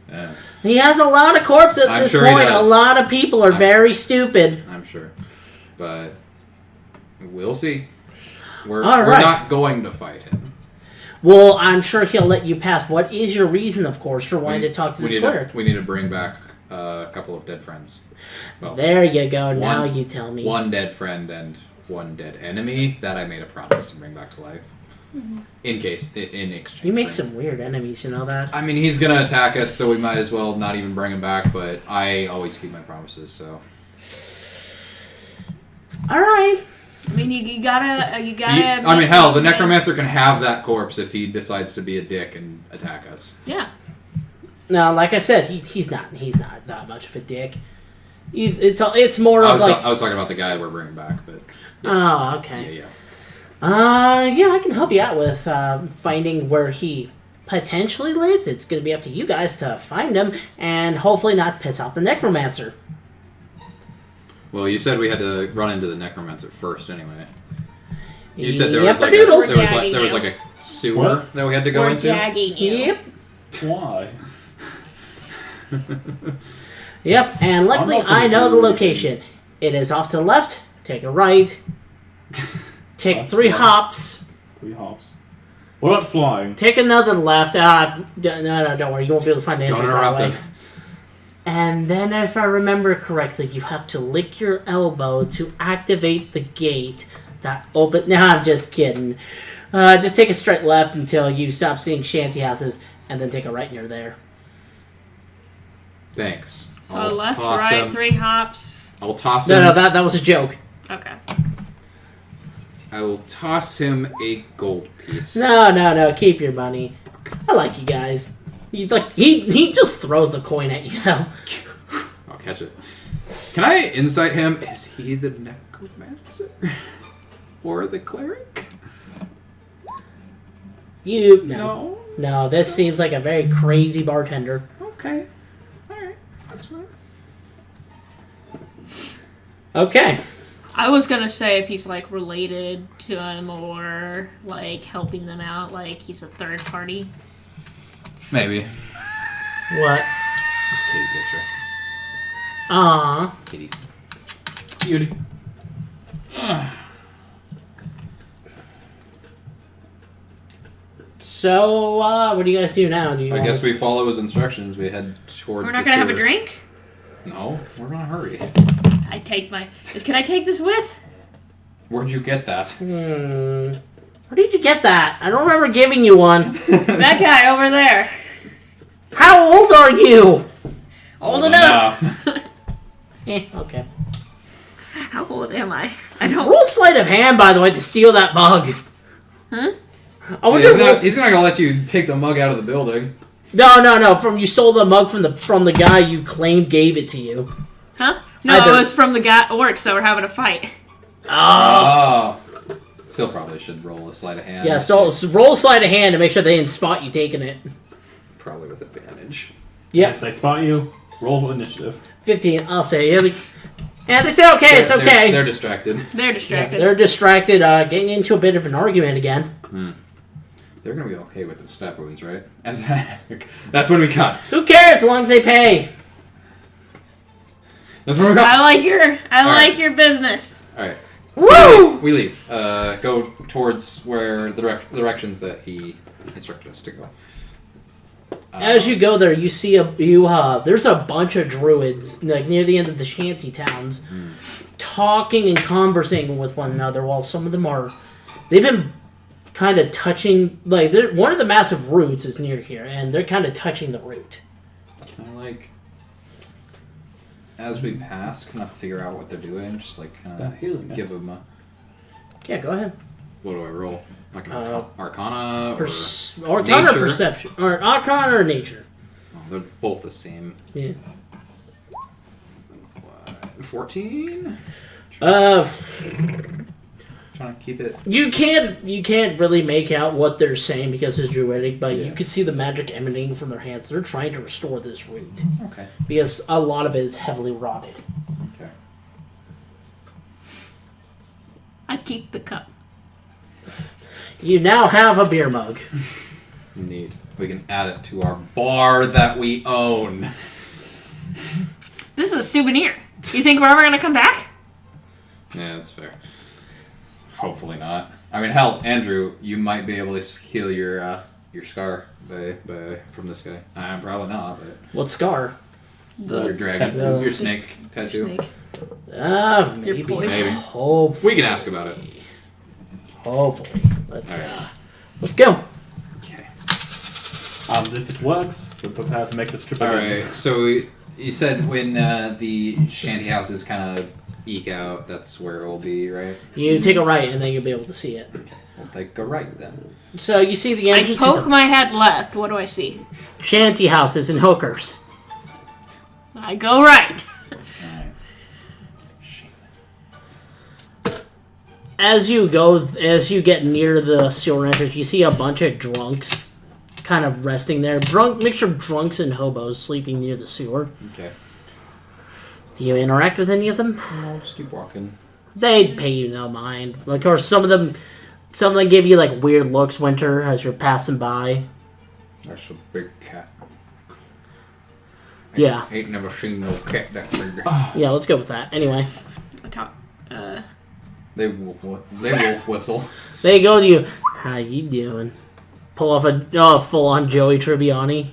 yeah. He has a lot of corpses at this sure he point. A does. lot of people are very stupid. I'm sure, but we'll see. We're right. not going to fight him. Well, I'm sure he'll let you pass. What is your reason, of course, for wanting to talk to this cleric? We need to bring back a couple of dead friends. Well, There you go. Now you tell me. One dead friend and one dead enemy that I made a promise to bring back to life. In exchange. You make for- some weird enemies, you know that? I mean, he's gonna attack us, so we might as well not even bring him back. But I always keep my promises, so. All right. I mean, you gotta. I mean, hell, the necromancer can have that corpse if he decides to be a dick and attack us. Yeah. No, like I said, he's not that much of a dick. It's more of like. I was talking about the guy we're bringing back, but. Oh, okay. Yeah. Yeah, I can help you out with finding where he potentially lives. It's going to be up to you guys to find him and hopefully not piss off the necromancer. Well, you said we had to run into the necromancer first, anyway. You said Yep, there was like a sewer What? that we had to go We're into. tagging you. Yep. Why? Yep, and luckily I'm not gonna I know the do location. It is off to the left, take a right, take Left, 3 right. hops, 3 hops. What about flying? take another left. No, don't worry, you won't be able to find the Don't entrance that interrupt way. him. And then, if I remember correctly, you have to lick your elbow to activate the gate that open. No, I'm just kidding. Just take a straight left until you stop seeing shanty houses, and then take a right and you're there. Thanks. So I'll left, toss right, him. 3 hops. I'll toss him. No, that was a joke. Okay. I will toss him a gold piece. No, keep your money. I like you guys. He just throws the coin at you, though. I'll catch it. Can I insight him? Is he the necromancer? Or the cleric? No, this seems like a very crazy bartender. Okay. Alright. That's fine. Okay. I was gonna say if he's like related to him or like helping them out, like he's a third party. Maybe. What? It's a kitty picture. Aw. Kitties. Cutie. So, what do you guys do now? I guess we follow his instructions. We head towards We're not the gonna have a sewer. drink. No, we're gonna hurry. I take my. Can I take this with? Where'd you get that? Where did you get that? I don't remember giving you one. That guy over there. How old are you? Old enough. Okay. How old am I? I don't. Roll sleight of hand, by the way, to steal that mug. Huh? I wonder He's not gonna let you take the mug out of the building. No. From you stole the mug from the guy you claimed gave it to you. Huh? No, Either- it was from the orcs that were having a fight. Oh. Still probably should roll a sleight of hand. Yeah, so roll sleight of hand to make sure they didn't spot you taking it. Probably with advantage. Yep. If they spot you, roll initiative. 15, I'll say. Yeah, they say okay, it's okay. They're distracted. They're distracted. They're distracted, getting into a bit of an argument again. They're gonna be okay with those stab wounds, right? That's when we cut. Who cares as long as they pay? That's when we cut. I like right. your business. All right. Woo! So we leave. Go towards where the directions that he instructed us to go. As you go there, you see there's a bunch of druids like near the end of the shanty towns, talking and conversing with one another. While some of them they've been kind of touching. Like one of the massive roots is near here, and they're kind of touching the root. Can I as we pass, kind of figure out what they're doing? Just kind That healing, of give them a. Yeah, go ahead. What do I roll? Like an Arcana or Arcana nature? or perception, or Arcana or nature. Oh, they're both the same. Yeah. 14. Trying to keep it. You can't really make out what they're saying because it's druidic, but you can see the magic emanating from their hands. They're trying to restore this root. Okay. Because a lot of it is heavily rotted. Okay. I keep the cup. You now have a beer mug. Neat. We can add it to our bar that we own. This is a souvenir. Do you think we're ever gonna come back? Yeah, that's fair. Hopefully not. I mean, hell, Andrew, you might be able to heal your scar from this guy. I'm probably not, but What scar? your dragon, tattoo. your snake tattoo. Snake. Maybe. poison. Maybe. Hopefully. We can ask about it. Hopefully. Let's Alright. let's go. Okay. If it works, we'll put out to make this trip All again. right. So you said when the shanty houses kind of eke out, that's where it will be, right? You take a right, and then you'll be able to see it. We'll take a right then. So you see the I entrance poke to my head left. What do I see? the shanty houses and hookers. I go right. All right. As you get near the sewer entrance, you see a bunch of drunks kind of resting there. Mixture of drunks and hobos sleeping near the sewer. Okay. Do you interact with any of them? No, just keep walking. They'd pay you no mind. Of course, some of them give you like weird looks, Winter, as you're passing by. That's a big cat. Yeah. Ain't never seen no cat that big. Yeah, let's go with that. Anyway, I talk. They wolf whistle. they go to you. How you doing? Pull off a full-on Joey Tribbiani.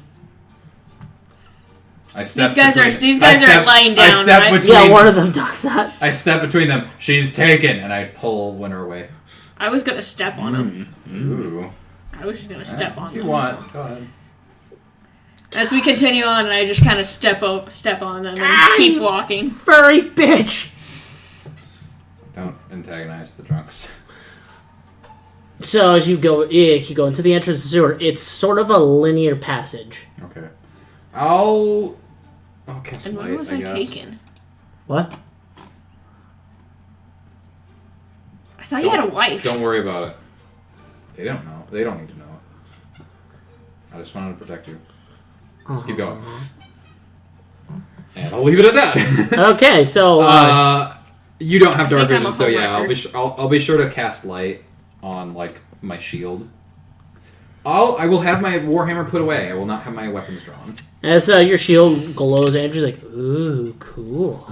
I step These guys are lying down, I step right? between Yeah, one of them does that. I step between them. She's taken, and I pull Winter away. I was gonna step on them. Ooh. I was just gonna step on If you them. want, go ahead. As we continue on, and I just kind of step on them and keep walking. Furry bitch! Don't antagonize the drunks. So as you go into the entrance of the sewer, it's sort of a linear passage. Okay. I'll cast And light, when was I guess. taken? What? I thought you had a wife. Don't worry about it. They don't know. They don't need to know it. I just wanted to protect you. Just keep going. And I'll leave it at that. Okay, so you don't have dark think I'm vision, a so yeah, homewrecker. I'll be sure to cast light on like my shield. I will have my warhammer put away. I will not have my weapons drawn. as your shield glows, Andrew's like, "Ooh, cool."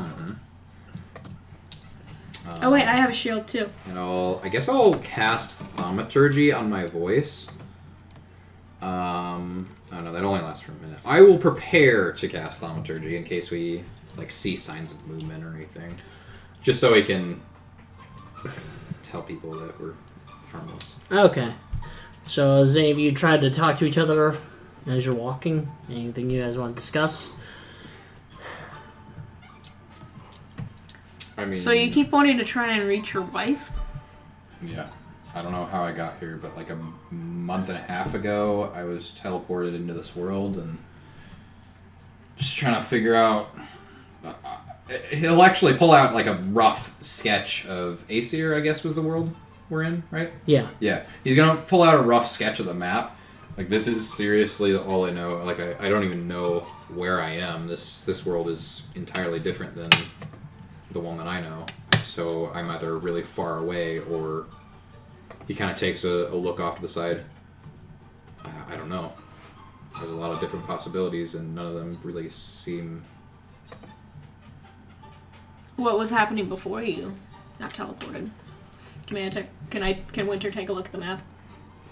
Oh wait, I have a shield too. And I guess I'll cast thaumaturgy on my voice. Oh no, that only lasts for a minute. I will prepare to cast thaumaturgy in case we like see signs of movement or anything, just so we can tell people that we're harmless. Okay. So, has any of you tried to talk to each other as you're walking? Anything you guys want to discuss? I mean, So you keep wanting to try and reach your wife? Yeah. I don't know how I got here, but like a month and a half ago, I was teleported into this world and just trying to figure out. He'll actually pull out like a rough sketch of Aesir, I guess was the world we're in, right? Yeah. Yeah. He's gonna pull out a rough sketch of the map. Like, this is seriously all I know. Like, I don't even know where I am. This world is entirely different than the one that I know. So I'm either really far away or he kind of takes a look off to the side. I don't know. There's a lot of different possibilities, and none of them really seem... What was happening before you got teleported? Can Winter take a look at the map?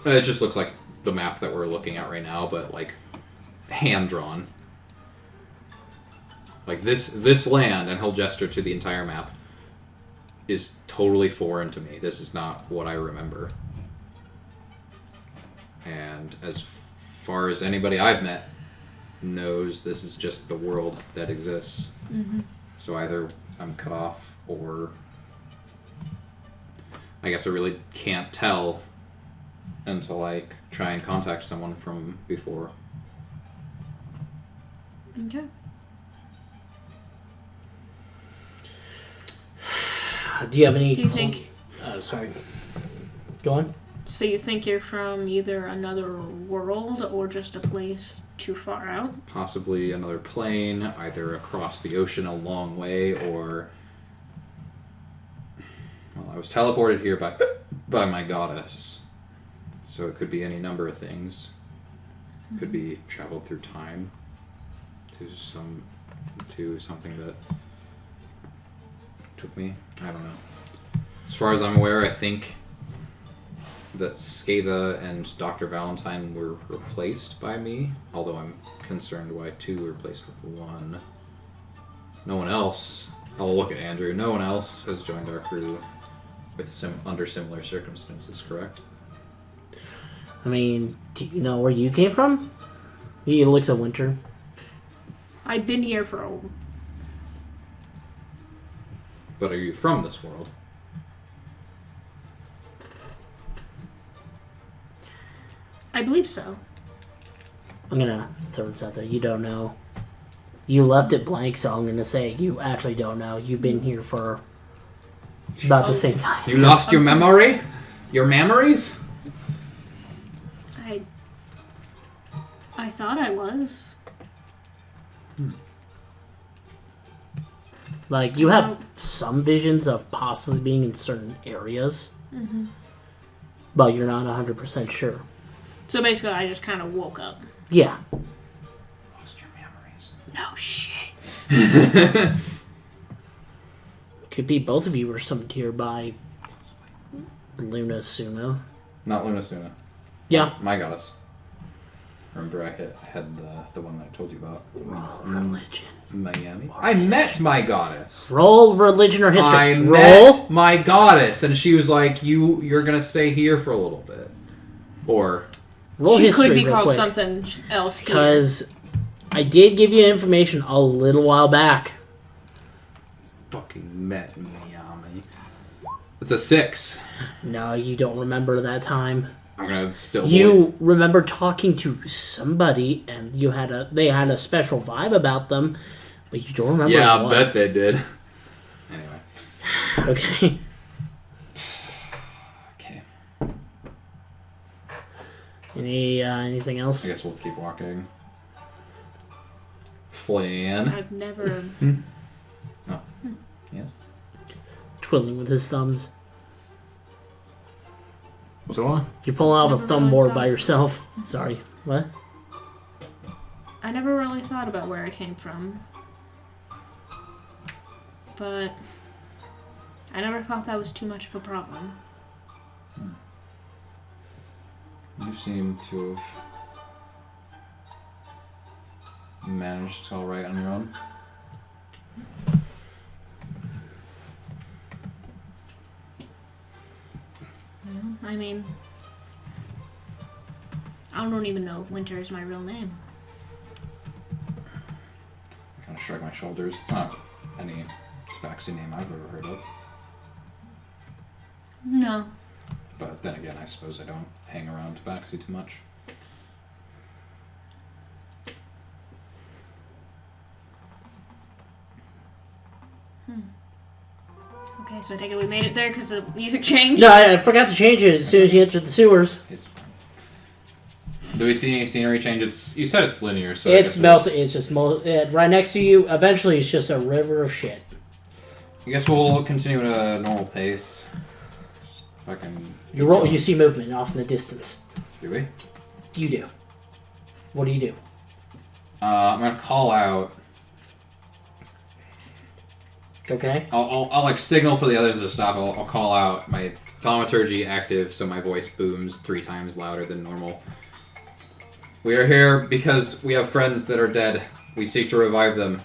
It just looks like the map that we're looking at right now, but like hand-drawn. Like this land, and he'll gesture to the entire map, is totally foreign to me. This is not what I remember. And as far as anybody I've met knows, this is just the world that exists. Mm-hmm. So either I'm cut off, or I guess I really can't tell until I try and contact someone from before. Okay. Do you have any... Do you think... Oh, sorry. Go on. So you think you're from either another world or just a place too far out? Possibly another plane, either across the ocean a long way, or... Well, I was teleported here by my goddess. So it could be any number of things. It could be traveled through time to something that took me. I don't know. As far as I'm aware, I think that Skada and Dr. Valentine were replaced by me, although I'm concerned why two were replaced with one. No one else, I'll look at Andrew, no one else has joined our crew with under similar circumstances, correct? I mean, do you know where you came from? He looks at Winter. I've been here for a... But are you from this world? I believe so. I'm gonna throw this out there. You don't know. You left it blank, so I'm gonna say you actually don't know. You've been here for about the same time. You lost your memory? Your memories? I thought I was. Like, you have some visions of possibly being in certain areas, but you're not 100% sure. So basically, I just kind of woke up. Yeah. Lost your memories. No shit. Could be both of you were summoned here by Luna Suno. Not Luna Suna. Yeah. My goddess. Remember, I had the one that I told you about. Roll religion. Miami. I met my goddess. Roll religion or history. I Roll. met my goddess, and she was like, "You're gonna stay here for a little bit," or Roll She history could be real called quick. something else here. Because I did give you information a little while back. fucking met Miami. It's a 6. No, you don't remember that time. I'm gonna still. You remember talking to somebody, and they had a special vibe about them, but you don't remember. Yeah, I what. bet they did. Anyway. Okay. Okay. Anything else? I guess we'll keep walking. Flan. I've never... No. Yes. Twiddling with his thumbs. What's going on? You're pulling off a Never thumb really board thought- by yourself. Sorry. What? I never really thought about where I came from. But I never thought that was too much of a problem. You seem to have managed all right on your own. I mean, I don't even know if Winter is my real name. I kind of shrug my shoulders. It's not any Tabaxi name I've ever heard of. No. But then again, I suppose I don't hang around Tabaxi too much. Okay, so I take it we made it there because the music changed? No, I forgot to change it as soon as you entered the sewers. It's fine. Do we see any scenery change? You said it's linear, so It's just right next to you. Eventually, it's just a river of shit. I guess we'll continue at a normal pace. If I can. You see movement off in the distance. Do we? You do. What do you do? I'm gonna call out. Okay. I'll like signal for the others to stop. I'll call out my thaumaturgy active, so my voice booms 3 times louder than normal. We are here because we have friends that are dead. We seek to revive them.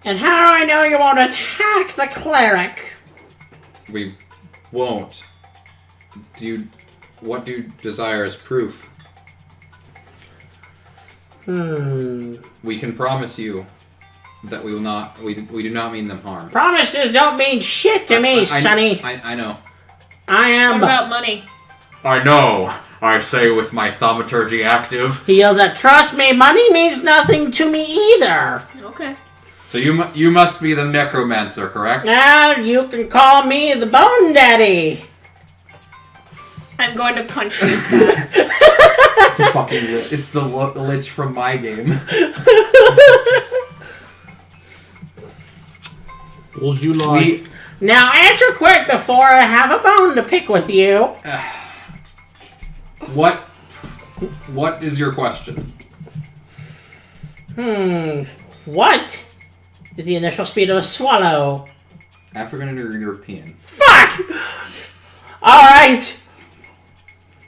And how do I know you won't attack the cleric? We won't. What do you desire as proof? We can promise you that we will not. We do not mean them harm. Promises don't mean shit to me, Sonny. I know. I am. What about money? I know. I say with my thaumaturgy active. He yells out, "Trust me, money means nothing to me either." Okay. So you must be the necromancer, correct? Now you can call me the Bone Daddy. I'm going to punch this guy. It's a fucking. It's the lich from my game. Would you like... Now answer quick before I have a bone to pick with you. What is your question? What is the initial speed of a swallow? African or European? Fuck! Alright.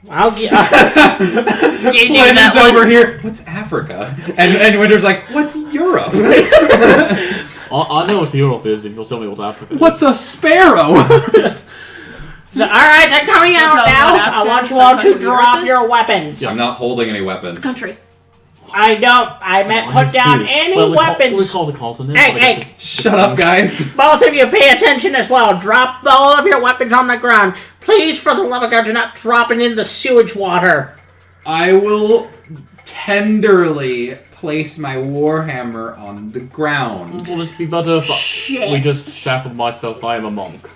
I'll get... Flynn's over here. What's Africa? And Winter's like, what's Europe? I know what Europe is if you'll tell me what Africa is. What's a sparrow? So, alright, I'm coming out now. I want you all to drop your weapons. I'm not holding any weapons. Country. I don't. I meant put down any weapons. We call the continent. Hey. Shut up, guys. Both of you pay attention as well. Drop all of your weapons on the ground. Please, for the love of God, do not drop it in the sewage water. I will tenderly place my warhammer on the ground. Will it be better if we just shackled myself? I am a monk.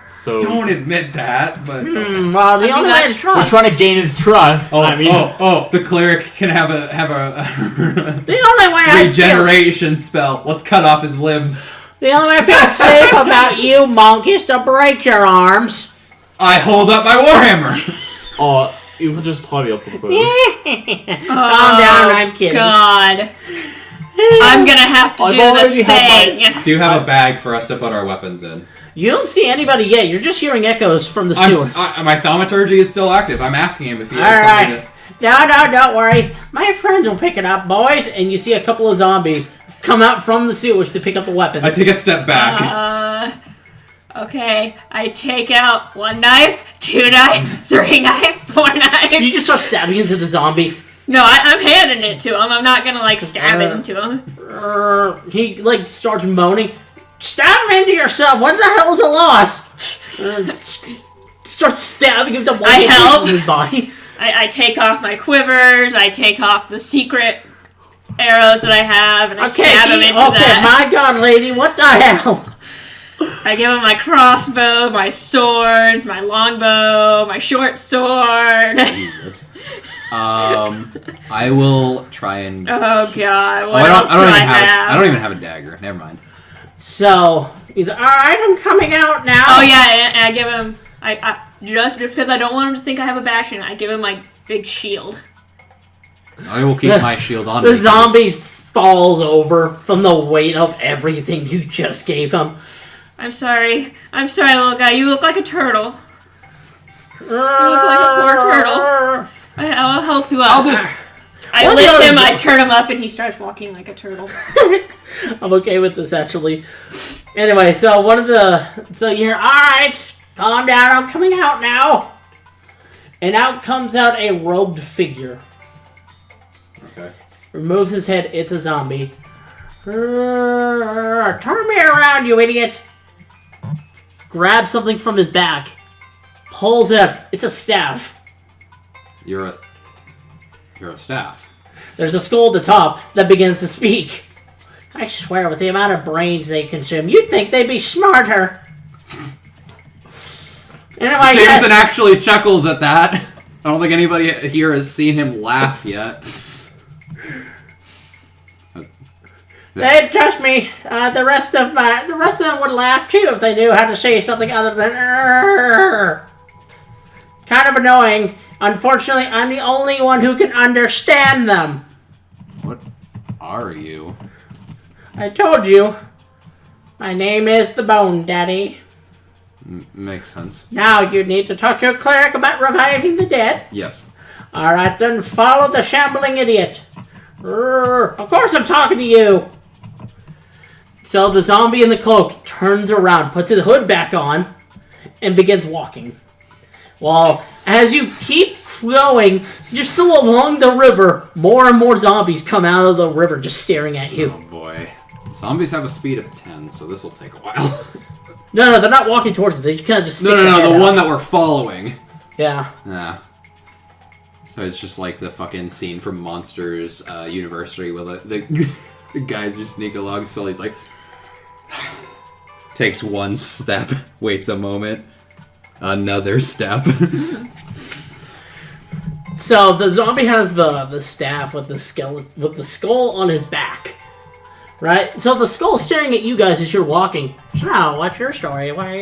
So Don't admit that, but okay. Well, the only way is we're trust. trying to gain his trust. The cleric can have a The only way I regeneration spell. Let's cut off his limbs. The only way I feel safe about you, monk, is to break your arms. I hold up my warhammer. You can just tie me up with a bow. Calm down, I'm kidding. God. I'm gonna have to do the thing. Do you have a bag for us to put our weapons in? You don't see anybody yet. You're just hearing echoes from the sewer. My thaumaturgy is still active. I'm asking him if he has something. No, don't worry. My friends will pick it up, boys. And you see a couple of zombies come out from the sewage to pick up the weapons. I take a step back. Okay. I take out 1 knife, 2 knife, 3 knife, 4 knife. You just start stabbing into the zombie. No, I'm handing it to him. I'm not gonna stab it into him. He starts moaning. Stab him into yourself. What the hell is a loss? Start stabbing him to one I help. his body. I take off my quivers. I take off the secret arrows that I have, and I stab him into that. My God, lady, what the hell? I give him my crossbow, my swords, my longbow, my short sword. Jesus. I will try and. Oh God! What else do I have? I don't even have a dagger. Never mind. So he's like, all right. I'm coming out now. Oh yeah, and I give him. I just because I don't want him to think I have a bastion, I give him my big shield. I will keep my shield on. The zombie falls over from the weight of everything you just gave him. I'm sorry, little guy. You look like a turtle. You look like a poor turtle. I'll help you out. I lift him, I turn him up, and he starts walking like a turtle. I'm okay with this, actually. Anyway, so so you're, alright, Calm down, I'm coming out now. And out comes out a robed figure. Okay. Removes his head, it's a zombie. Turn me around, you idiot! Grabs something from his back. Pulls it up. It's a staff. You're a staff. There's a skull at the top that begins to speak. I swear, with the amount of brains they consume, you'd think they'd be smarter. Anyway, Jameson actually chuckles at that. I don't think anybody here has seen him laugh yet. They trust me. The rest of them would laugh too if they knew how to say something other than "Arr." Kind of annoying. Unfortunately, I'm the only one who can understand them. What are you? I told you. My name is the Bone Daddy. Makes sense. Now you need to talk to a cleric about reviving the dead. Yes. Alright, then follow the shambling idiot. Of course I'm talking to you. So the zombie in the cloak turns around, puts his hood back on, and begins walking. Well, as you keep going, you're still along the river. More and more zombies come out of the river just staring at you. Oh boy. Zombies have a speed of 10, so this will take a while. No, they're not walking towards you. They kind of just stick No, their head the out. one that we're following. Yeah. Yeah. So it's just like the fucking scene from Monsters University where the guys just sneak along, so he's like... takes one step, waits a moment, another step. So the zombie has the staff with the skull on his back, right? So the skull's staring at you guys as you're walking. So, what's your story? Why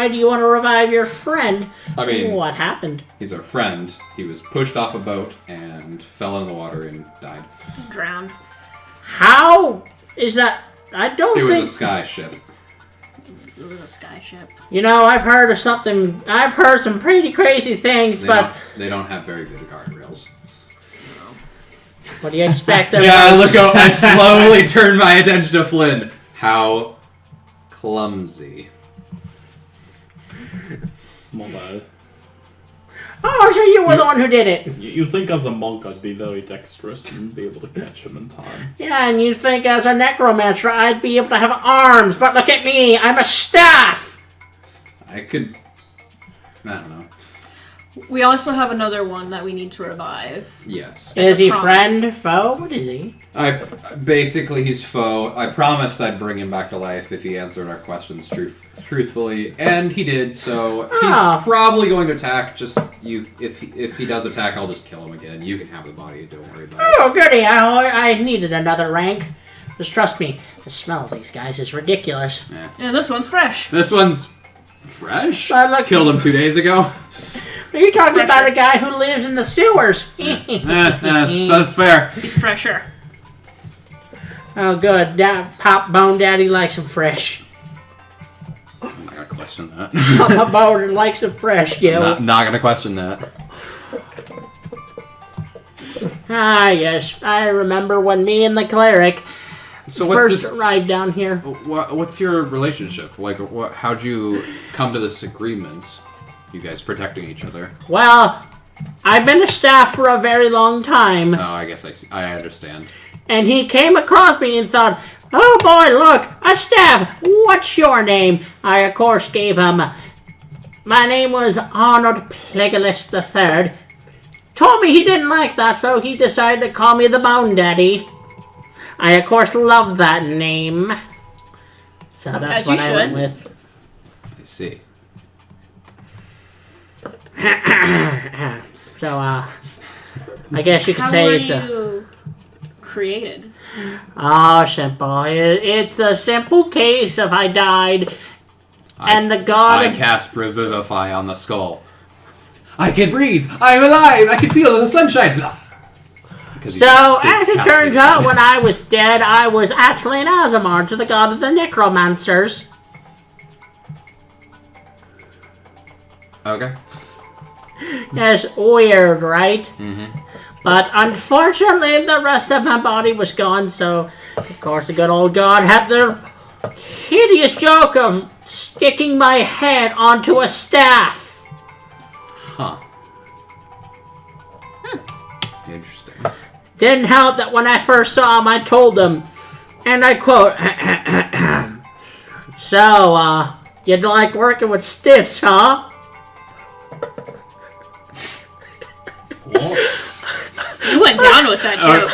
do you want to revive your friend? I mean, what happened? He's our friend. He was pushed off a boat and fell in the water and died. Drowned. How is that? I don't It think was a sky ship. It was a sky ship. You know, I've heard of something. I've heard some pretty crazy things, but They don't have very good guardrails. what do you expect? Them Yeah, look out! I slowly turn my attention to Flynn. How clumsy. My bad. Oh, so you were the one who did it. You think as a monk I'd be very dexterous and be able to catch him in time. Yeah, and you think as a necromancer I'd be able to have arms, but look at me, I'm a staff! I could... I don't know. We also have another one that we need to revive. Yes. Is he promise. friend, foe? What is he? Basically, he's foe. I promised I'd bring him back to life if he answered our questions truthfully, and he did. So Ah. he's probably going to attack. Just you. If he does attack, I'll just kill him again. You can have the body. Don't worry about it. Oh, goody, I needed another rank. Just trust me, the smell of these guys is ridiculous. And this one's fresh. This one's fresh. Look, Killed him 2 days ago. are you talking Fresher. about a guy who lives in the sewers? That's fair. He's fresher. Oh, good. Pop Bone Daddy likes them fresh. I'm not gonna question that. Papa Bone likes them fresh, yo. Not gonna question that. Ah, yes. I remember when me and the cleric So what's first this? arrived down here. What's your relationship? Like, how'd you come to this agreement? You guys protecting each other? Well, I've been a staff for a very long time. Oh, I guess I understand. And he came across me and thought, oh boy, look, a staff. What's your name? I, of course, gave him... My name was Arnold Plagueis III. Told me he didn't like that, so he decided to call me the Bone Daddy. I, of course, love that name. So that's As what you I went should. with. I see. So, I guess you could How say were it's you created? Oh, simple. It's a simple case of I died, and the god I of... cast Revivify on the skull. I can breathe. I'm alive. I can feel the sunshine. So, as it turns out, when I was dead, I was actually an Azamar to the god of the necromancers. Okay. That's weird, right? Mm-hmm. But unfortunately, the rest of my body was gone, so, of course, the good old god had to hideous joke of sticking my head onto a staff. Huh. Interesting. Didn't help that when I first saw him, I told him, and I quote, "So, you'd like working with stiffs, huh?" You went down with that joke.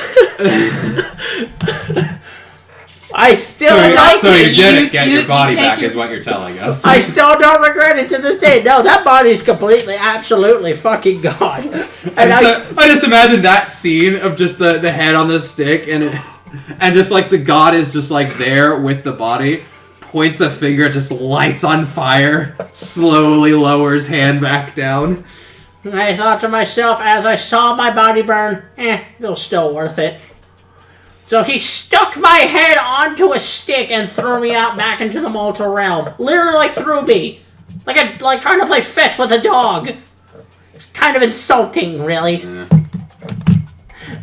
I still So you it. did You- it. Get you- your body you take back your- is what you're telling us. I still don't regret it to this day. No, that body's completely, absolutely fucking gone. And I just imagine that scene of just the head on the stick and just like the god is just like there with the body, points a finger, just lights on fire, slowly lowers hand back down. I thought to myself as I saw my body burn, it was still worth it. So he stuck my head onto a stick and threw me out back into the mortal realm. Literally like threw me. Like trying to play fetch with a dog. It's kind of insulting, really. Yeah.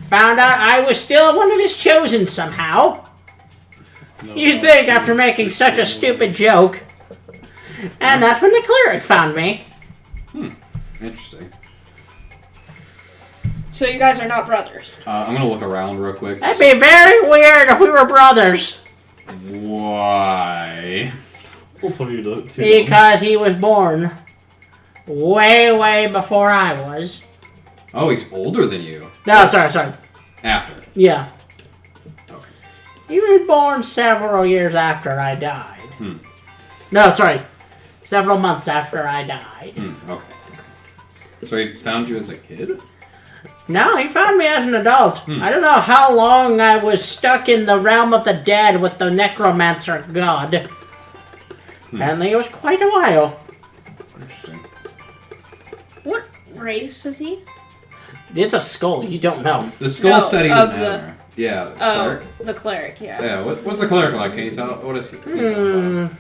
Found out I was still one of his chosen somehow. You'd think after making such a stupid joke. And that's when the cleric found me. Interesting. So you guys are not brothers. I'm gonna look around real quick. That'd be very weird if we were brothers. Why? We'll tell you to Because he was born way, way before I was. Oh, he's older than you. No, sorry. After. Yeah. Okay. He was born several years after I died. No, sorry. Several months after I died. Okay. So he found you as a kid? No, he found me as an adult. I don't know how long I was stuck in the realm of the dead with the necromancer god. Apparently it was quite a while. Interesting. What race is he? It's a skull, you don't know. The skull No, said he was of an the- animal. Yeah, the Oh, cleric. the cleric, yeah. Yeah, what's the cleric like? Can you tell? What is he? Can you tell about?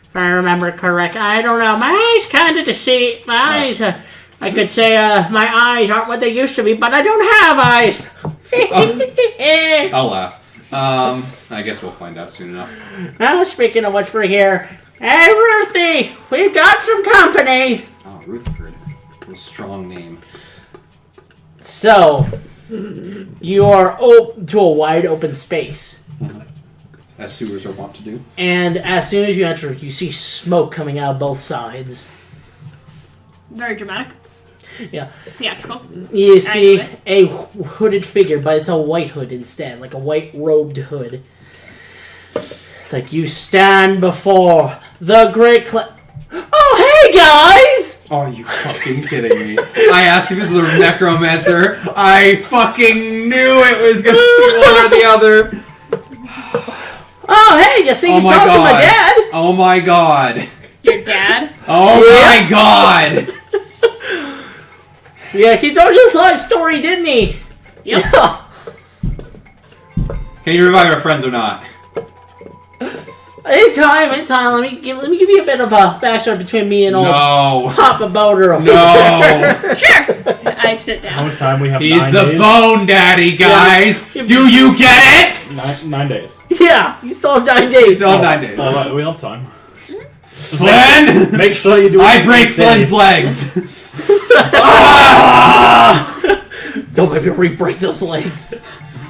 If I remember correct, I don't know. My eyes kind of deceive. My eyes, I could say my eyes aren't what they used to be, but I don't have eyes. I'll laugh. I guess we'll find out soon enough. Speaking of which, we're here. Hey, Ruthie, we've got some company. Oh, Rutherford. What a strong name. So, you are to a wide open space. As sewers are wont to do. And as soon as you enter, you see smoke coming out of both sides. Very dramatic. Yeah. Theatrical. You see Anyway. a hooded figure, but it's a white hood instead, like a white robed hood. It's like, you stand before the great Oh, hey, guys! Are you fucking kidding me? I asked if it's the necromancer. I fucking knew it was gonna be one or the other. Oh, hey, you see, you Oh my talked to my god. dad? Oh my god. Your dad? Oh my god. Yeah, he told you his life story, didn't he? Yep. Yeah. Can you revive our friends or not? Anytime. Let me give you a bit of a backstory between me and old No. Papa Boulder. No. Sure. I sit How down. much time we have? He's 9 the days? bone daddy, guys. Yeah. Do you get it? 9 days. Yeah, you still have 9 days. Still have 9 days. All right, we have time. Flynn! Make sure you do it. I in break 8 Flynn's days. legs. Don't let me re-break those legs.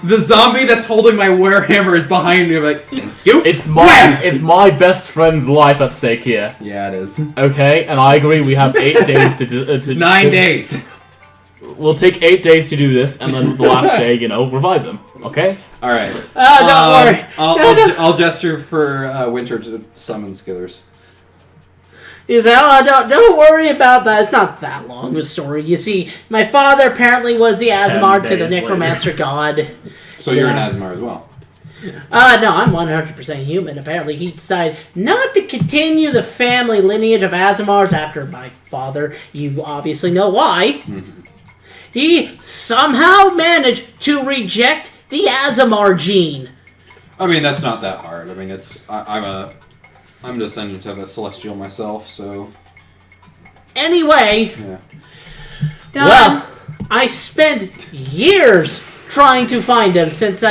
The zombie that's holding my warhammer is behind me. I'm like, you. It's my best friend's life at stake here. Yeah, it is. Okay, and I agree. We have 8 days to 9 days. We'll take 8 days to do this, and then the last day, revive them. Okay? All right. Don't worry. I'll gesture for Winter to summon Skillers. He said, don't worry about that. It's not that long of a story. You see, my father apparently was the Asmar to the days necromancer god. So you're an Yeah. Asmar as well. No, I'm 100% human. Apparently, he decided not to continue the family lineage of Asmars after my father. You obviously know why. He somehow managed to reject the Asmar gene. I mean, that's not that hard. I mean, I'm a descendant of a celestial myself, so Anyway, yeah. Done. well, I spent years trying to find him since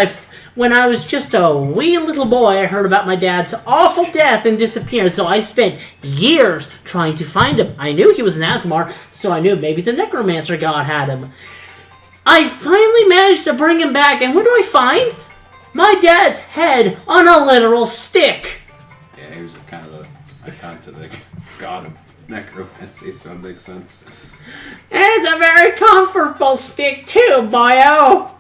When I was just a wee little boy, I heard about my dad's awful death and disappearance, so I spent years trying to find him. I knew he was an Asmar, so I knew maybe the necromancer god had him. I finally managed to bring him back, and what do I find? My dad's head on a literal stick. Yeah, he was kind of an icon to the god of necromancy, so it makes sense. And it's a very comfortable stick too, boyo.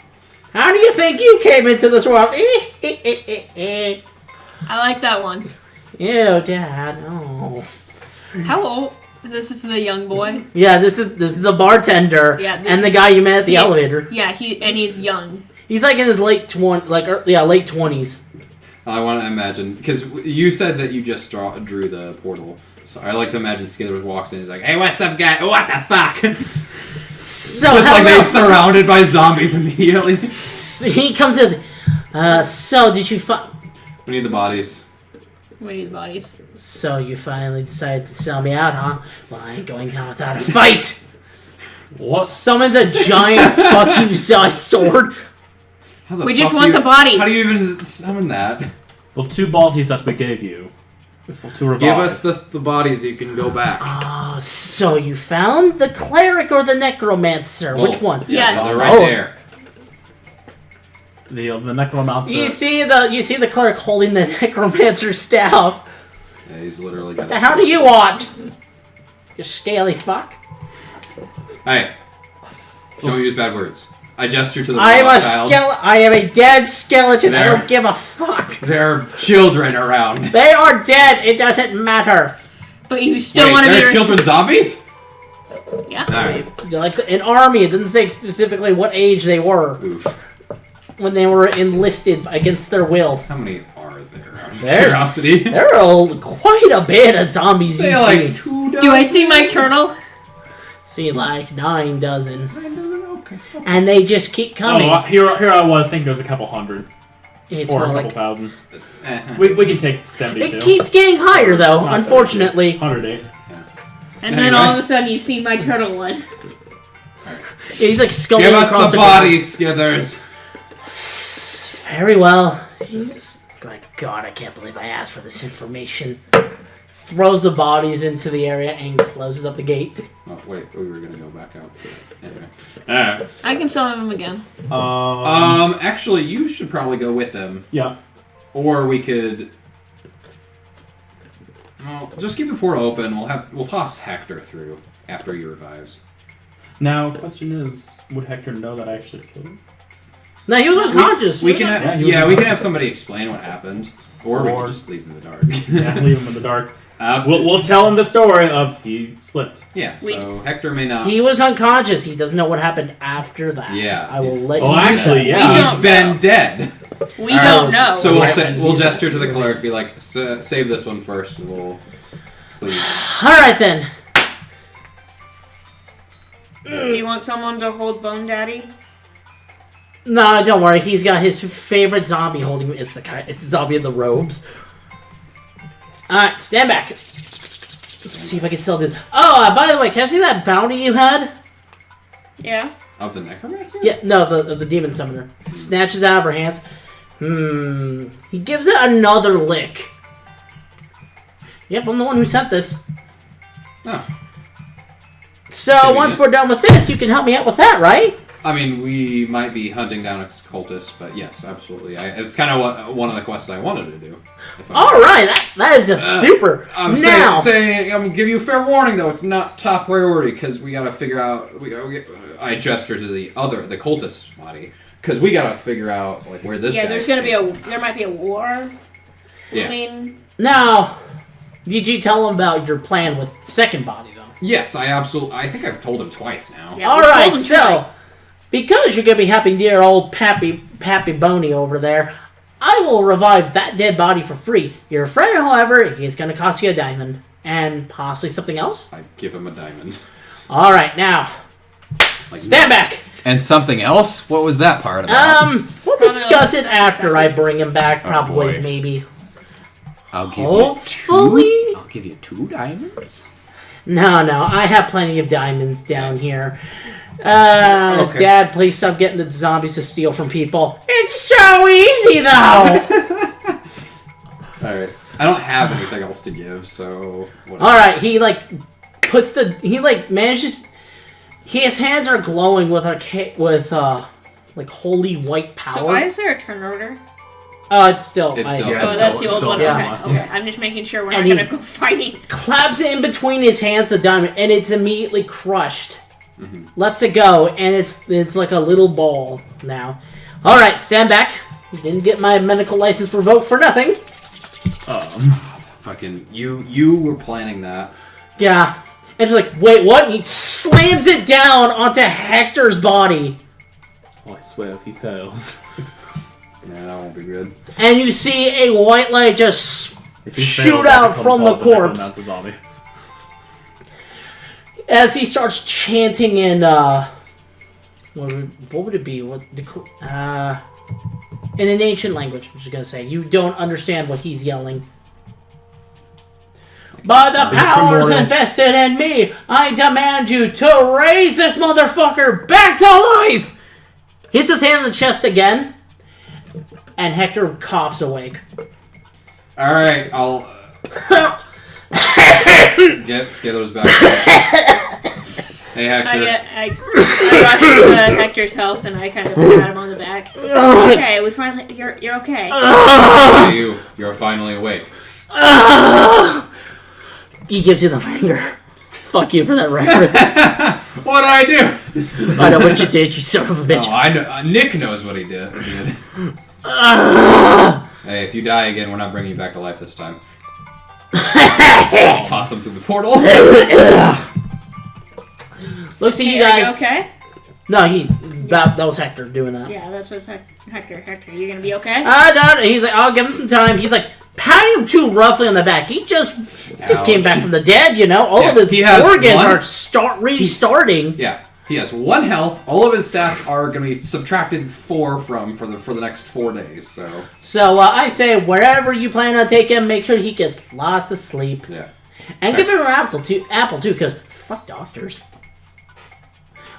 How do you think you came into this world? I like that one. Ew, Dad. Oh. How old? This is the young boy. Yeah, this is the bartender. Yeah, and the guy you met at the elevator. Yeah, he's young. He's like in his late 20s. I want to imagine, because you said that you just drew the portal. So I like to imagine Skithers walks in and he's like, "Hey, what's up, guy? What the fuck?" So just like they surrounded by zombies immediately. So he comes in. So did you find? We need the bodies. We need the bodies. So you finally decided to sell me out, huh? Well, I ain't going down without a fight. What? Summons a giant fuck you sword. How the We fuck just want do you- the bodies. How do you even summon that? Well, 2 bodies that we gave you. To revive. Give us the bodies so you can go back. Oh, so you found the cleric or the necromancer? Well, Which one? Yes. They're right Oh. there. The necromancer. You see the cleric holding the necromancer's staff. Yeah, he's literally got What the hell do you want? You scaly fuck. Hey, don't use bad words. I gesture to the I am a child. I am a dead skeleton. I There. don't give a fuck. There are children around. They are dead. It doesn't matter. But you still Wait, want to there be. are children zombies? Yeah. Alright. They're like an army. It doesn't say specifically what age they were Oof. when they were enlisted against their will. How many are there? Out of There's- curiosity. There are quite a bit of zombies you Say see. like 2 dozen. Do I see my turtle? See like 9 dozen. 9 dozen? Okay. And they just keep coming. Oh, here I was thinking it was a couple hundred. It's Or more a couple like... thousand. Eh. We can take 72. It keeps getting higher though, Not unfortunately. 108. And then all of a sudden you see my turtle one. He's like sculling Give us across the ground. bodies, Skithers. Very well. Jesus. My God, I can't believe I asked for this information. Throws the bodies into the area and closes up the gate. Oh, wait. We were going to go back out. Anyway. I can summon him again. Actually, you should probably go with them. Yeah. Or we could... Well, just keep the portal open. We'll toss Hector through after he revives. Now, question is, would Hector know that I actually killed him? No, he was unconscious. We can we can have some. somebody explain what happened, or we Or- can just leave him in the dark. Yeah, leave him in the dark. Uh, We'll tell him the story of he slipped. yeah. So Hector may not. He was unconscious. He doesn't know what happened after that. Yeah, I will he's- let you Oh, know actually, that. yeah. He's don't been know. dead. We Alright, don't know. So we'll Yeah, we'll he's gesture to the actually cleric, be like, save this one first, and we'll please. Alright then. Do you want someone to hold Bone Daddy? No, don't worry. He's got his favorite zombie holding him. It's the zombie in the robes. Alright, stand back. Let's see if I can still do this. Oh, by the way, can I see that bounty you had? Yeah. Of the necromancer? Yeah, no, the demon summoner. Snatches out of her hands. He gives it another lick. Yep, I'm the one who sent this. No. So Can we once get- we're done with this, you can help me out with that, right? I mean, we might be hunting down a cultist, but yes, absolutely. It's kind of one of the quests I wanted to do. All right, that is just super. I'm now, saying, I'm gonna give you a fair warning though. It's not top priority because we gotta figure out. I gesture to the cultist body because we gotta figure out like where this. Yeah, guy there might be a war. Yeah. I mean, now, did you tell him about your plan with second body though? Yes, I think I've told him twice now. yeah, All we told right, him so twice. because you're gonna be helping dear old Pappy Boney over there, I will revive that dead body for free. Your friend, however, is gonna cost you a diamond and possibly something else. I give him a diamond. All right, now Like, stand back. And something else? What was that part about? We'll discuss it after I bring him back. Probably, boy. maybe. I'll give Hopefully. you 2. I'll give you 2 diamonds. No, I have plenty of diamonds down here. Okay. Dad, please stop getting the zombies to steal from people. It's so easy, though! Alright. I don't have anything else to give, so... whatever. Alright, he, manages... His hands are glowing with, holy white power. So why is there a turn order? Oh, it's still... It's still- Oh, that's the old one. Yeah. Okay. I'm just making sure we're And not he- gonna go fighting. Claps it in between his hands, the diamond, and it's immediately crushed. Mm-hmm. Lets it go, and it's like a little ball now. Alright, stand back. Didn't get my medical license revoked for nothing. Fucking... You were planning that. Yeah. And it's like, wait, what? And he slams it down onto Hector's body. Oh, I swear if he fails. Yeah, that won't be good. And you see a white light just If he shoot fails, I out become from the part of corpse. That's a zombie. As he starts chanting in, what would it be? In an ancient language, I'm just gonna say. You don't understand what he's yelling. By the powers primordial? invested in me, I demand you to raise this motherfucker back to life! Hits his hand in the chest again, and Hector coughs awake. Alright, I'll... get Skithers back. Hey, Hector. I rushed to Hector's health and I kind of pat him on the back. Okay, we finally. You're okay. Hey, you're finally awake. He gives you the finger. Fuck you for that reference. What did I do? I know what you did, you son of a bitch. Oh, I know. Nick knows what he did. Hey, if you die again, we're not bringing you back to life this time. Toss him through the portal. Looks at you Are you guys. okay? No, that was Hector doing that. Yeah, that's what's Hector. Hector, you gonna be okay? No, he's like, I'll give him some time. He's like, patting him too roughly on the back. He just came back from the dead, you know? All of his he has organs are restarting. Yeah, he has 1 health. All of his stats are going to be subtracted 4 for the next 4 days. So I say, wherever you plan on taking him, make sure he gets lots of sleep. yeah, And give him an apple too, because fuck doctors.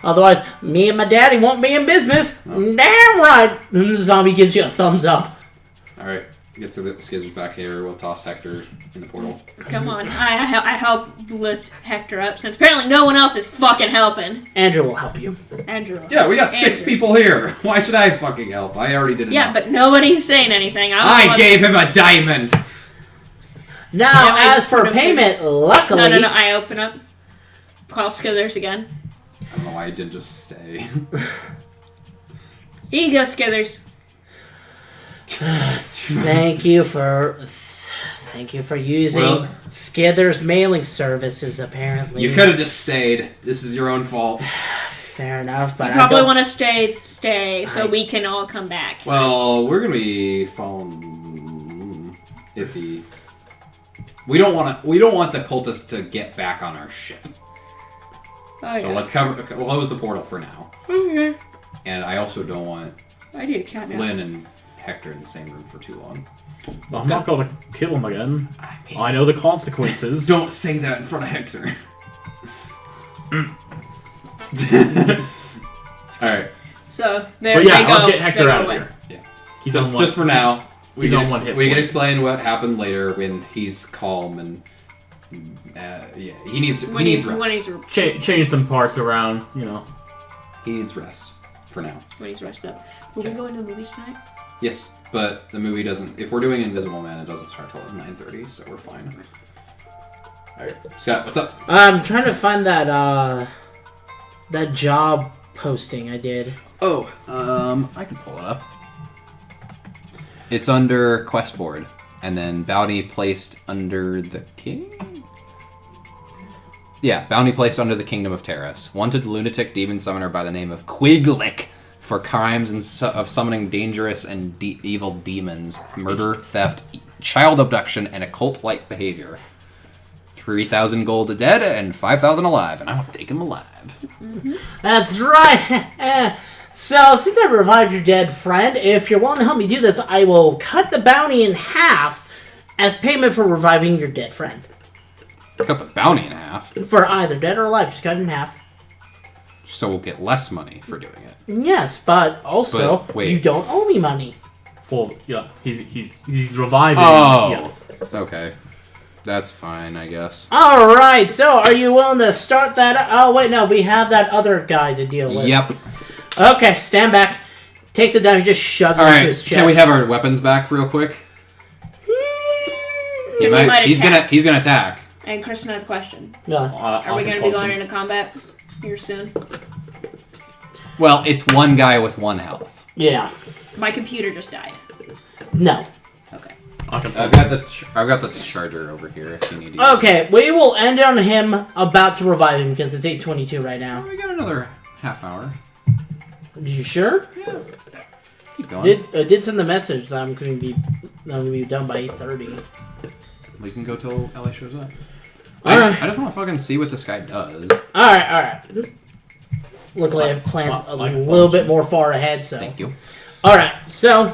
Otherwise, me and my daddy won't be in business. Oh. Damn right. And the zombie gives you a thumbs up. all right. Get the Skithers back here. We'll toss Hector in the portal. Come on, I help lift Hector up since apparently no one else is fucking helping. Andrew will help you. Andrew. Yeah, we got 6 Andrew. people here. Why should I fucking help? I already did Yeah, enough. but nobody's saying anything. I gave him a diamond. Now, Yeah, I as for put him payment, luckily... No. I open up. Call Skithers again. I don't know why I didn't just stay. Here you go, Skithers. Thank you for using Well- Skither's mailing services, apparently. You could have just stayed. This is your own fault. Fair enough, but You I probably don't... want to stay so I- we can all come back. Well, we're gonna be following iffy. We don't want the cultists to get back on our ship. Oh, So yeah. let's close the portal for now. Okay. And I also don't want I do cat now. Flynn and Hector in the same room for too long. Well, I'm not gonna kill him again. I know the consequences. Don't say that in front of Hector. Alright. So there But yeah, they go. let's get Hector They go out of away. here. Yeah. He's on Just for now. We He's can, on 1 hit we can point. explain what happened later when he's calm and yeah, he needs When rest. change some parts around, you know. He needs rest for now. When he's rested up. Will we go into the movies tonight? Yes, but the movie doesn't. If we're doing Invisible Man, it doesn't start till 9:30, so we're fine. All right, Scott, what's up? I'm trying to find that job posting I did. Oh, I can pull it up. It's under quest board, and then bounty placed under the king. Yeah, bounty placed under the Kingdom of Terras. Wanted lunatic demon summoner by the name of Quiglick for crimes of summoning dangerous and evil demons, murder, theft, child abduction, and occult-like behavior. 3,000 gold dead and 5,000 alive, and I will take him alive. That's right. So, since I revived your dead friend, if you're willing to help me do this, I will cut the bounty in half as payment for reviving your dead friend. Cut the bounty in half. For either dead or alive, just cut it in half. So we'll get less money for doing it. Yes, but also But, wait. you don't owe me money. Well, yeah, he's reviving. Oh. Yes. Okay. That's fine, I guess. All right. So, are you willing to start that? Oh wait, no, we have that other guy to deal with. Yep. Okay, stand back. Take the diamond, just shoves it into his chest. Can we have our weapons back real quick? He might He's attack. gonna attack. And Kristen has a question. No. Are we going to be going into combat here soon? Well, it's one guy with 1 health. Yeah. My computer just died. No. Okay. I've got the charger over here if you need to. Okay, we will end on him about to revive him because it's 8:22 right now. We got another half hour. Are you sure? Yeah. Keep going. Did send the message that I'm going to be done by 8:30. We can go till Ellie shows up. Alright. I just want to fucking see what this guy does. All right. Luckily, I've planned a little bit more far ahead, so. Thank you. All right, so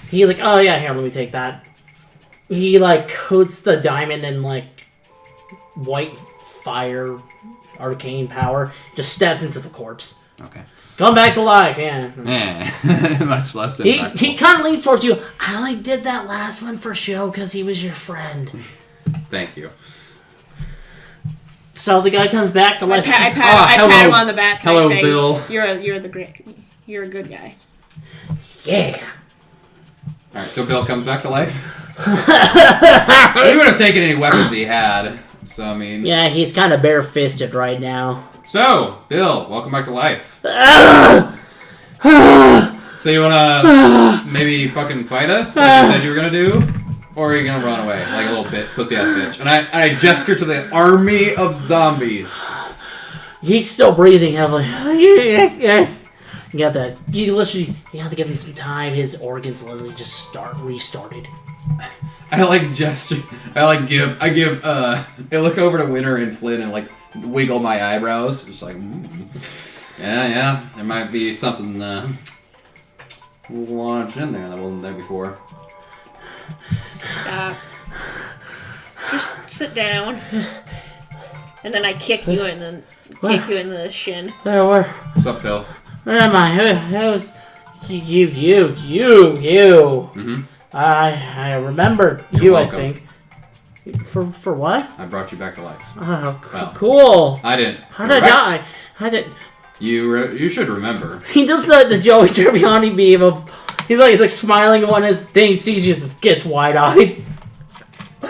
he's like, oh yeah, here, let me take that. He like coats the diamond in like white fire, arcane power, just stabs into the corpse. Okay. Come back to life, yeah. Much less He impactful. kind of leans towards you. I only did that last one for show because he was your friend. Thank you. So the guy comes back to I life. pat hello. him on the back. And Hello, I say, Bill. You're a good guy. Yeah. Alright, so Bill comes back to life. He would have taken any weapons he had. So, I mean... Yeah, he's kind of bare-fisted right now. So, Bill, welcome back to life. So you wanna maybe fucking fight us, like you said you were gonna do? Or are you gonna run away, like a little bit, pussy-ass bitch? And I gesture to the army of zombies. He's still breathing heavily. You got that. You have to give him some time. His organs literally just restarted. I gesture. I look over to Winter and Flynn and like wiggle my eyebrows. Just like, yeah, there might be something launched in there that wasn't there before. Just sit down. And then I kick you and then kick you in the shin. Where What's up, Bill? am I? Who's you? Mm-hmm. I remember You're you. welcome. I think. For what? I brought you back to life. Oh, Well, cool. I didn't. How did I die? How did? You should remember. He does the Joey Tribbiani beam of. He's like smiling when his thing sees you, gets wide-eyed.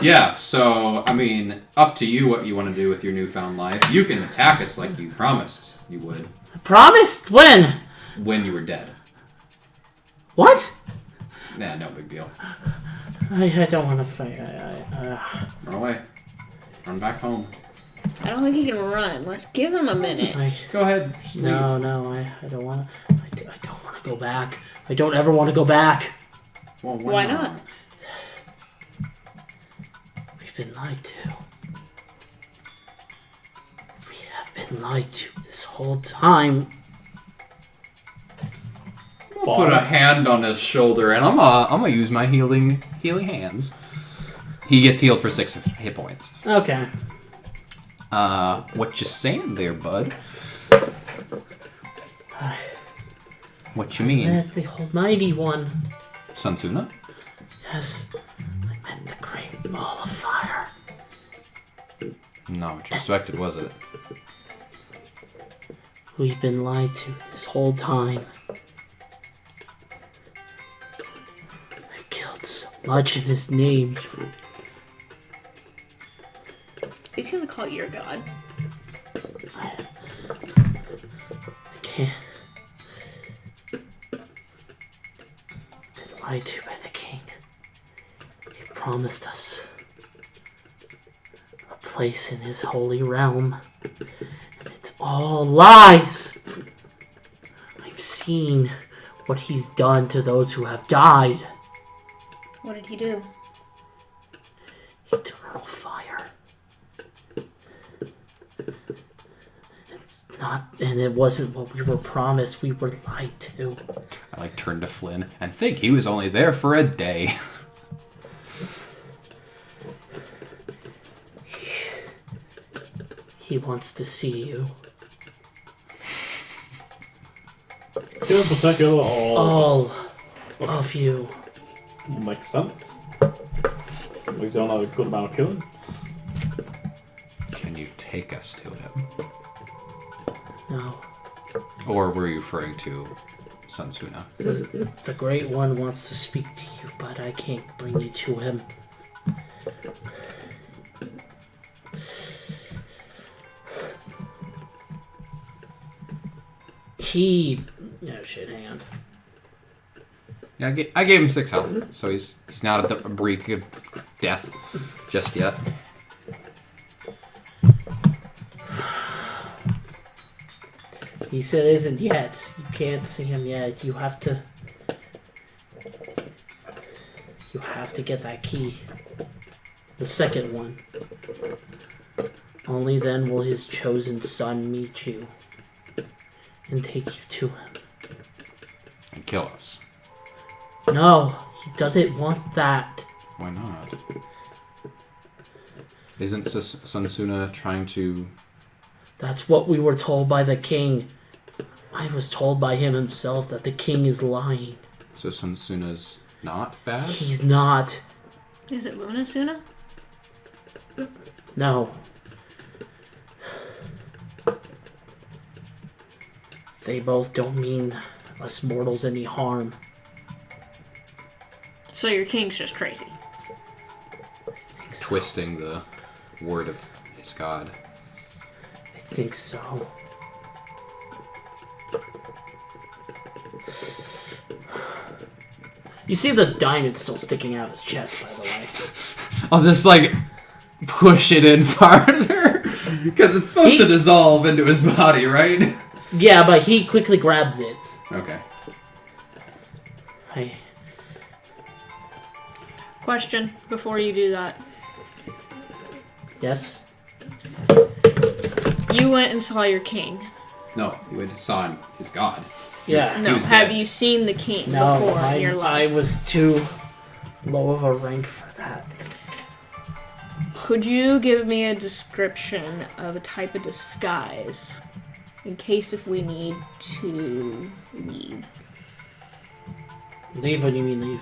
Yeah, so, I mean, up to you what you want to do with your newfound life. You can attack us like you promised you would Promised? When? when you were dead. What? Nah, no big deal. I don't want to fight. Run away. Run back home. I don't think he can run. Let's give him a minute. Go ahead. Just leave. No, I don't want to. I don't want to go back. I don't ever want to go back. Well, Why not? We've been lied to. We have been lied to this whole time. Put a hand on his shoulder and I'm gonna use my healing hands. He gets healed for 6 hit points. Okay. What you saying there, bud? What you mean? Met the almighty one. Sunsuna? Yes. I met the great ball of fire. No, what you expected, was it? We've been lied to this whole time. I've killed so much in his name. He's gonna call you your god. I can't. Been lied to by the king. He promised us a place in his holy realm. And it's all lies! I've seen what he's done to those who have died. What did he do? Eternal fire. It's not, and it wasn't what we were promised. We were lied to. I turn to Flynn and think he was only there for a day. He wants to see you. gonna protect all of you. Makes sense. We've done a good amount of killing. Can you take us to him? No. Or were you referring to Sunsuna? The Great One wants to speak to you, but I can't bring you to him. Oh shit, hang on. Yeah, I gave him 6 health, so he's not at the brink of death just yet. He said isn't yet. You can't see him yet. You have to get that key. The second one. Only then will his chosen son meet you and take you to him. And kill us. No, he doesn't want that. Why not? Isn't Sunsuna trying to... That's what we were told by the king. I was told by him himself that the king is lying. So Sunsuna's not bad? He's not. Is it Lunasuna? No. They both don't mean us mortals any harm. So your king's just crazy. Twisting the word of his god. I think so. You see the diamond still sticking out of his chest, by the way. I'll just like push it in farther because it's supposed to dissolve into his body, right? Yeah, but he quickly grabs it. Okay. Hey, Question before you do that. yes? You went and saw your king. No, you went to saw him, his god. Yeah. No, was have dead. you seen the king No, before in your I life? was too low of a rank for that. Could you give me a description of a type of disguise in case if we need to leave? Leave? What do you mean leave?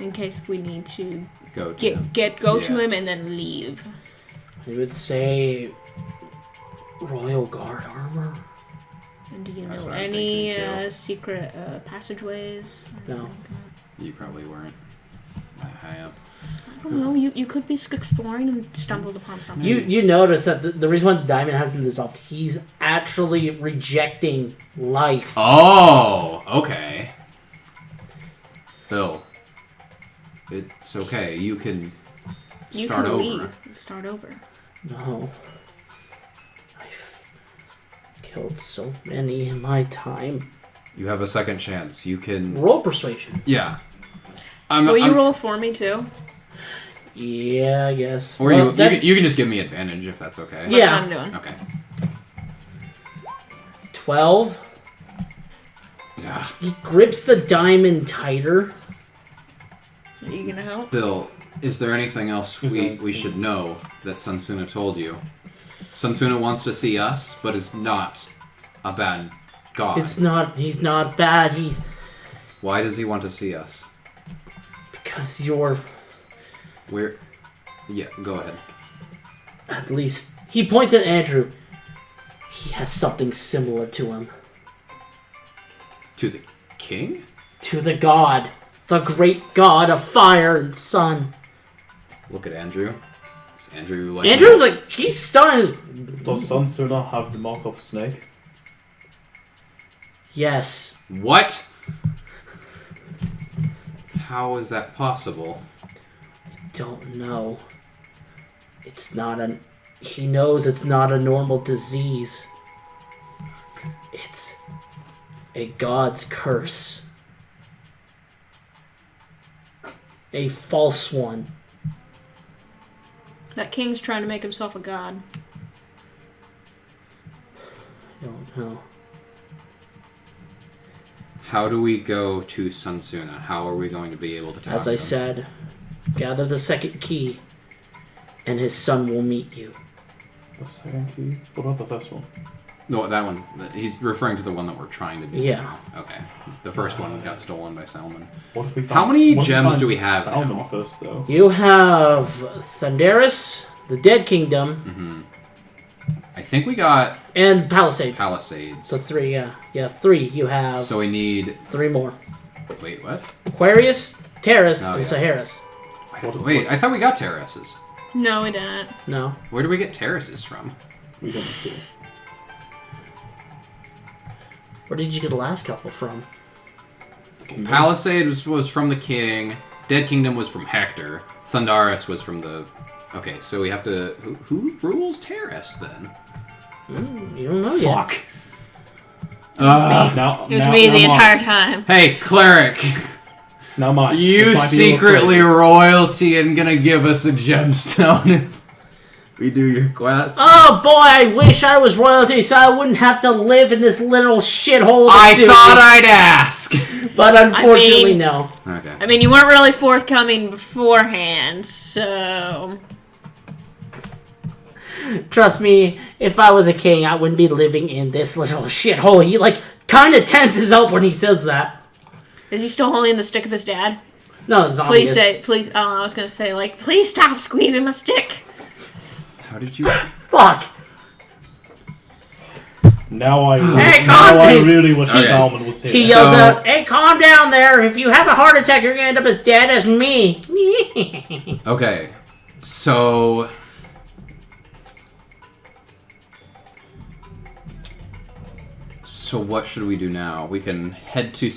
In case we need to Go to him. go to Yeah. him and then leave. I would say Royal Guard armor. And do you That's know what I'm any thinking, too. secret passageways? No. You probably weren't that high up. I don't know. You could be exploring and stumbled upon something. You notice that the reason why the diamond hasn't dissolved, he's actually rejecting life. Oh, okay. Bill, it's okay. You can You start can over. leave. Start over. No. I've killed so many in my time. You have a second chance. You can. Roll persuasion. Yeah. Will you roll for me too? Yeah, I guess. Or Well, you can just give me advantage if that's okay. That's Yeah. what I'm doing. Okay. 12. Yeah. He grips the diamond tighter. Are you gonna help? Bill, is there anything else we should know that Sunsuna told you? Sunsuna wants to see us, but is not a bad god. He's not bad. He's Why does he want to see us? because you're We're... Yeah, go ahead. at least he points at Andrew. He has something similar to him. To the king? To the god. The great god of fire and sun. Look at Andrew. Is Andrew like... Andrew's like, he's stunned. Does Sunsuna have the mark of a snake? Yes. What? How is that possible? Don't know. It's not a... He knows it's not a normal disease. It's a god's curse. A false one. That king's trying to make himself a god. I don't know. How do we go to Sunsuna? How are we going to be able to talk As to I him? said, gather the second key, and his son will meet you. The second key? What about the first one? No, that one. He's referring to the one that we're trying to do. Yeah. now. Okay. The first one got stolen by Salmon. What if we How find- many what if gems find do we have Salmon now? first, though. You have Thunderous, the Dead Kingdom, I think we got and Palisades. Palisades. So 3, yeah. Yeah, 3. You have So we need. 3 more. Wait, what? Aquarius, Terrace, Oh, and yeah. Saharis. Wait, I thought we got terraces. No, we didn't. No. Where do we get terraces from? We don't do. Where did you get the last couple from? Palisade was from the king. Dead Kingdom was from Hector. Thundarus was from the. Okay, so we have to. Who rules Terrace then? You don't know yet. Fuck. Now, It was now, me now the entire Mott's. time. Hey, cleric. Now Mott's. You This might be a little secretly crazy. royalty and gonna give us a gemstone if we do your quest? Oh boy, I wish I was royalty so I wouldn't have to live in this little shithole of a I sewer. thought I'd ask. But unfortunately, I mean- no. Okay. I mean, you weren't really forthcoming beforehand, so... Trust me, if I was a king, I wouldn't be living in this little shithole. He, kind of tenses up when he says that. Is he still holding the stick of his dad? No, the zombie is. Please, I was gonna say, please stop squeezing my stick. How did you? Fuck. Now I Hey, now I convict! really wish Okay. Salmon was here. He yells So- out, "Hey, calm down there. If you have a heart attack, you're gonna end up as dead as me." Okay, so what should we do now? We can head to.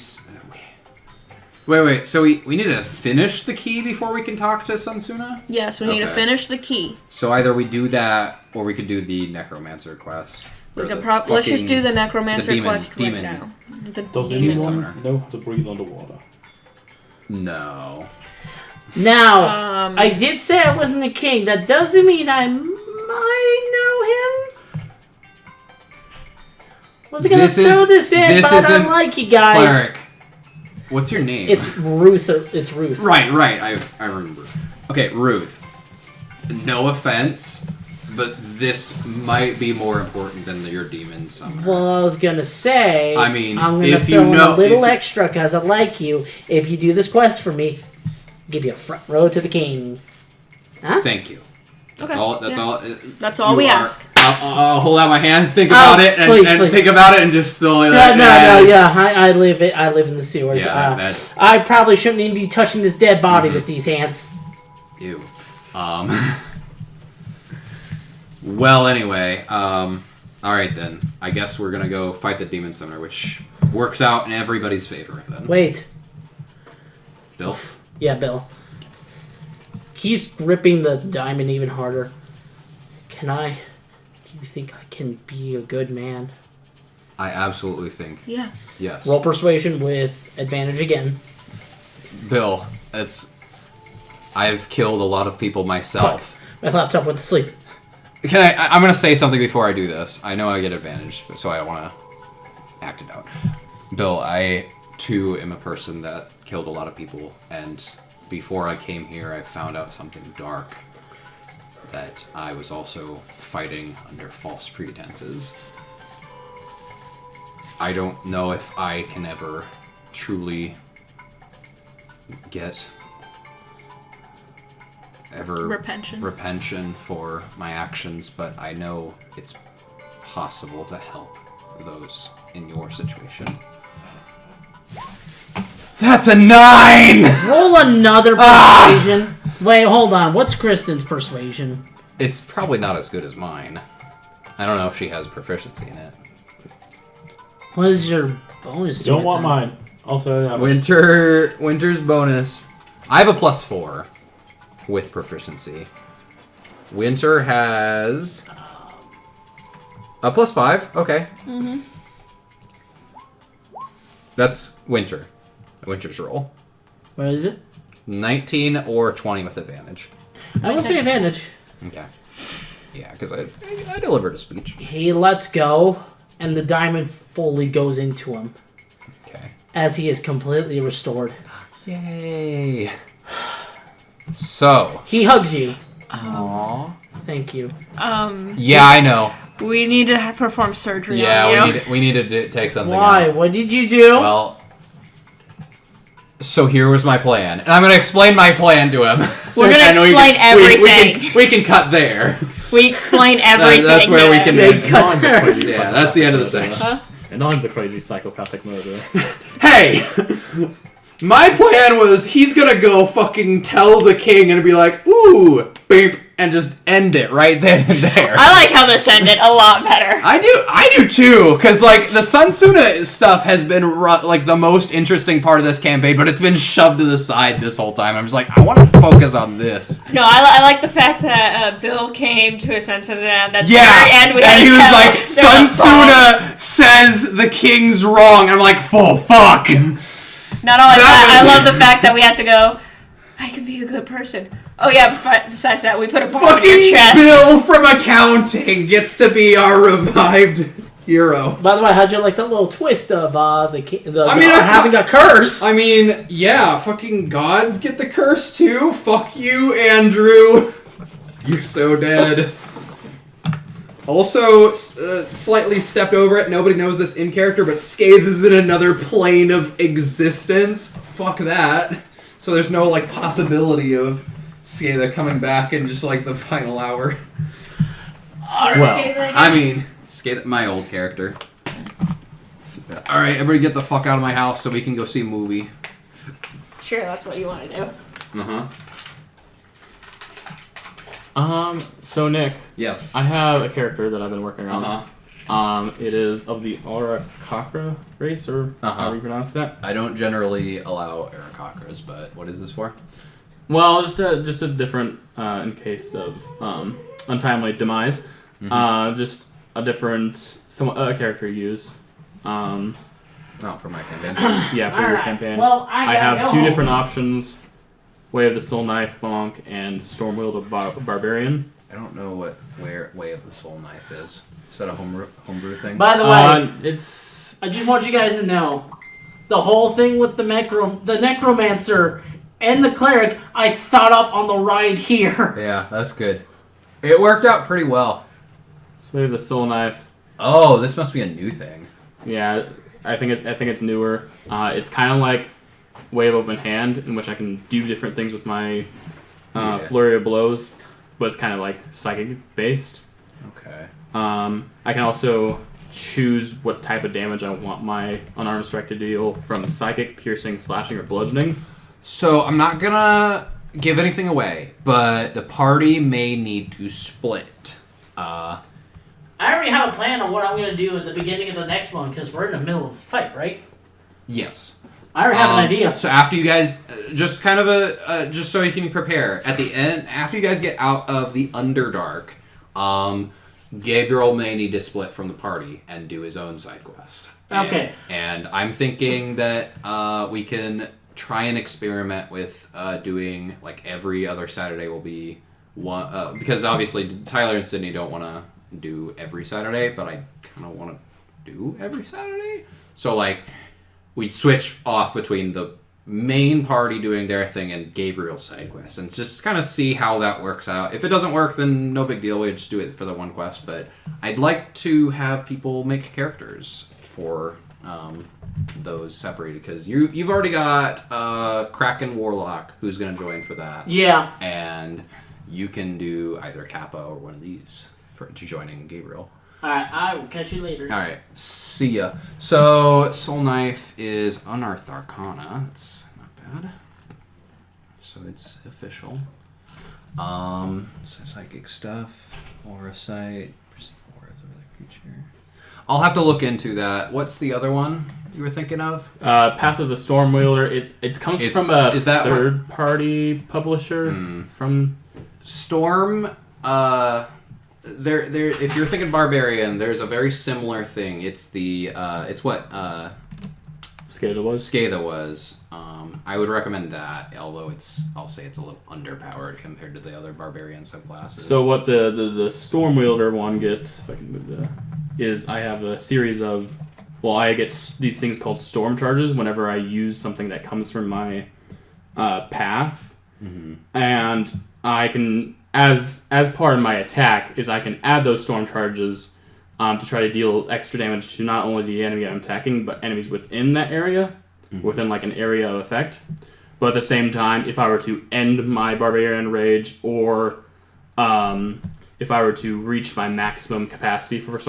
Wait. So we need to finish the key before we can talk to Sunsuna? Yes, we need to Okay. finish the key. So either we do that, or we could do the Necromancer quest. We Or could the let's just do the fucking- necromancer demon- quest demon. right now. The Does demon. anyone summoner. know how to breathe underwater? No. Now, Um, I did say I wasn't a king. That doesn't mean I might know him. Wasn't gonna This is- throw this in, this but I isn't like you guys. Cleric. What's your name? It's Ruth. It's Ruth. Right. I remember. Okay, Ruth. No offense, but this might be more important than your demon summoner. Well, I was gonna say. I mean, I'm gonna if throw you in know- a little if- extra because I like you. If you do this quest for me, I'll give you a front row to the king. Huh? Thank you. That's Okay, all. That's yeah. all. That's all you we are- ask. I'll hold out my hand, think about it, and, please, and please. think about it, and just slowly. Yeah. I live it. I live in the sewers. Yeah, that's I probably shouldn't even be touching this dead body with these hands. ew. Well, anyway. All right then. I guess we're gonna go fight the demon summoner, which works out in everybody's favor. Then. Wait. Bill. Yeah, Bill. He's gripping the diamond even harder. Do you think I can be a good man? I absolutely think Yes. yes. Roll persuasion with advantage again. Bill, I've killed a lot of people myself. My laptop went to sleep. I'm gonna say something before I do this. I know I get advantage, so I don't want to act it out. Bill, I too am a person that killed a lot of people, and before I came here, I found out something dark. That I was also fighting under false pretenses. I don't know if I can ever truly get repention for my actions, but I know it's possible to help those in your situation. That's a 9! Roll another persuasion. Wait, hold on. What's Kristen's persuasion? It's probably not as good as mine. I don't know if she has proficiency in it. What is your bonus? to Don't it want then? mine. I'll tell you that. Winter's bonus. I have a +4 with proficiency. Winter has a +5. Okay. Mm-hmm. That's Winter. Winter's roll. What is it? 19 or 20 with advantage. I will say advantage. Okay. Yeah, because I delivered a speech. He lets go, and the diamond fully goes into him Okay. as he is completely restored. Yay. So. He hugs you. Aww. Thank you. Yeah, I know. We need to perform surgery Yeah, on you. we needed to take something Why? out. What did you do? Well, so here was my plan. And I'm going to explain my plan to him. We're going to explain everything. We can cut there. We explain everything. That's where we can end. And I'm the crazy Yeah, that's the end of the section. Huh? And I'm the crazy psychopathic murderer. Hey! My plan was he's gonna go fucking tell the king and be like, ooh, beep, and just end it right then and there. I like how this ended a lot better. I do too, because like the Sunsuna stuff has been like the most interesting part of this campaign, but it's been shoved to the side this whole time. I'm just like, I want to focus on this. No, I like the fact that Bill came to a sense of that. That's Yeah, the very end. and he was like, Sunsuna. Sunsuna says the king's wrong. And I'm like, oh, fuck. Not only that, I was- love the fact that we have to go, I can be a good person. Oh yeah, but besides that, we put a bomb on your Fucking chest. Bill from accounting gets to be our revived hero. By the way, how'd you like that little twist of I mean, having a curse? I mean, yeah, fucking gods get the curse too. Fuck you, Andrew. You're so dead. Also, slightly stepped over it. Nobody knows this in character, but Scathe is in another plane of existence. Fuck that. So there's no like possibility of Scathe coming back in just like the final hour. Well, I mean, Scathe, my old character. All right, everybody get the fuck out of my house so we can go see a movie. Sure, that's what you want to do. Uh-huh. So Nick, Yes. I have a character that I've been working on. Uh-huh. It is of the Arakakra race, or however you pronounce that. I don't generally allow Arakakras, but what is this for? Well, just a different, in case of untimely demise. Just a different character you use. Oh, for my campaign. Yeah, for your Alright, campaign. well, I gotta have go two home. different options: Way of the Soul Knife Bonk and Stormwield of Barbarian. I don't know what Way of the Soul Knife is. Is that a homebrew thing? By the way, It's I just want you guys to know, the whole thing with the necromancer and the cleric, I thought up on the ride here. Yeah, that's good. It worked out pretty well. Way of the Soul Knife. Oh, this must be a new thing. Yeah, I think it's newer. It's kind of like Way of Open Hand, in which I can do different things with my flurry of blows, but it's kind of like psychic based. Okay. I can also choose what type of damage I want my unarmed strike to deal, from psychic, piercing, slashing, or bludgeoning. So I'm not gonna give anything away, but the party may need to split. I already have a plan on what I'm going to do at the beginning of the next one, because we're in the middle of the fight, right? Yes. I already have an idea. So after you guys, just kind of just so you can prepare, at the end, after you guys get out of the Underdark, Gabriel may need to split from the party and do his own side quest. Okay. And I'm thinking that we can try and experiment with doing, like, every other Saturday will be one, because obviously Tyler and Sydney don't want to do every Saturday, but I kind of want to do every Saturday. So, like, we'd switch off between the main party doing their thing and Gabriel's side quest, and just kind of see how that works out. If it doesn't work, then no big deal. We just do it for the one quest. But I'd like to have people make characters for those separated, because you've already got Kraken Warlock who's going to join for that. Yeah. And you can do either Kappa or one of these to joining Gabriel. Alright, I will catch you later. Alright, see ya. So, Soul Knife is Unearthed Arcana. That's not bad. So it's official. So psychic stuff, Aura Sight, perceive auras of other creature. I'll have to look into that. What's the other one you were thinking of? Path of the Stormwielder. It comes from a is that third-party publisher. From Storm, there. If you're thinking Barbarian, there's a very similar thing. It's the it's what Skada was. Skada was. I would recommend that, although I'll say it's a little underpowered compared to the other Barbarian subclasses. So what the Stormwielder one gets, if I can move is I have a series of, I get these things called storm charges whenever I use something that comes from my path, and I can, as part of my attack, is I can add those storm charges to try to deal extra damage to not only the enemy I'm attacking, but enemies within that area, within like an area of effect. But at the same time, if I were to end my Barbarian Rage, or if I were to reach my maximum capacity for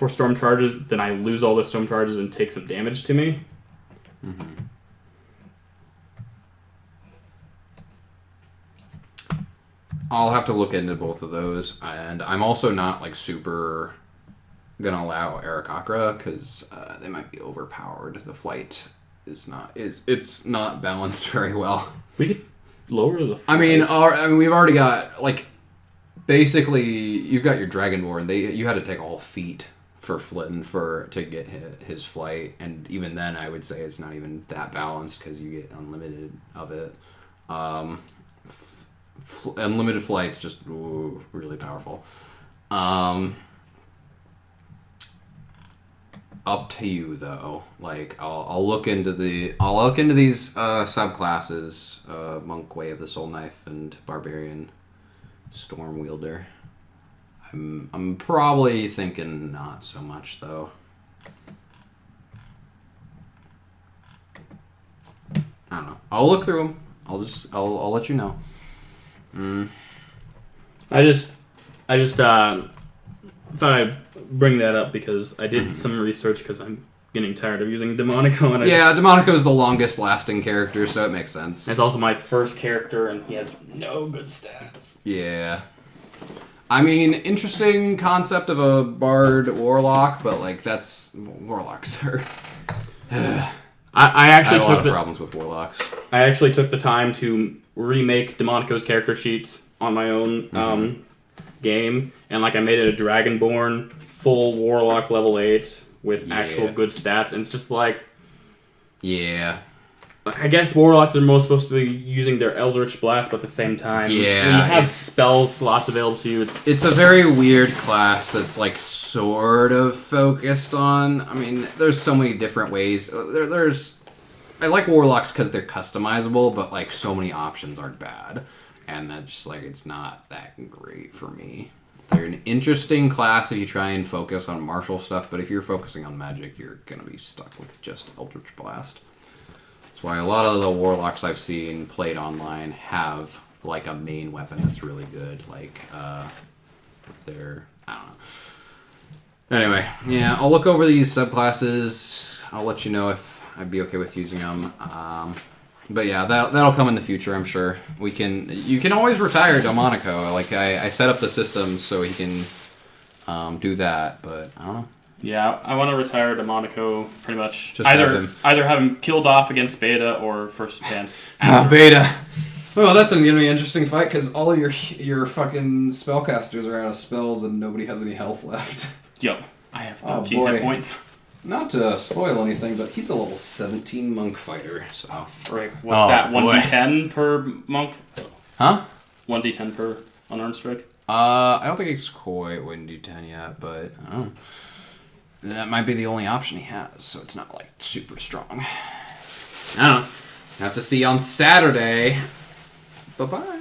storm charges, then I lose all the storm charges and take some damage to me. I'll have to look into both of those, and I'm also not like super gonna allow Eric Akra because they might be overpowered. The flight is it's not balanced very well. We could lower the flight. I mean, we've already got like basically you've got your Dragonborn. You had to take a whole feat for Flynn to get his flight, and even then, I would say it's not even that balanced because you get unlimited of it. Unlimited flight's just really powerful. Up to you though. Like I'll look into these subclasses: Monk, Way of the Soul Knife, and Barbarian Storm Wielder. I'm probably thinking not so much though. I don't know. I'll look through them. I'll let you know. I just thought I'd bring that up because I did some research because I'm getting tired of using Demonico. And Demonico is the longest lasting character, so it makes sense. It's also my first character, and he has no good stats. Yeah. I mean, interesting concept of a bard warlock, but like that's warlocks are. I actually have a lot took of problems with warlocks. I actually took the time to remake Demonico's character sheets on my own game, and like I made it a Dragonborn full warlock level 8 with actual good stats, and it's just like, I guess warlocks are most supposed to be using their Eldritch Blast, but at the same time, when you have spell slots available to you, it's a very weird class that's like sort of focused on. I mean, there's so many different ways. I like warlocks because they're customizable, but like so many options aren't bad, and that's just like it's not that great for me. They're an interesting class if you try and focus on martial stuff, but if you're focusing on magic, you're gonna be stuck with just Eldritch Blast. That's why a lot of the warlocks I've seen played online have like a main weapon that's really good. Like I don't know. Anyway, I'll look over these subclasses. I'll let you know if I'd be okay with using them. But yeah, that'll come in the future, I'm sure. You can always retire Demonico. Like I set up the system so he can do that, but I don't know. Yeah, I want to retire Demonico pretty much. Just have him killed off against Beta or first chance. Beta. Well, that's gonna be an interesting fight because all of your fucking spellcasters are out of spells and nobody has any health left. Yo, I have 13 hit points. Not to spoil anything, but he's a level 17 monk fighter. So, frick. What's that? 1d10 per monk? Huh? 1d10 per unarmed strike? I don't think it's quite 1d10 yet, but I don't know. That might be the only option he has, so it's not like super strong. I don't know. Have to see on Saturday. Bye-bye.